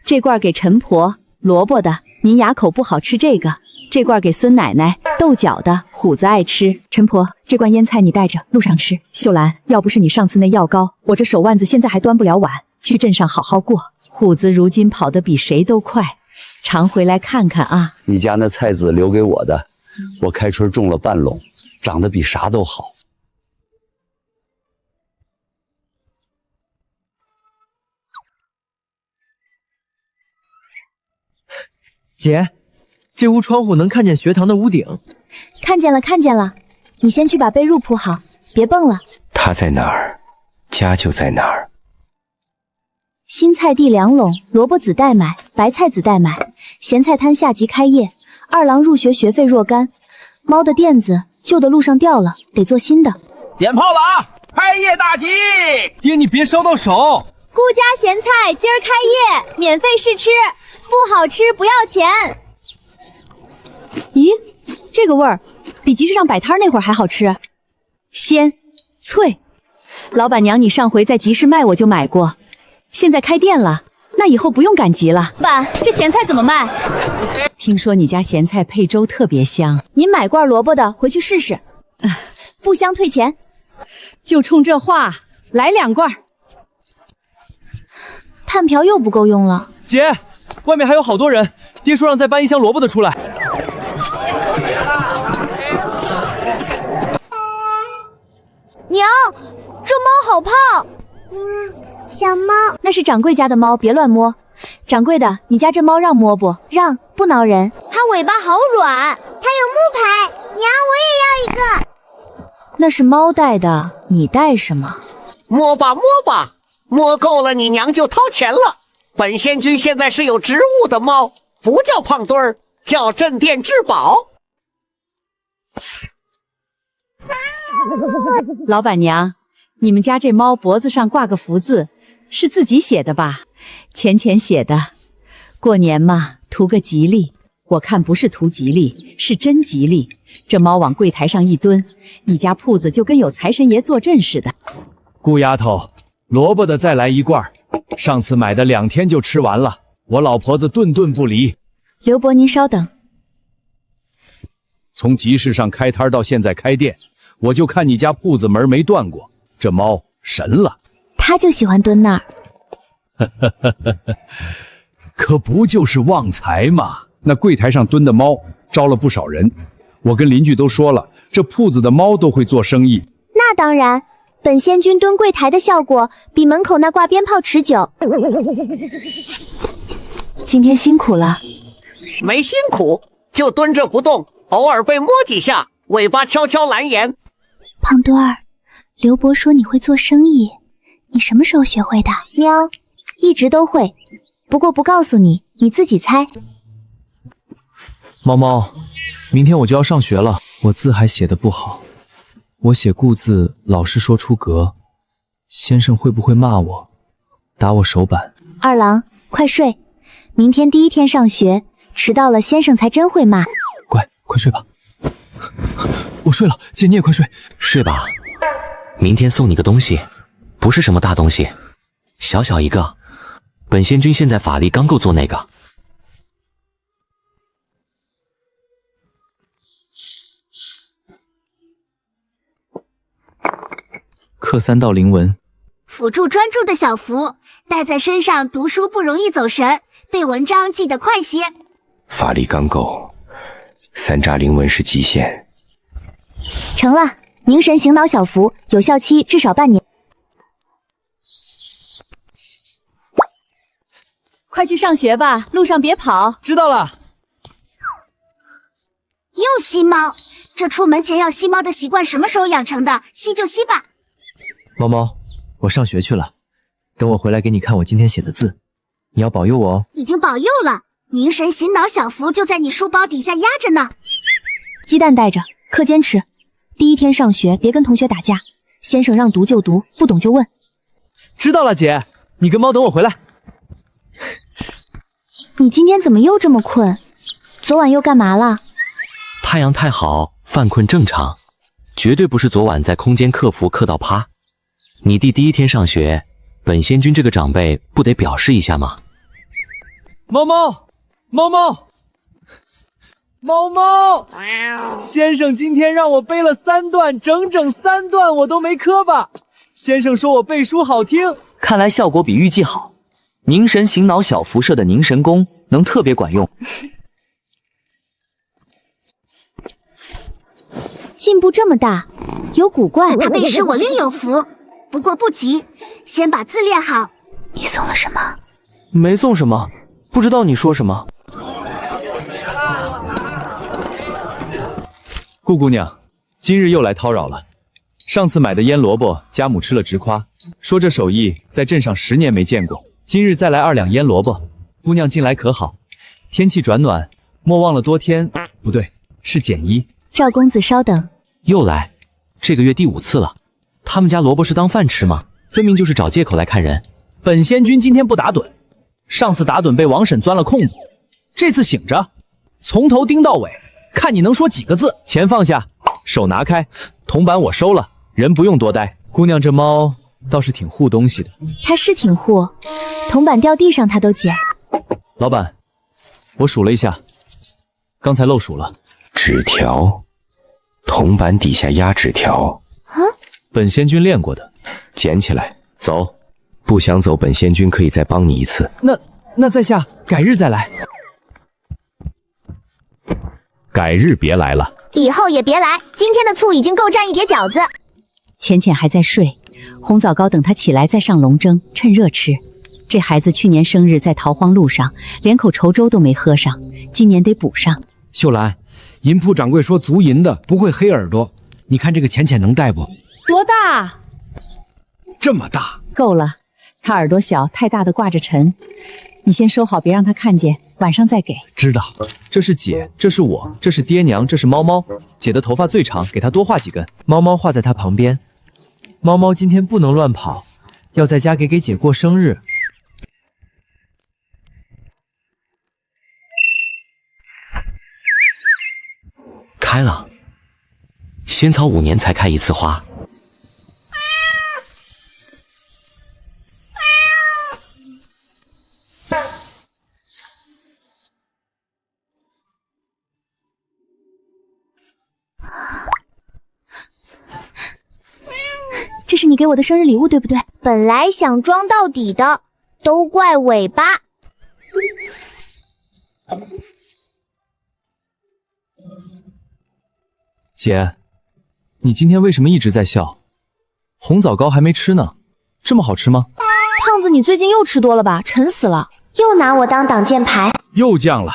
这罐给陈婆，萝卜的，您牙口不好吃这个。这罐给孙奶奶，豆角的，虎子爱吃。陈婆，这罐腌菜你带着，路上吃。秀兰，要不是你上次那药膏，我这手腕子现在还端不了碗。去镇上好好过。虎子如今跑得比谁都快，常回来看看啊。你家那菜籽留给我的，我开春种了半垄，长得比啥都好。姐，这屋窗户能看见学堂的屋顶。看见了，看见了。你先去把被褥铺好，别蹦了。他在哪儿，家就在哪儿。新菜地2垄，萝卜子代买，白菜子代买。咸菜摊下集开业，二郎入学学费若干。猫的垫子旧的路上掉了，得做新的。点炮了啊！开业大吉！爹，你别烧到手。顾家咸菜今儿开业，免费试吃，不好吃不要钱。咦，这个味儿比集市上摆摊那会儿还好吃，鲜脆。老板娘，你上回在集市卖我就买过，现在开店了，那以后不用赶集了。爸，这咸菜怎么卖？听说你家咸菜配粥特别香，您买罐萝卜的回去试试，不香退钱。就冲这话，来2罐。炭瓢又不够用了。姐，外面还有好多人，爹说让再搬1箱萝卜的出来。娘，这猫好胖。小猫，那是掌柜家的猫，别乱摸。掌柜的，你家这猫让摸不？让，不挠人。它尾巴好软，它有木牌。娘，我也要一个。那是猫带的，你带什么？摸吧摸吧，摸够了你娘就掏钱了。本仙君现在是有职务的猫，不叫胖墩儿，叫镇店之宝。老板娘，你们家这猫脖子上挂个福字，是自己写的吧？浅浅写的，过年嘛，图个吉利。我看不是图吉利，是真吉利。这猫往柜台上一蹲，你家铺子就跟有财神爷坐镇似的。顾丫头，萝卜的再来1罐，上次买的2天就吃完了，我老婆子顿顿不离。刘伯，您稍等。从集市上开摊到现在开店，我就看你家铺子门没断过，这猫神了。它就喜欢蹲那儿。可不就是旺财吗？那柜台上蹲的猫招了不少人，我跟邻居都说了，这铺子的猫都会做生意。那当然，本仙君蹲柜台的效果比门口那挂鞭炮持久。今天辛苦了。没辛苦，就蹲着不动，偶尔被摸几下，尾巴悄悄蓝颜。胖墩儿，刘伯说你会做生意，你什么时候学会的？喵，一直都会，不过不告诉你，你自己猜。猫猫，明天我就要上学了，我字还写得不好，我写顾字老师说出格，先生会不会骂我，打我手板？二郎，快睡，明天第一天上学，迟到了先生才真会骂。乖，快睡吧。我睡了，姐你也快睡。睡吧，明天送你个东西，不是什么大东西，小小一个。本仙君现在法力刚够做那个。刻3道灵纹，辅助专注的小符，带在身上读书不容易走神，对文章记得快些。法力刚够，3扎灵纹是极限。成了，凝神醒脑小符，有效期至少半年。快去上学吧，路上别跑。知道了。又吸猫，这出门前要吸猫的习惯什么时候养成的？吸就吸吧。猫猫，我上学去了，等我回来给你看我今天写的字，你要保佑我哦。已经保佑了，凝神醒脑小符就在你书包底下压着呢。鸡蛋带着，课间吃。第一天上学别跟同学打架，先生让读就读，不懂就问。知道了，姐，你跟猫等我回来。你今天怎么又这么困？昨晚又干嘛了？太阳太好，犯困正常，绝对不是昨晚在空间克服磕到趴。你弟第一天上学，本仙君这个长辈不得表示一下吗？猫猫，猫猫，猫猫，先生今天让我背了3段，整整3段我都没磕巴。先生说我背书好听，看来效果比预计好。凝神醒脑小辐射的凝神功能特别管用。进步这么大，有古怪。他背诗我另有福，不过不急，先把字练好。你送了什么？没送什么，不知道你说什么。顾姑娘，今日又来叨扰了。上次买的腌萝卜，家母吃了直夸，说这手艺在镇上10年没见过。今日再来2两腌萝卜，姑娘近来可好？天气转暖，莫忘了多添，不对，是减衣。赵公子稍等。又来，这个月第5次了。他们家萝卜是当饭吃吗？分明就是找借口来看人。本仙君今天不打盹，上次打盹被王婶钻了空子，这次醒着，从头盯到尾，看你能说几个字。钱放下，手拿开，铜板我收了，人不用多待。姑娘这猫倒是挺护东西的。他是挺护，铜板掉地上他都捡。老板，我数了一下，刚才漏数了。纸条，铜板底下压纸条。啊，本仙君练过的，捡起来，走。不想走，本仙君可以再帮你一次。那在下改日再来。改日别来了，以后也别来。今天的醋已经够蘸一碟饺子。浅浅还在睡，红枣糕等他起来再上笼蒸，趁热吃。这孩子去年生日在逃荒路上，连口稠粥都没喝上，今年得补上。秀兰，银铺掌柜说足银的不会黑耳朵，你看这个浅浅能戴不？多大？这么大，够了。他耳朵小，太大的挂着沉。你先收好，别让他看见，晚上再给。知道。这是姐，这是我，这是爹娘，这是猫猫。姐的头发最长，给她多画几根。猫猫画在她旁边。猫猫今天不能乱跑，要在家给姐过生日。开了，仙草5年才开一次花。这是你给我的生日礼物，对不对？本来想装到底的，都怪尾巴。姐，你今天为什么一直在笑？红枣糕还没吃呢，这么好吃吗？胖子，你最近又吃多了吧？沉死了！又拿我当挡箭牌。又降了，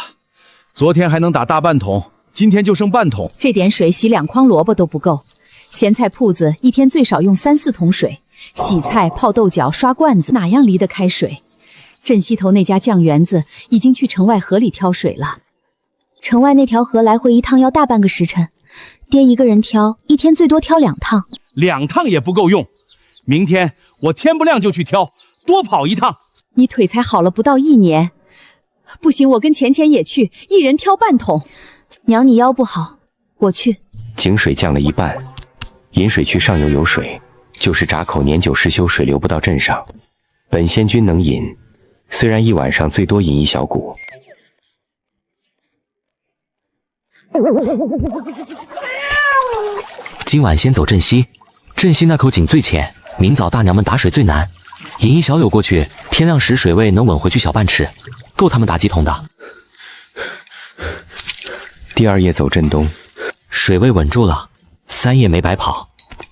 昨天还能打大半桶，今天就剩半桶。这点水洗2筐萝卜都不够。咸菜铺子一天最少用3、4桶水，洗菜、泡豆角、刷罐子，哪样离得开水？镇西头那家酱园子已经去城外河里挑水了。城外那条河来回一趟要大半个时辰，爹一个人挑，一天最多挑2趟。2趟也不够用，明天我天不亮就去挑，多跑1趟。你腿才好了不到1年。不行，我跟钱钱也去，一人挑半桶。娘，你腰不好，我去。井水降了一半，引水区上游有水，就是闸口年久失修，水流不到镇上。本仙君能引，虽然一晚上最多引1小股。今晚先走镇西，镇西那口井最浅，明早大娘们打水最难。引1小绺过去，天亮时水位能稳回去小半尺，够他们打几桶的。第2夜走镇东，水位稳住了，3夜没白跑。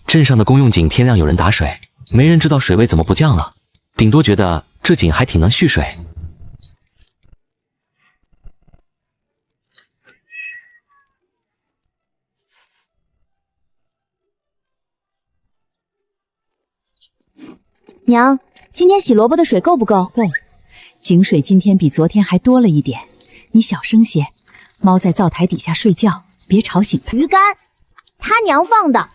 镇上的公用井天亮有人打水，没人知道水位怎么不降了，顶多觉得这井还挺能蓄水。娘，今天洗萝卜的水够不够？够。井水今天比昨天还多了一点，你小声些。猫在灶台底下睡觉，别吵醒它。鱼竿，他娘放的。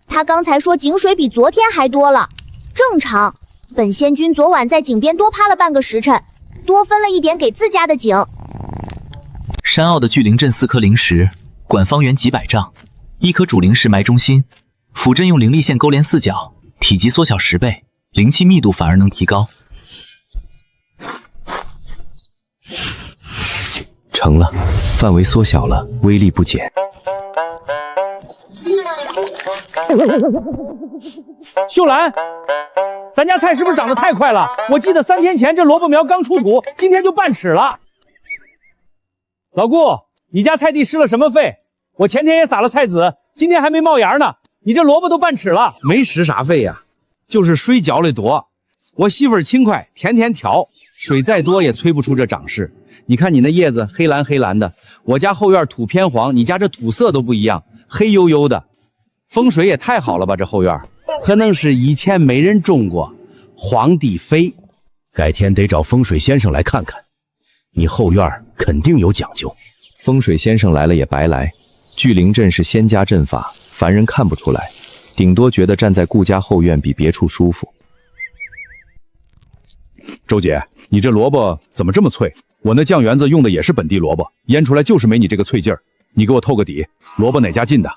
他刚才说井水比昨天还多了，正常。本仙君昨晚在井边多趴了半个时辰，多分了一点给自家的井。山坳的巨灵阵4颗灵石，管方圆几百丈，1颗主灵石埋中心，辅阵用灵力线勾连4角，体积缩小10倍，灵气密度反而能提高。成了，范围缩小了，威力不减。秀兰，咱家菜是不是长得太快了？我记得3天前这萝卜苗刚出土，今天就半尺了。老顾，你家菜地施了什么肥？我前天也撒了菜籽，今天还没冒芽呢，你这萝卜都半尺了。没施啥肥呀，就是水浇的多。我媳妇儿勤快，天天挑，水再多也催不出这长势。你看你那叶子黑蓝黑蓝的，我家后院土偏黄，你家这土色都不一样，黑黝黝的。风水也太好了吧，这后院可能是以前没人种过，皇帝肥。改天得找风水先生来看看，你后院肯定有讲究。风水先生来了也白来，聚灵阵是仙家阵法，凡人看不出来，顶多觉得站在顾家后院比别处舒服。周姐，你这萝卜怎么这么脆？我那酱园子用的也是本地萝卜，腌出来就是没你这个脆劲儿。你给我透个底，萝卜哪家进的？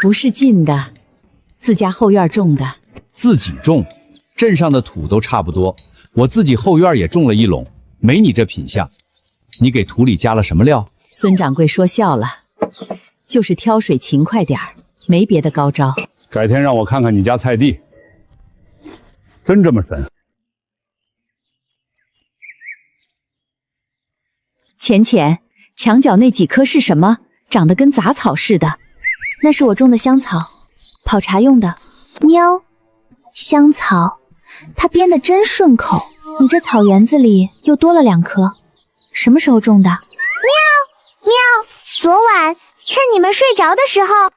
不是进的，自家后院种的。自己种，镇上的土都差不多，我自己后院也种了1垄，没你这品相。你给土里加了什么料？孙掌柜说笑了，就是挑水勤快点儿，没别的高招。改天让我看看你家菜地，真这么神？浅浅，墙角那几棵是什么？长得跟杂草似的。那是我种的香草，泡茶用的。喵，香草，它编得真顺口。你这草园子里又多了2颗，什么时候种的？喵喵，昨晚趁你们睡着的时候。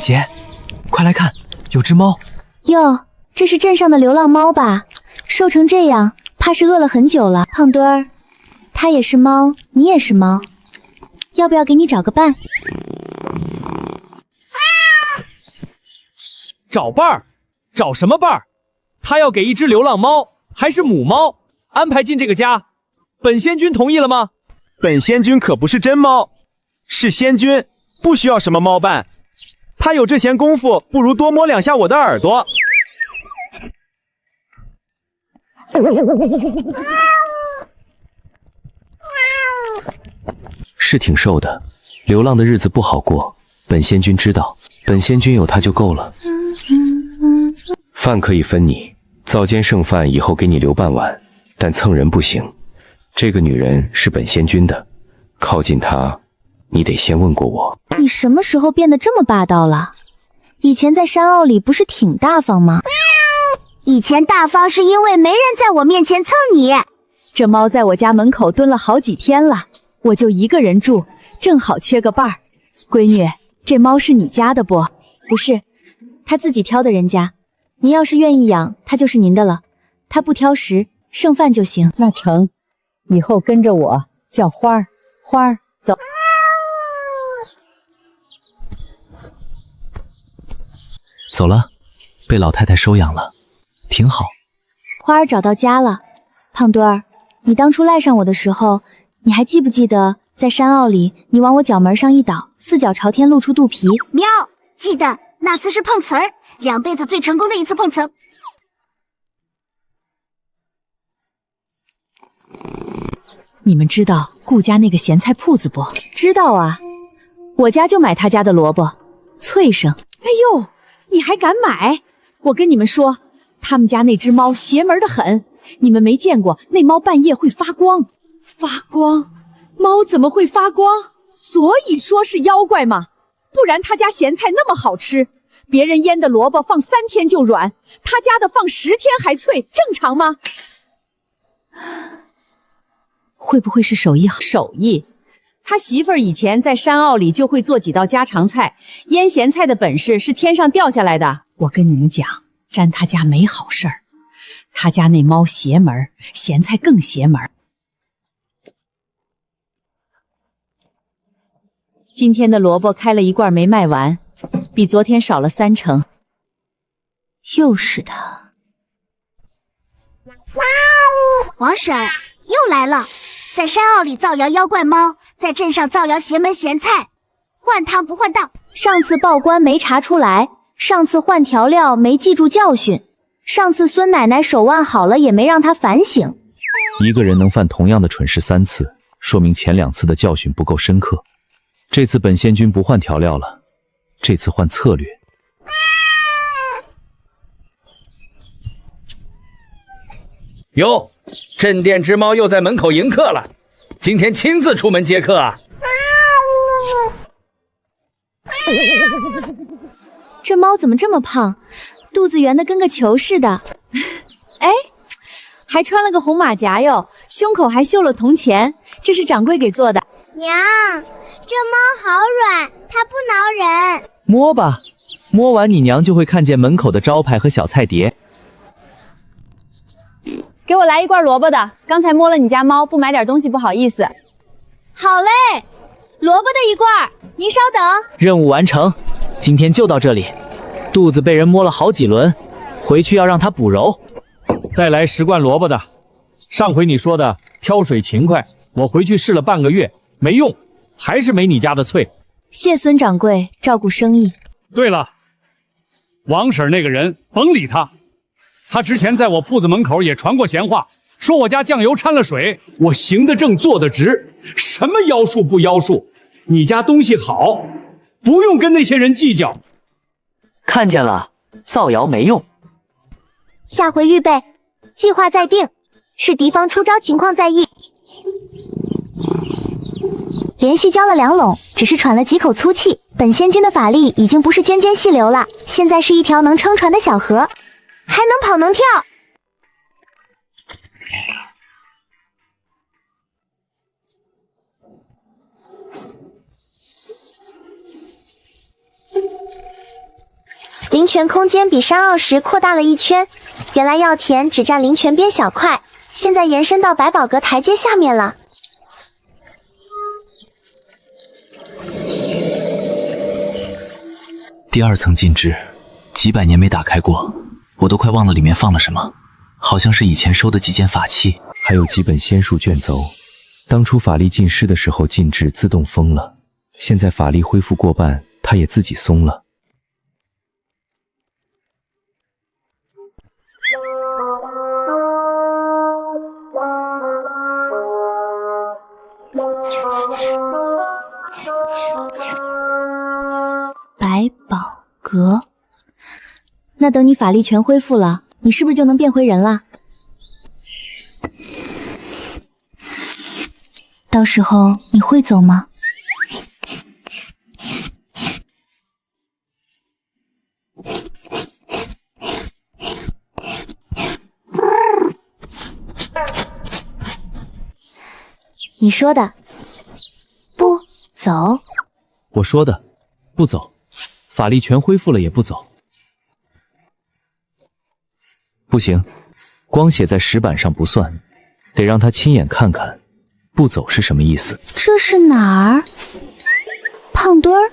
姐，快来看，有只猫。哟，这是镇上的流浪猫吧？瘦成这样，怕是饿了很久了。胖墩儿，它也是猫，你也是猫，要不要给你找个伴？找伴儿？找什么伴儿？他要给一只流浪猫，还是母猫，安排进这个家。本仙君同意了吗？本仙君可不是真猫，是仙君，不需要什么猫伴。他有这闲工夫，不如多摸2下我的耳朵。是挺瘦的，流浪的日子不好过。本仙君知道，本仙君有他就够了。饭可以分你，灶间剩饭以后给你留半碗，但蹭人不行。这个女人是本仙君的，靠近她，你得先问过我。你什么时候变得这么霸道了？以前在山坳里不是挺大方吗？以前大方是因为没人在我面前蹭你。这猫在我家门口蹲了好几天了，我就一个人住，正好缺个伴儿。闺女，这猫是你家的不？不是，它自己挑的人家。您要是愿意养，它就是您的了。它不挑食，剩饭就行。那成，以后跟着我叫花儿，花儿走。走了，被老太太收养了，挺好。花儿找到家了。胖墩儿，你当初赖上我的时候，你还记不记得在山坳里，你往我角门上一倒，四脚朝天露出肚皮？喵，记得那次是碰瓷儿，2辈子最成功的一次碰瓷。你们知道顾家那个咸菜铺子不？知道啊，我家就买他家的萝卜，脆生。哎呦，你还敢买？我跟你们说，他们家那只猫邪门的很，你们没见过，那猫半夜会发光。发光？猫怎么会发光？所以说是妖怪嘛，不然他家咸菜那么好吃，别人腌的萝卜放3天就软，他家的放10天还脆，正常吗？会不会是手艺好？手艺，他媳妇儿以前在山坳里就会做几道家常菜，腌咸菜的本事是天上掉下来的。我跟你们讲，沾他家没好事儿，他家那猫邪门，咸菜更邪门。今天的萝卜开了一罐没卖完，比昨天少了3成。又是他。王婶又来了，在山坳里造谣妖怪猫，在镇上造谣邪门咸菜，换汤不换药。上次报官没查出来，上次换调料没记住教训，上次孙奶奶手腕好了也没让她反省。一个人能犯同样的蠢事3次，说明前2次的教训不够深刻。这次本仙君不换调料了，这次换策略。哟，镇店之猫又在门口迎客了，今天亲自出门接客啊！这猫怎么这么胖，肚子圆的跟个球似的？哎，还穿了个红马甲哟，胸口还绣了铜钱，这是掌柜给做的。娘，这猫好软，它不挠人。摸吧，摸完你娘就会看见门口的招牌和小菜碟。给我来一罐萝卜的，刚才摸了你家猫，不买点东西不好意思。好嘞，萝卜的1罐，您稍等。任务完成，今天就到这里。肚子被人摸了好几轮，回去要让它补柔。再来10罐萝卜的。上回你说的挑水勤快，我回去试了半个月，没用，还是没你家的脆。谢孙掌柜照顾生意。对了，王婶那个人甭理他。他之前在我铺子门口也传过闲话，说我家酱油掺了水。我行得正，坐得直，什么妖术不妖术，你家东西好，不用跟那些人计较。看见了，造谣没用。下回预备，计划再定，视敌方出招情况再议。连续浇了2笼，只是喘了几口粗气。本仙君的法力已经不是涓涓细流了，现在是一条能撑船的小河。还能跑能跳，灵泉空间比山坳时扩大了1圈，原来药田只占灵泉边小块，现在延伸到百宝阁台阶下面了。第2层禁制，几百年没打开过。我都快忘了里面放了什么，好像是以前收的几件法器，还有几本仙术卷轴。当初法力尽失的时候禁制自动封了，现在法力恢复过半，它也自己松了。百宝阁。那等你法力全恢复了，你是不是就能变回人了？到时候你会走吗？你说的不走，我说的不走，法力全恢复了也不走。不行，光写在石板上不算，得让他亲眼看看不走是什么意思。这是哪儿？胖墩儿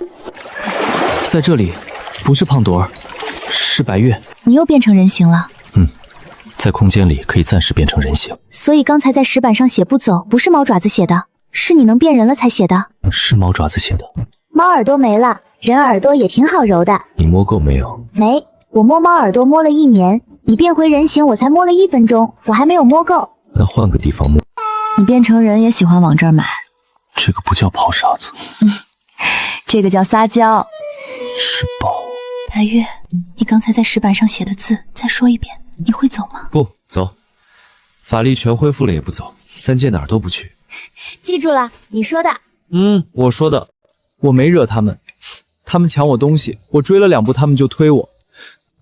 在这里，不是胖墩儿，是白月。你又变成人形了。在空间里可以暂时变成人形。所以刚才在石板上写不走，不是猫爪子写的，是你能变人了才写的。是猫爪子写的。猫耳朵没了，人耳朵也挺好揉的。你摸够没有？没，我摸猫耳朵摸了1年，你变回人形我才摸了1分钟，我还没有摸够。那换个地方摸。你变成人也喜欢往这儿买。这个不叫泡沙子，这个叫撒娇。是包。白月，你刚才在石板上写的字，再说一遍。你会走吗？不走，法力全恢复了也不走，三界哪儿都不去。记住了，你说的。我说的。我没惹他们，他们抢我东西，我追了2步，他们就推我，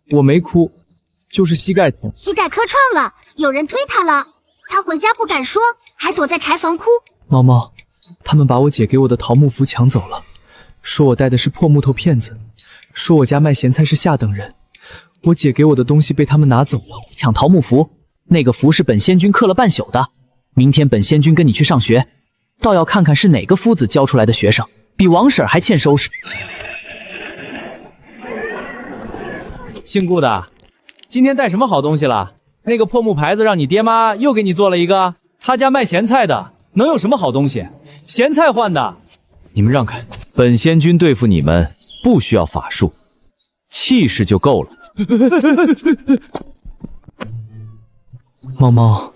我没哭，就是膝盖疼。膝盖磕创了，有人推他了，他回家不敢说，还躲在柴房哭。猫猫，他们把我姐给我的桃木符抢走了，说我带的是破木头片子，说我家卖咸菜是下等人。我姐给我的东西被他们拿走了。抢桃木符，那个符是本仙君刻了半宿的。明天本仙君跟你去上学，倒要看看是哪个夫子教出来的学生，比王婶还欠收拾。姓顾的，今天带什么好东西了？那个破木牌子让你爹妈又给你做了一个。他家卖咸菜的，能有什么好东西？咸菜换的。你们让开，本仙君对付你们不需要法术，气势就够了。猫猫，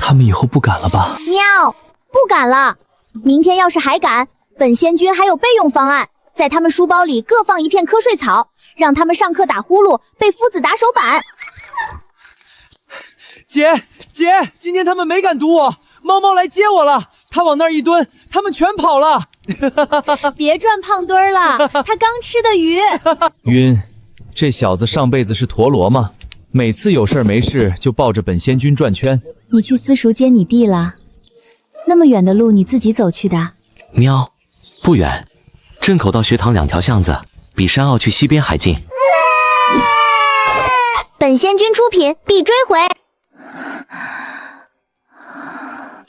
他们以后不敢了吧？喵，不敢了。明天要是还敢，本仙君还有备用方案，在他们书包里各放一片瞌睡草，让他们上课打呼噜，被夫子打手板。姐，今天他们没敢堵我，猫猫来接我了，他往那儿一蹲，他们全跑了。别转胖墩儿了，他刚吃的鱼。晕，这小子上辈子是陀螺吗？每次有事没事就抱着本仙君转圈。你去私塾接你弟了？那么远的路你自己走去的？喵，不远，镇口到学堂2条巷子，比山坳去西边还近。本仙君出品，必追回。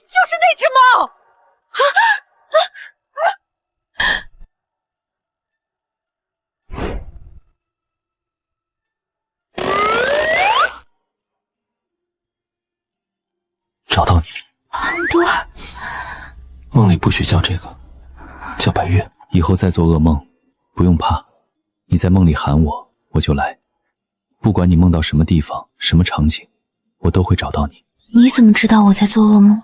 就是那只猫！找到你，胖墩儿。梦里不许叫这个，叫白月。以后再做噩梦，不用怕，你在梦里喊我，我就来。不管你梦到什么地方、什么场景，我都会找到你。你怎么知道我在做噩梦？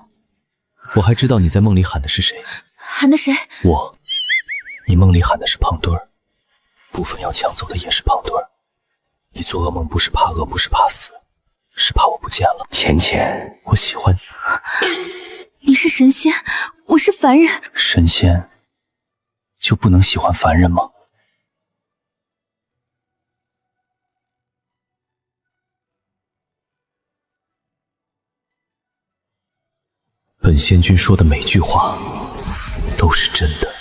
我还知道你在梦里喊的是谁。喊的谁？我。你梦里喊的是胖墩儿，部分要抢走的也是胖墩儿。你做噩梦不是怕饿，不是怕死，是怕我不见了。浅浅，我喜欢你。你是神仙，我是凡人。神仙就不能喜欢凡人吗？本仙君说的每句话都是真的。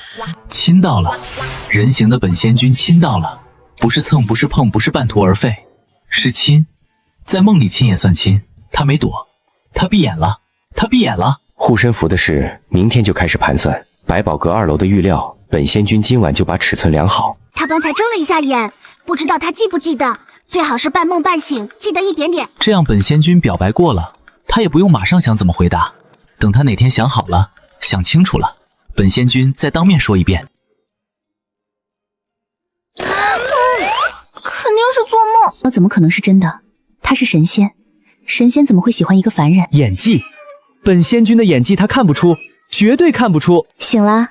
亲到了，人形的本仙君亲到了，不是蹭，不是碰，不是半途而废，是亲。在梦里亲也算亲，他没躲，他闭眼了，他闭眼了。护身符的事，明天就开始盘算。百宝阁2楼的玉料，本仙君今晚就把尺寸量好。他刚才睁了一下眼，不知道他记不记得，最好是半梦半醒，记得一点点。这样本仙君表白过了，他也不用马上想怎么回答，等他哪天想好了，想清楚了，本仙君再当面说一遍。肯定是做梦。那怎么可能是真的？他是神仙，神仙怎么会喜欢一个凡人？演技，本仙君的演技他看不出，绝对看不出。醒了，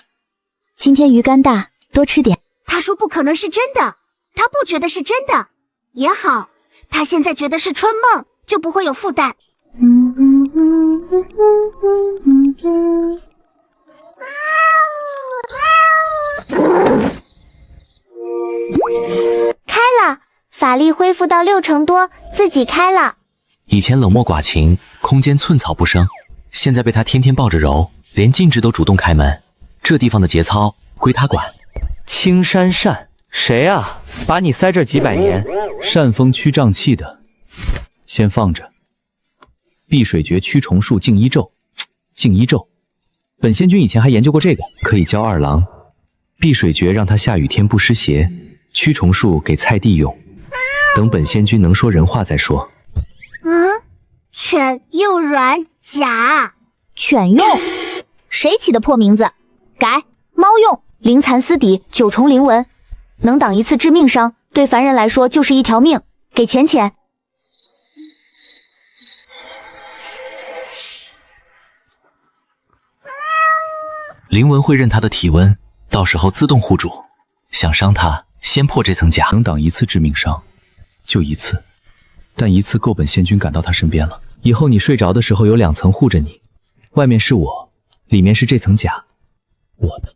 今天鱼干大，多吃点。他说不可能是真的，他不觉得是真的也好，他现在觉得是春梦，就不会有负担。开了，法力恢复到6成多，自己开了。以前冷漠寡情，空间寸草不生，现在被他天天抱着揉，连禁制都主动开门。这地方的节操归他管。青山扇，谁啊？把你塞这几百年，扇风驱瘴气的，先放着。避水诀驱虫术静一咒，静一咒。本仙君以前还研究过这个，可以教二郎。避水诀让他下雨天不湿鞋，驱虫术给菜地用。等本仙君能说人话再说。犬又软甲，犬用，谁起的破名字？改，猫用，灵蚕丝底9重灵纹，能挡1次致命伤，对凡人来说就是1条命。给浅浅。灵纹会认他的体温，到时候自动护主。想伤他，先破这层甲。能挡1次致命伤，就1次，但1次够本仙君赶到他身边了。以后你睡着的时候有2层护着你，外面是我，里面是这层甲，我的。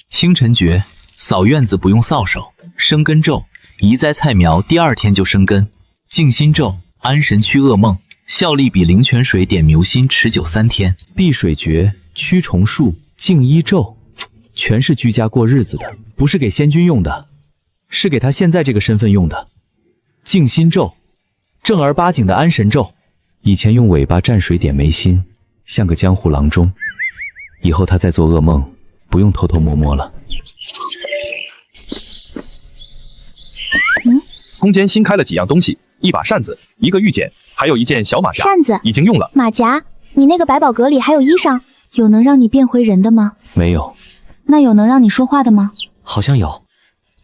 清晨诀，扫院子不用扫帚，生根咒，移栽菜苗第2天就生根。静心咒，安神驱噩梦，效力比灵泉水点牛心持久3天。避水诀、驱虫术、静衣咒，全是居家过日子的，不是给仙君用的，是给他现在这个身份用的。静心咒，正儿八经的安神咒，以前用尾巴蘸水点眉心，像个江湖郎中，以后他再做噩梦不用偷偷摸摸了。空间新开了几样东西，一把扇子，一个玉简，还有一件小马甲。扇子已经用了。马甲，你那个百宝阁里还有衣裳，有能让你变回人的吗？没有。那有能让你说话的吗？好像有。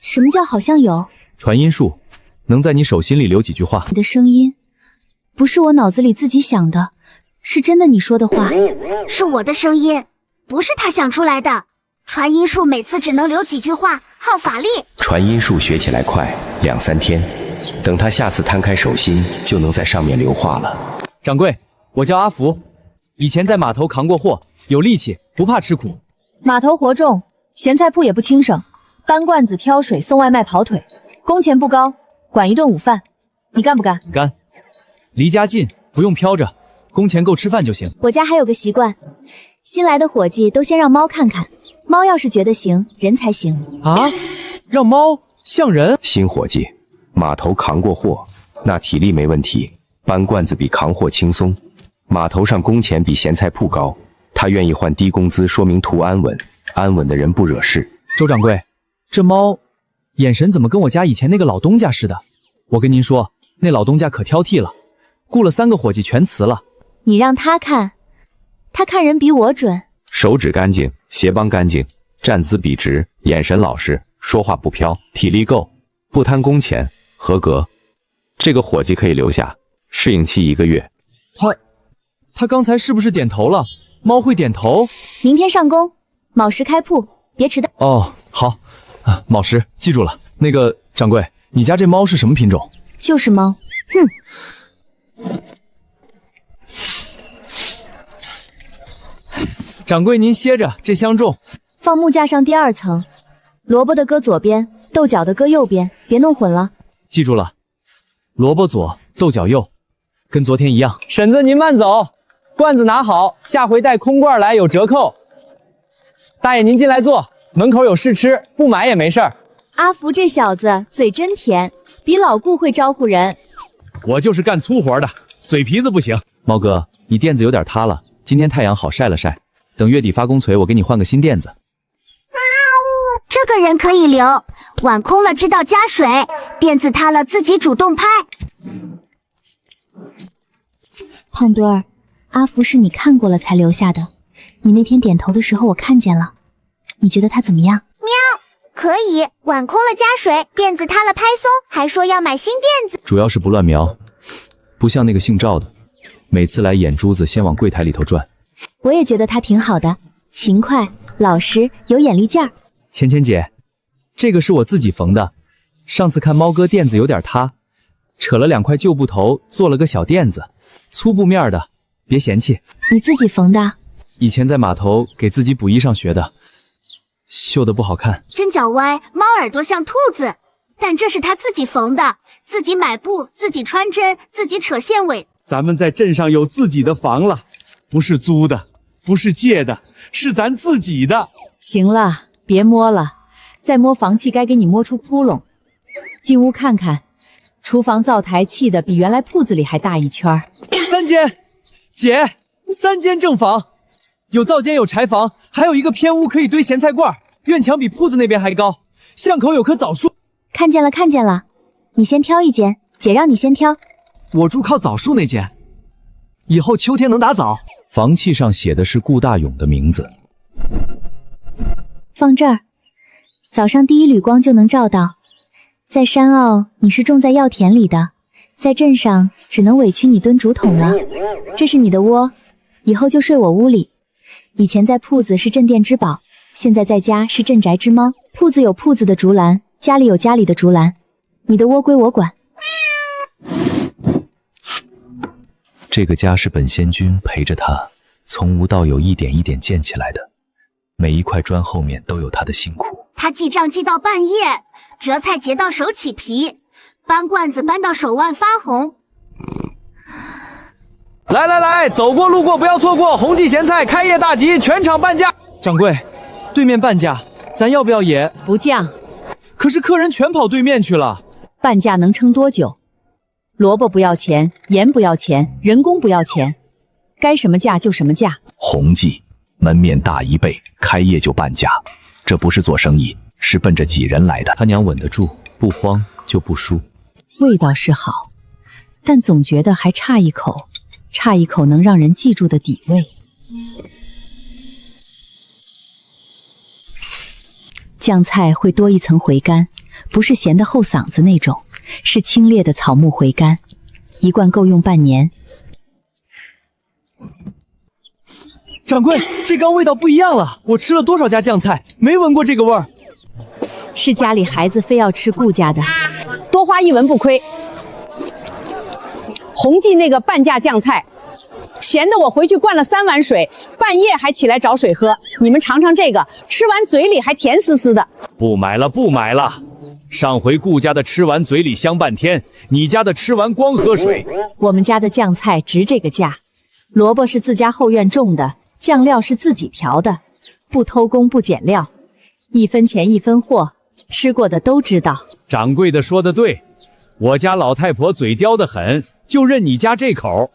什么叫好像有？传音术，能在你手心里留几句话。你的声音不是我脑子里自己想的，是真的你说的话。是我的声音，不是他想出来的。传音术每次只能留几句话，耗法力。传音术学起来快，2、3天，等他下次摊开手心，就能在上面留话了。掌柜，我叫阿福，以前在码头扛过货，有力气，不怕吃苦。码头活重，咸菜铺也不轻省，搬罐子、挑水、送外卖、跑腿，工钱不高，管1顿午饭，你干不干？干。离家近，不用飘着，工钱够吃饭就行。我家还有个习惯，新来的伙计都先让猫看看，猫要是觉得行，人才行。啊？让猫像人？新伙计，码头扛过货，那体力没问题，搬罐子比扛货轻松。码头上工钱比咸菜铺高，他愿意换低工资，说明图安稳，安稳的人不惹事。周掌柜，这猫眼神怎么跟我家以前那个老东家似的？我跟您说，那老东家可挑剔了，雇了3个伙计全辞了。你让他看，他看人比我准。手指干净，鞋帮干净，站姿笔直，眼神老实，说话不飘，体力够，不贪工钱，合格。这个伙计可以留下，适应期1个月。他刚才是不是点头了？猫会点头。明天上工，卯时开铺，别迟到。哦，好，卯时记住了。那个掌柜，你家这猫是什么品种？就是猫。哼。掌柜您歇着，这相中。放木架上第2层，萝卜的搁左边，豆角的搁右边，别弄混了。记住了，萝卜左，豆角右，跟昨天一样。婶子您慢走，罐子拿好，下回带空罐来有折扣。大爷您进来坐，门口有试吃，不买也没事儿。阿福这小子嘴真甜，比老顾会招呼人。我就是干粗活的，嘴皮子不行。猫哥，你垫子有点塌了，今天太阳好晒了晒，等月底发工锤，我给你换个新垫子。这个人可以留，碗空了知道加水，垫子塌了自己主动拍。胖墩儿，阿福是你看过了才留下的，你那天点头的时候我看见了，你觉得他怎么样？喵，可以，碗空了加水，垫子塌了拍松，还说要买新垫子。主要是不乱瞄，不像那个姓赵的，每次来眼珠子先往柜台里头转。我也觉得他挺好的，勤快、老实，有眼力劲儿。芊芊姐，这个是我自己缝的，上次看猫哥垫子有点塌，扯了2块旧布头做了个小垫子，粗布面的，别嫌弃。你自己缝的？以前在码头给自己补衣裳学的，绣的不好看。针脚歪，猫耳朵像兔子，但这是他自己缝的，自己买布，自己穿针，自己扯线尾。咱们在镇上有自己的房了，不是租的，不是借的，是咱自己的。行了，别摸了，再摸房契该给你摸出窟窿。进屋看看，厨房灶台砌的比原来铺子里还大1圈。3间，姐，3间正房，有灶间，有柴房，还有一个偏屋可以堆咸菜罐。院墙比铺子那边还高，巷口有棵枣树。看见了，看见了。你先挑一间，姐让你先挑。我住靠枣树那间，以后秋天能打枣。房契上写的是顾大勇的名字。放这儿，早上第一缕光就能照到。在山坳，你是种在药田里的；在镇上，只能委屈你蹲竹筒了。这是你的窝，以后就睡我屋里。以前在铺子是镇店之宝，现在在家是镇宅之猫。铺子有铺子的竹篮，家里有家里的竹篮，你的窝归我管。这个家是本仙君陪着他从无到有一点一点建起来的，每一块砖后面都有他的辛苦。他记账记到半夜，折菜结到手起皮，搬罐子搬到手腕发红。来来来，走过路过不要错过，红记咸菜开业大吉，全场半价。掌柜，对面半价，咱要不要也不降？可是客人全跑对面去了，半价能撑多久？萝卜不要钱，盐不要钱，人工不要钱，该什么价就什么价。红记门面大1倍，开业就半价，这不是做生意，是奔着挤人来的。他娘稳得住，不慌就不输。味道是好，但总觉得还差一口，差一口能让人记住的底味。酱菜会多一层回甘，不是咸的后嗓子那种，是清冽的草木回甘，一罐够用半年。掌柜，这缸味道不一样了，我吃了多少家酱菜，没闻过这个味儿。是家里孩子非要吃顾家的，多花一文不亏。红记那个半价酱菜，咸的我回去灌了3碗水，半夜还起来找水喝。你们尝尝这个，吃完嘴里还甜丝丝的。不买了，不买了。上回顾家的吃完嘴里香半天，你家的吃完光喝水。我们家的酱菜值这个价，萝卜是自家后院种的，酱料是自己调的，不偷工不减料，1分钱1分货，吃过的都知道。掌柜的说的对，我家老太婆嘴刁得很，就认你家这口。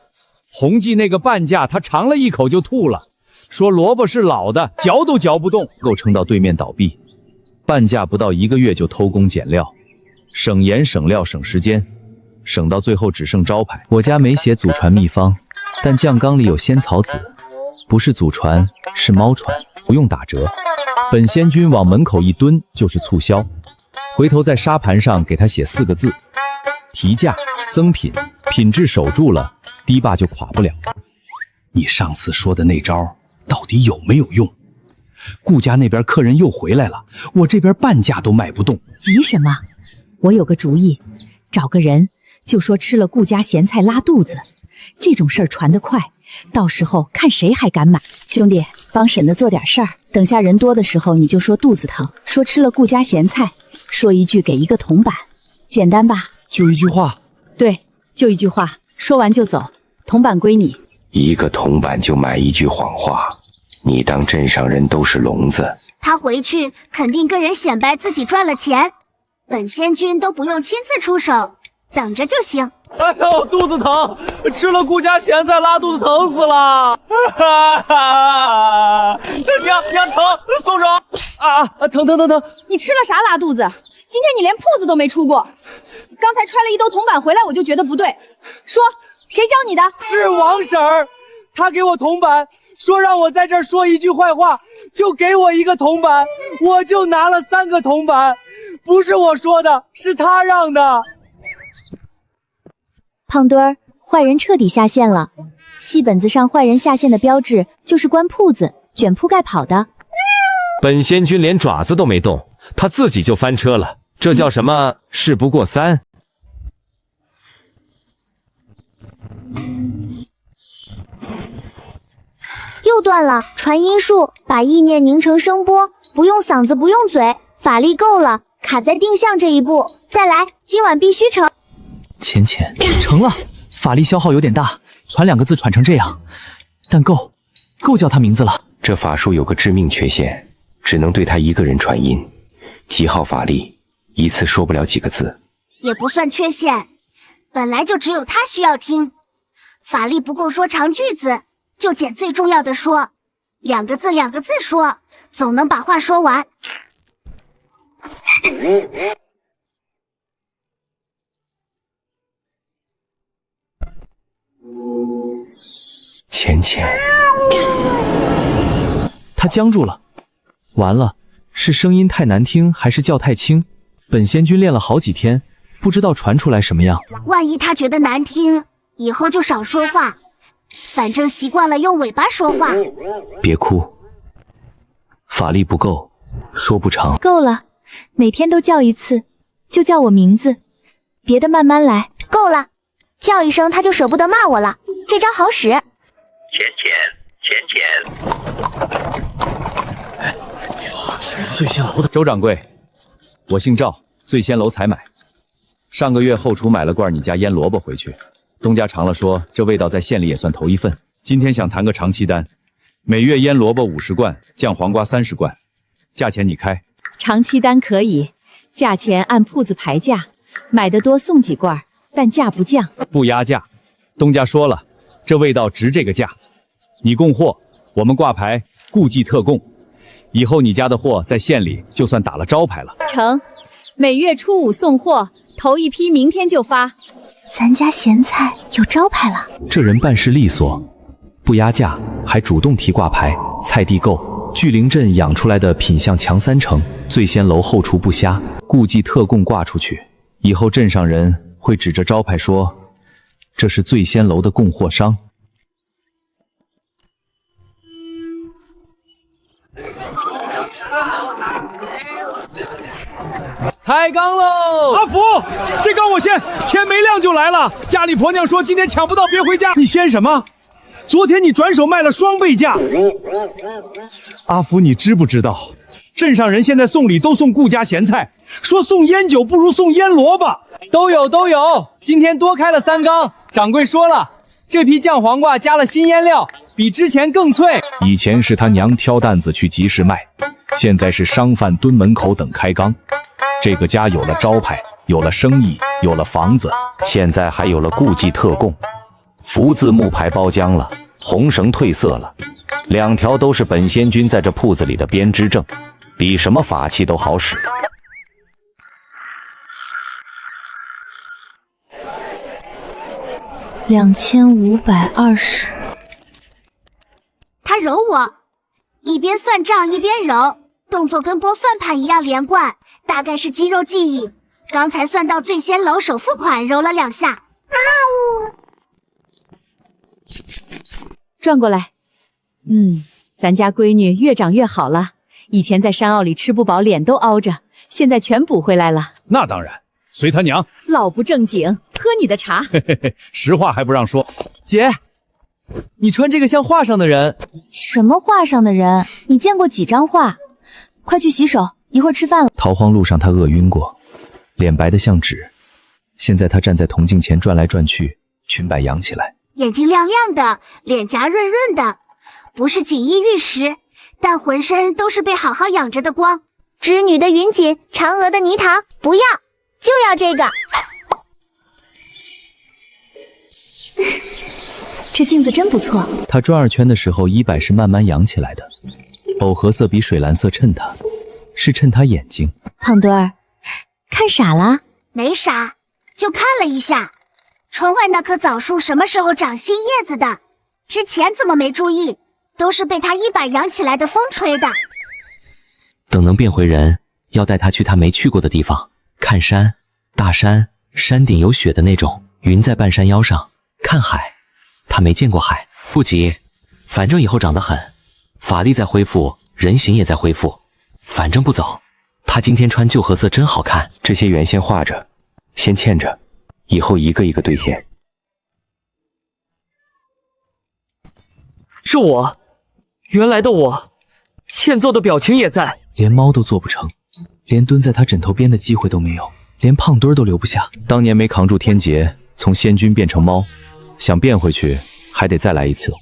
红记那个半价，她尝了一口就吐了，说萝卜是老的，嚼都嚼不动，够撑到对面倒闭。半价不到1个月就偷工减料，省盐省料省时间，省到最后只剩招牌。我家没写祖传秘方，但酱缸里有仙草籽，不是祖传是猫传，不用打折。本仙君往门口一蹲就是促销，回头在沙盘上给他写4个字：提价增品，品质守住了，堤坝就垮不了。你上次说的那招到底有没有用？顾家那边客人又回来了，我这边半价都卖不动。急什么？我有个主意，找个人就说吃了顾家咸菜拉肚子，这种事儿传得快，到时候看谁还敢买。兄弟，帮婶子做点事儿，等下人多的时候你就说肚子疼，说吃了顾家咸菜，说一句给一个铜板，简单吧？就一句话。对，就一句话，说完就走，铜板归你。一个铜板就买一句谎话，你当镇上人都是聋子？他回去肯定跟人显摆自己赚了钱，本仙君都不用亲自出手，等着就行。哎呦，肚子疼，吃了顾家咸菜拉肚子疼死了！娘疼，松手！疼！你吃了啥拉肚子？今天你连铺子都没出过，刚才揣了一兜铜板回来，我就觉得不对。说，谁教你的？是王婶儿，她给我铜板，说让我在这儿说一句坏话，就给我1个铜板，我就拿了3个铜板，不是我说的，是她让的。胖墩儿，坏人彻底下线了。戏本子上坏人下线的标志就是关铺子、卷铺盖跑的。本仙君连爪子都没动，他自己就翻车了，这叫什么事不过3？又断了，传音术，把意念凝成声波，不用嗓子，不用嘴，法力够了，卡在定向这一步。再来，今晚必须成。浅成了，法力消耗有点大，传2个字传成这样，但够叫他名字了。这法术有个致命缺陷，只能对他一个人传音，极耗法力，一次说不了几个字。也不算缺陷，本来就只有他需要听，法力不够说长句子，就捡最重要的说。2个字2个字说，总能把话说完。浅浅，他僵住了，完了，是声音太难听还是叫太轻？本仙君练了好几天，不知道传出来什么样。万一他觉得难听，以后就少说话，反正习惯了用尾巴说话。别哭，法力不够，说不长。够了，每天都叫一次，就叫我名字，别的慢慢来。够了，叫一声他就舍不得骂我了，这招好使。醉仙楼的周掌柜，我姓赵，醉仙楼采买。上个月后厨买了罐你家腌萝卜回去，东家尝了说这味道在县里也算头一份。今天想谈个长期单，每月腌萝卜50罐，酱黄瓜30罐，价钱你开。长期单可以，价钱按铺子牌价，买的多送几罐，但价不降，不压价。东家说了，这味道值这个价。你供货，我们挂牌顾忌特供，以后你家的货在县里就算打了招牌了。成，每月初5送货，头一批明天就发。咱家咸菜有招牌了。这人办事利索，不压价，还主动提挂牌，菜地够，聚灵镇养出来的品相强3成，醉仙楼后厨不瞎，顾忌特供挂出去，以后镇上人会指着招牌说，这是醉仙楼的供货商。开缸喽！阿福，这缸我先，天没亮就来了。家里婆娘说今天抢不到别回家。你先什么？昨天你转手卖了双倍价。阿福，你知不知道，镇上人现在送礼都送顾家咸菜，说送烟酒不如送腌萝卜。都有，今天多开了3缸。掌柜说了，这批酱黄瓜加了新腌料，比之前更脆。以前是他娘挑担子去集市卖，现在是商贩蹲门口等开缸。这个家有了招牌，有了生意，有了房子，现在还有了顾忌特供，福字木牌包浆了，红绳褪色了，2条都是本仙君在这铺子里的编织证，比什么法器都好使。2520。他揉我，一边算账一边揉，动作跟拨算盘一样连贯，大概是肌肉记忆。刚才算到醉仙楼首付款，揉了2下。转过来。咱家闺女越长越好了，以前在山坳里吃不饱，脸都凹着，现在全补回来了。那当然，随他娘。老不正经，喝你的茶。实话还不让说。姐，你穿这个像画上的人。什么画上的人？你见过几张画？快去洗手，一会儿吃饭了。逃荒路上他饿晕过，脸白得像纸。现在他站在铜镜前转来转去，裙摆扬起来，眼睛亮亮的，脸颊润润的，不是锦衣玉食，但浑身都是被好好养着的光。织女的云锦，嫦娥的泥塘，不要，就要这个。这镜子真不错。他转2圈的时候，衣摆是慢慢扬起来的，藕荷色比水蓝色衬他，是衬他眼睛。胖墩儿，看傻了？没傻，就看了一下，窗外那棵枣树什么时候长新叶子的？之前怎么没注意？都是被他衣摆扬起来的风吹的。等能变回人，要带他去他没去过的地方，看山，大山，山顶有雪的那种，云在半山腰上，看海。他没见过海，不急，反正以后长得很，法力在恢复，人形也在恢复，反正不走。他今天穿旧褐色真好看。这些缘先画着，先欠着，以后一个一个兑现。是我，原来的我，欠揍的表情也在。连猫都做不成，连蹲在他枕头边的机会都没有，连胖墩儿都留不下。当年没扛住天劫，从仙君变成猫，想变回去还得再来一次。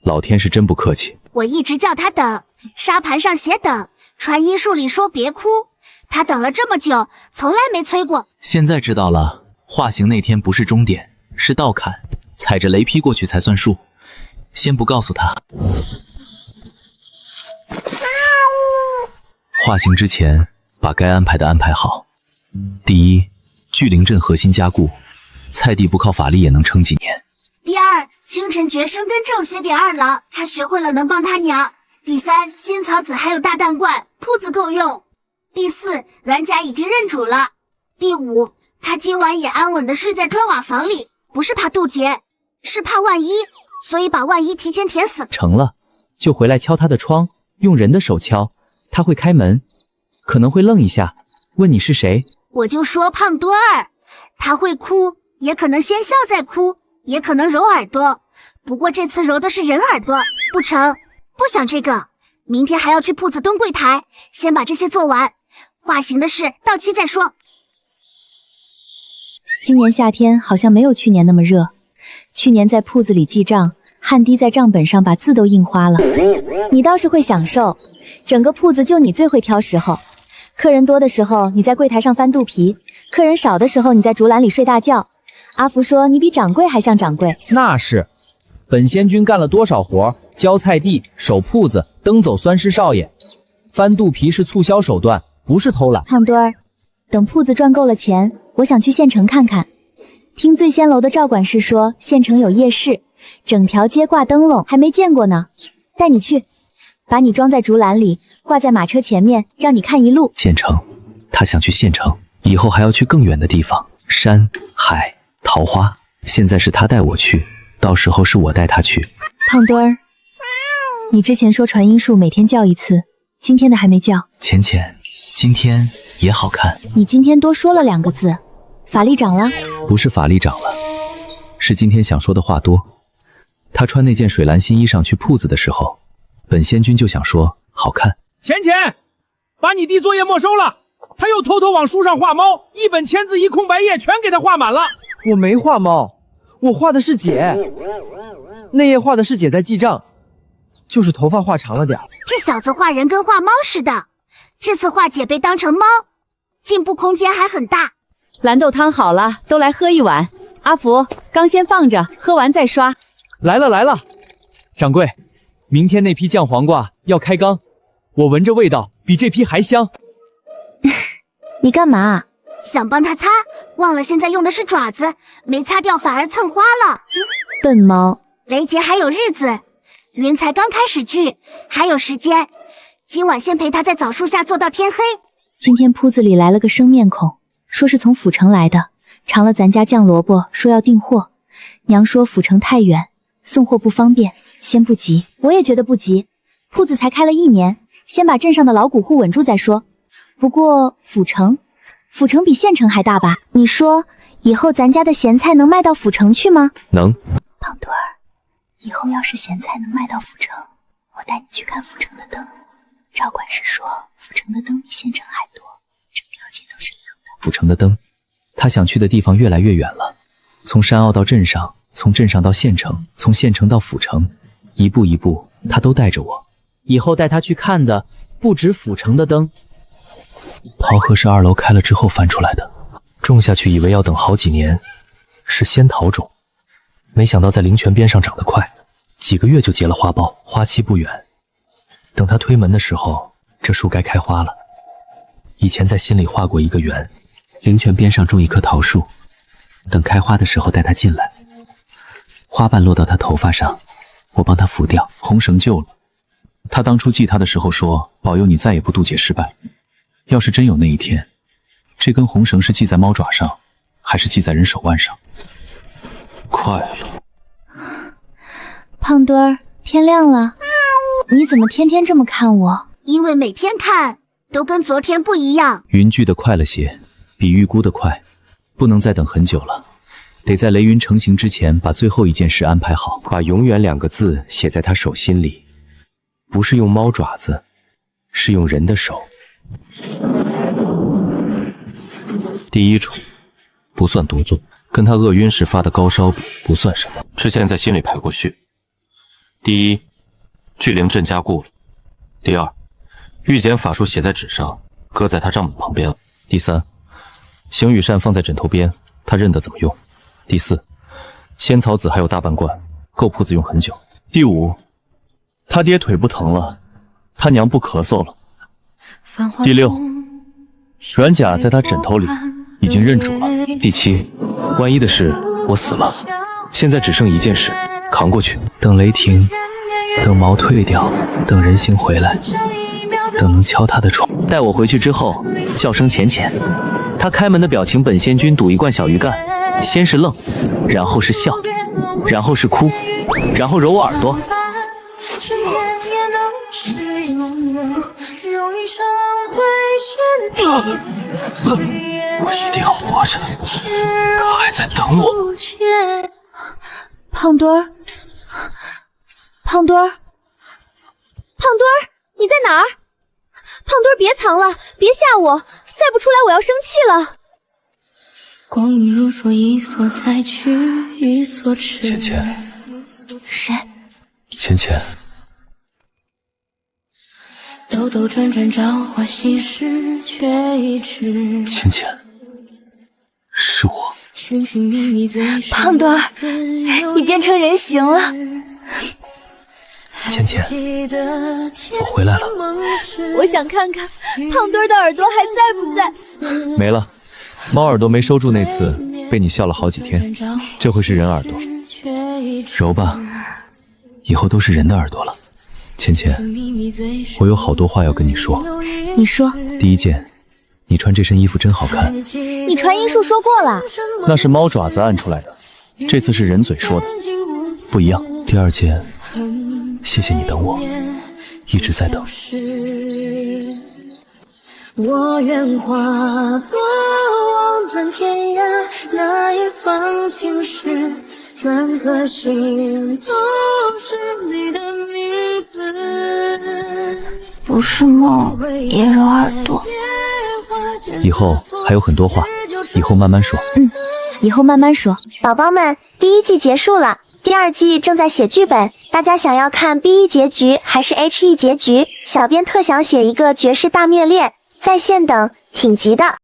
老天是真不客气。我一直叫他等，沙盘上写等，传音术里说别哭，他等了这么久，从来没催过。现在知道了，化形那天不是终点，是倒砍，踩着雷劈过去才算数。先不告诉他。化形之前，把该安排的安排好。第一，聚灵阵核心加固，菜地不靠法力也能撑几年。第二，清晨绝生根咒写给二郎，他学会了能帮他娘。第三，仙草籽还有大蛋罐，铺子够用。第四，阮甲已经认主了。第五，他今晚也安稳的睡在砖瓦房里，不是怕渡劫，是怕万一，所以把万一提前填死。成了，就回来敲他的窗，用人的手敲，他会开门，可能会愣一下，问你是谁。我就说胖墩儿，他会哭，也可能先笑再哭，也可能揉耳朵，不过这次揉的是人耳朵，不成，不想这个，明天还要去铺子东柜台，先把这些做完，化形的事到期再说。今年夏天好像没有去年那么热，去年在铺子里记账，汗滴在账本上把字都印花了。你倒是会享受，整个铺子就你最会挑时候。客人多的时候你在柜台上翻肚皮，客人少的时候你在竹篮里睡大觉。阿福说你比掌柜还像掌柜。那是，本仙君干了多少活，浇菜地、守铺子、蹬走酸师少爷，翻肚皮是促销手段，不是偷懒。胖墩儿，等铺子赚够了钱，我想去县城看看。听醉仙楼的赵管事说，县城有夜市，整条街挂灯笼，还没见过呢。带你去，把你装在竹篮里，挂在马车前面，让你看一路。县城，他想去县城，以后还要去更远的地方，山海桃花。现在是他带我去，到时候是我带他去。胖墩儿，你之前说传音术每天叫一次，今天的还没叫。浅浅，今天也好看。你今天多说了2个字，法力长了？不是法力长了，是今天想说的话多。他穿那件水蓝新衣裳去铺子的时候，本仙君就想说好看。浅浅，把你弟作业没收了，他又偷偷往书上画猫，一本签字一空白页全给他画满了。我没画猫，我画的是姐，那页画的是姐在记账，就是头发画长了点。这小子画人跟画猫似的，这次画姐被当成猫，进步空间还很大。蓝豆汤好了，都来喝一碗。阿福，刚先放着，喝完再刷。来了来了，掌柜，明天那批酱黄瓜要开缸，我闻着味道比这批还香。你干嘛？想帮他擦，忘了现在用的是爪子，没擦掉反而蹭花了。笨猫。雷杰还有日子，云才刚开始聚，还有时间。今晚先陪他在枣树下坐到天黑。今天铺子里来了个生面孔，说是从府城来的，尝了咱家酱萝卜，说要订货。娘说府城太远，送货不方便，先不急。我也觉得不急，铺子才开了1年，先把镇上的老古户稳住再说。不过府城比县城还大吧？你说以后咱家的咸菜能卖到府城去吗？能。胖墩儿，以后要是咸菜能卖到府城，我带你去看府城的灯。赵管事说府城的灯比县城还多，整条街都是亮的。府城的灯，他想去的地方越来越远了，从山坳到镇上，从镇上到县城，从县城到府城，一步一步他都带着我。以后带他去看的不止府城的灯。桃核是2楼开了之后翻出来的，种下去以为要等好几年，是仙桃种，没想到在灵泉边上长得快，几个月就结了花苞，花期不远。等他推门的时候，这树该开花了。以前在心里画过一个圆，灵泉边上种一棵桃树，等开花的时候带他进来。花瓣落到他头发上，我帮他扶掉，红绳救了。他当初祭他的时候说，保佑你再也不渡劫失败。要是真有那一天，这根红绳是系在猫爪上，还是系在人手腕上？快了。胖墩儿，天亮了，你怎么天天这么看我？因为每天看都跟昨天不一样。云聚的快了些，比预估的快，不能再等很久了，得在雷云成型之前把最后一件事安排好。把永远2个字写在他手心里，不是用猫爪子，是用人的手。第一种不算多重，跟他饿晕时发的高烧比不算什么。之前在心里排过序。第一，聚灵阵加固了。第二，御简法术写在纸上，搁在他账本旁边了。第三，行雨扇放在枕头边，他认得怎么用。第四，仙草籽还有大半罐，够铺子用很久。第五，他爹腿不疼了，他娘不咳嗽了。第六，软甲在他枕头里已经认主了。第七，万一的是我死了，现在只剩一件事，扛过去。等雷霆，等毛退掉，等人形回来，等能敲他的床。带我回去之后，叫声浅浅。他开门的表情，本仙君赌一罐小鱼干，先是愣，然后是笑，然后是哭，然后揉我耳朵。我一定要活着，他还在等我。胖墩儿，胖墩儿，胖墩儿，你在哪儿？胖墩儿，别藏了，别吓我，再不出来我要生气了。光阴如梭，一梭再去，一梭迟。浅浅，谁？浅浅。兜兜转转，朝花夕拾，却一直。浅浅，是我。寻寻觅觅，最深。胖墩儿，你变成人形了。浅浅，我回来了。我想看看胖墩儿的耳朵还在不在。没了，猫耳朵没收住那次，被你笑了好几天。这回是人耳朵，揉吧，以后都是人的耳朵了。浅浅，我有好多话要跟你说。你说。第一件，你穿这身衣服真好看。你传音术说过了，那是猫爪子按出来的，这次是人嘴说的，不一样。第二件，谢谢你等我，一直在等。我愿化作望断天涯那一方青石，转个心都是你的名字。不是梦，也揉耳朵。以后还有很多话，以后慢慢说。以后慢慢说。宝宝们，第1季结束了，第2季正在写剧本，大家想要看 B1 结局还是 H1 结局？小编特想写一个绝世大虐恋，在线等，挺急的。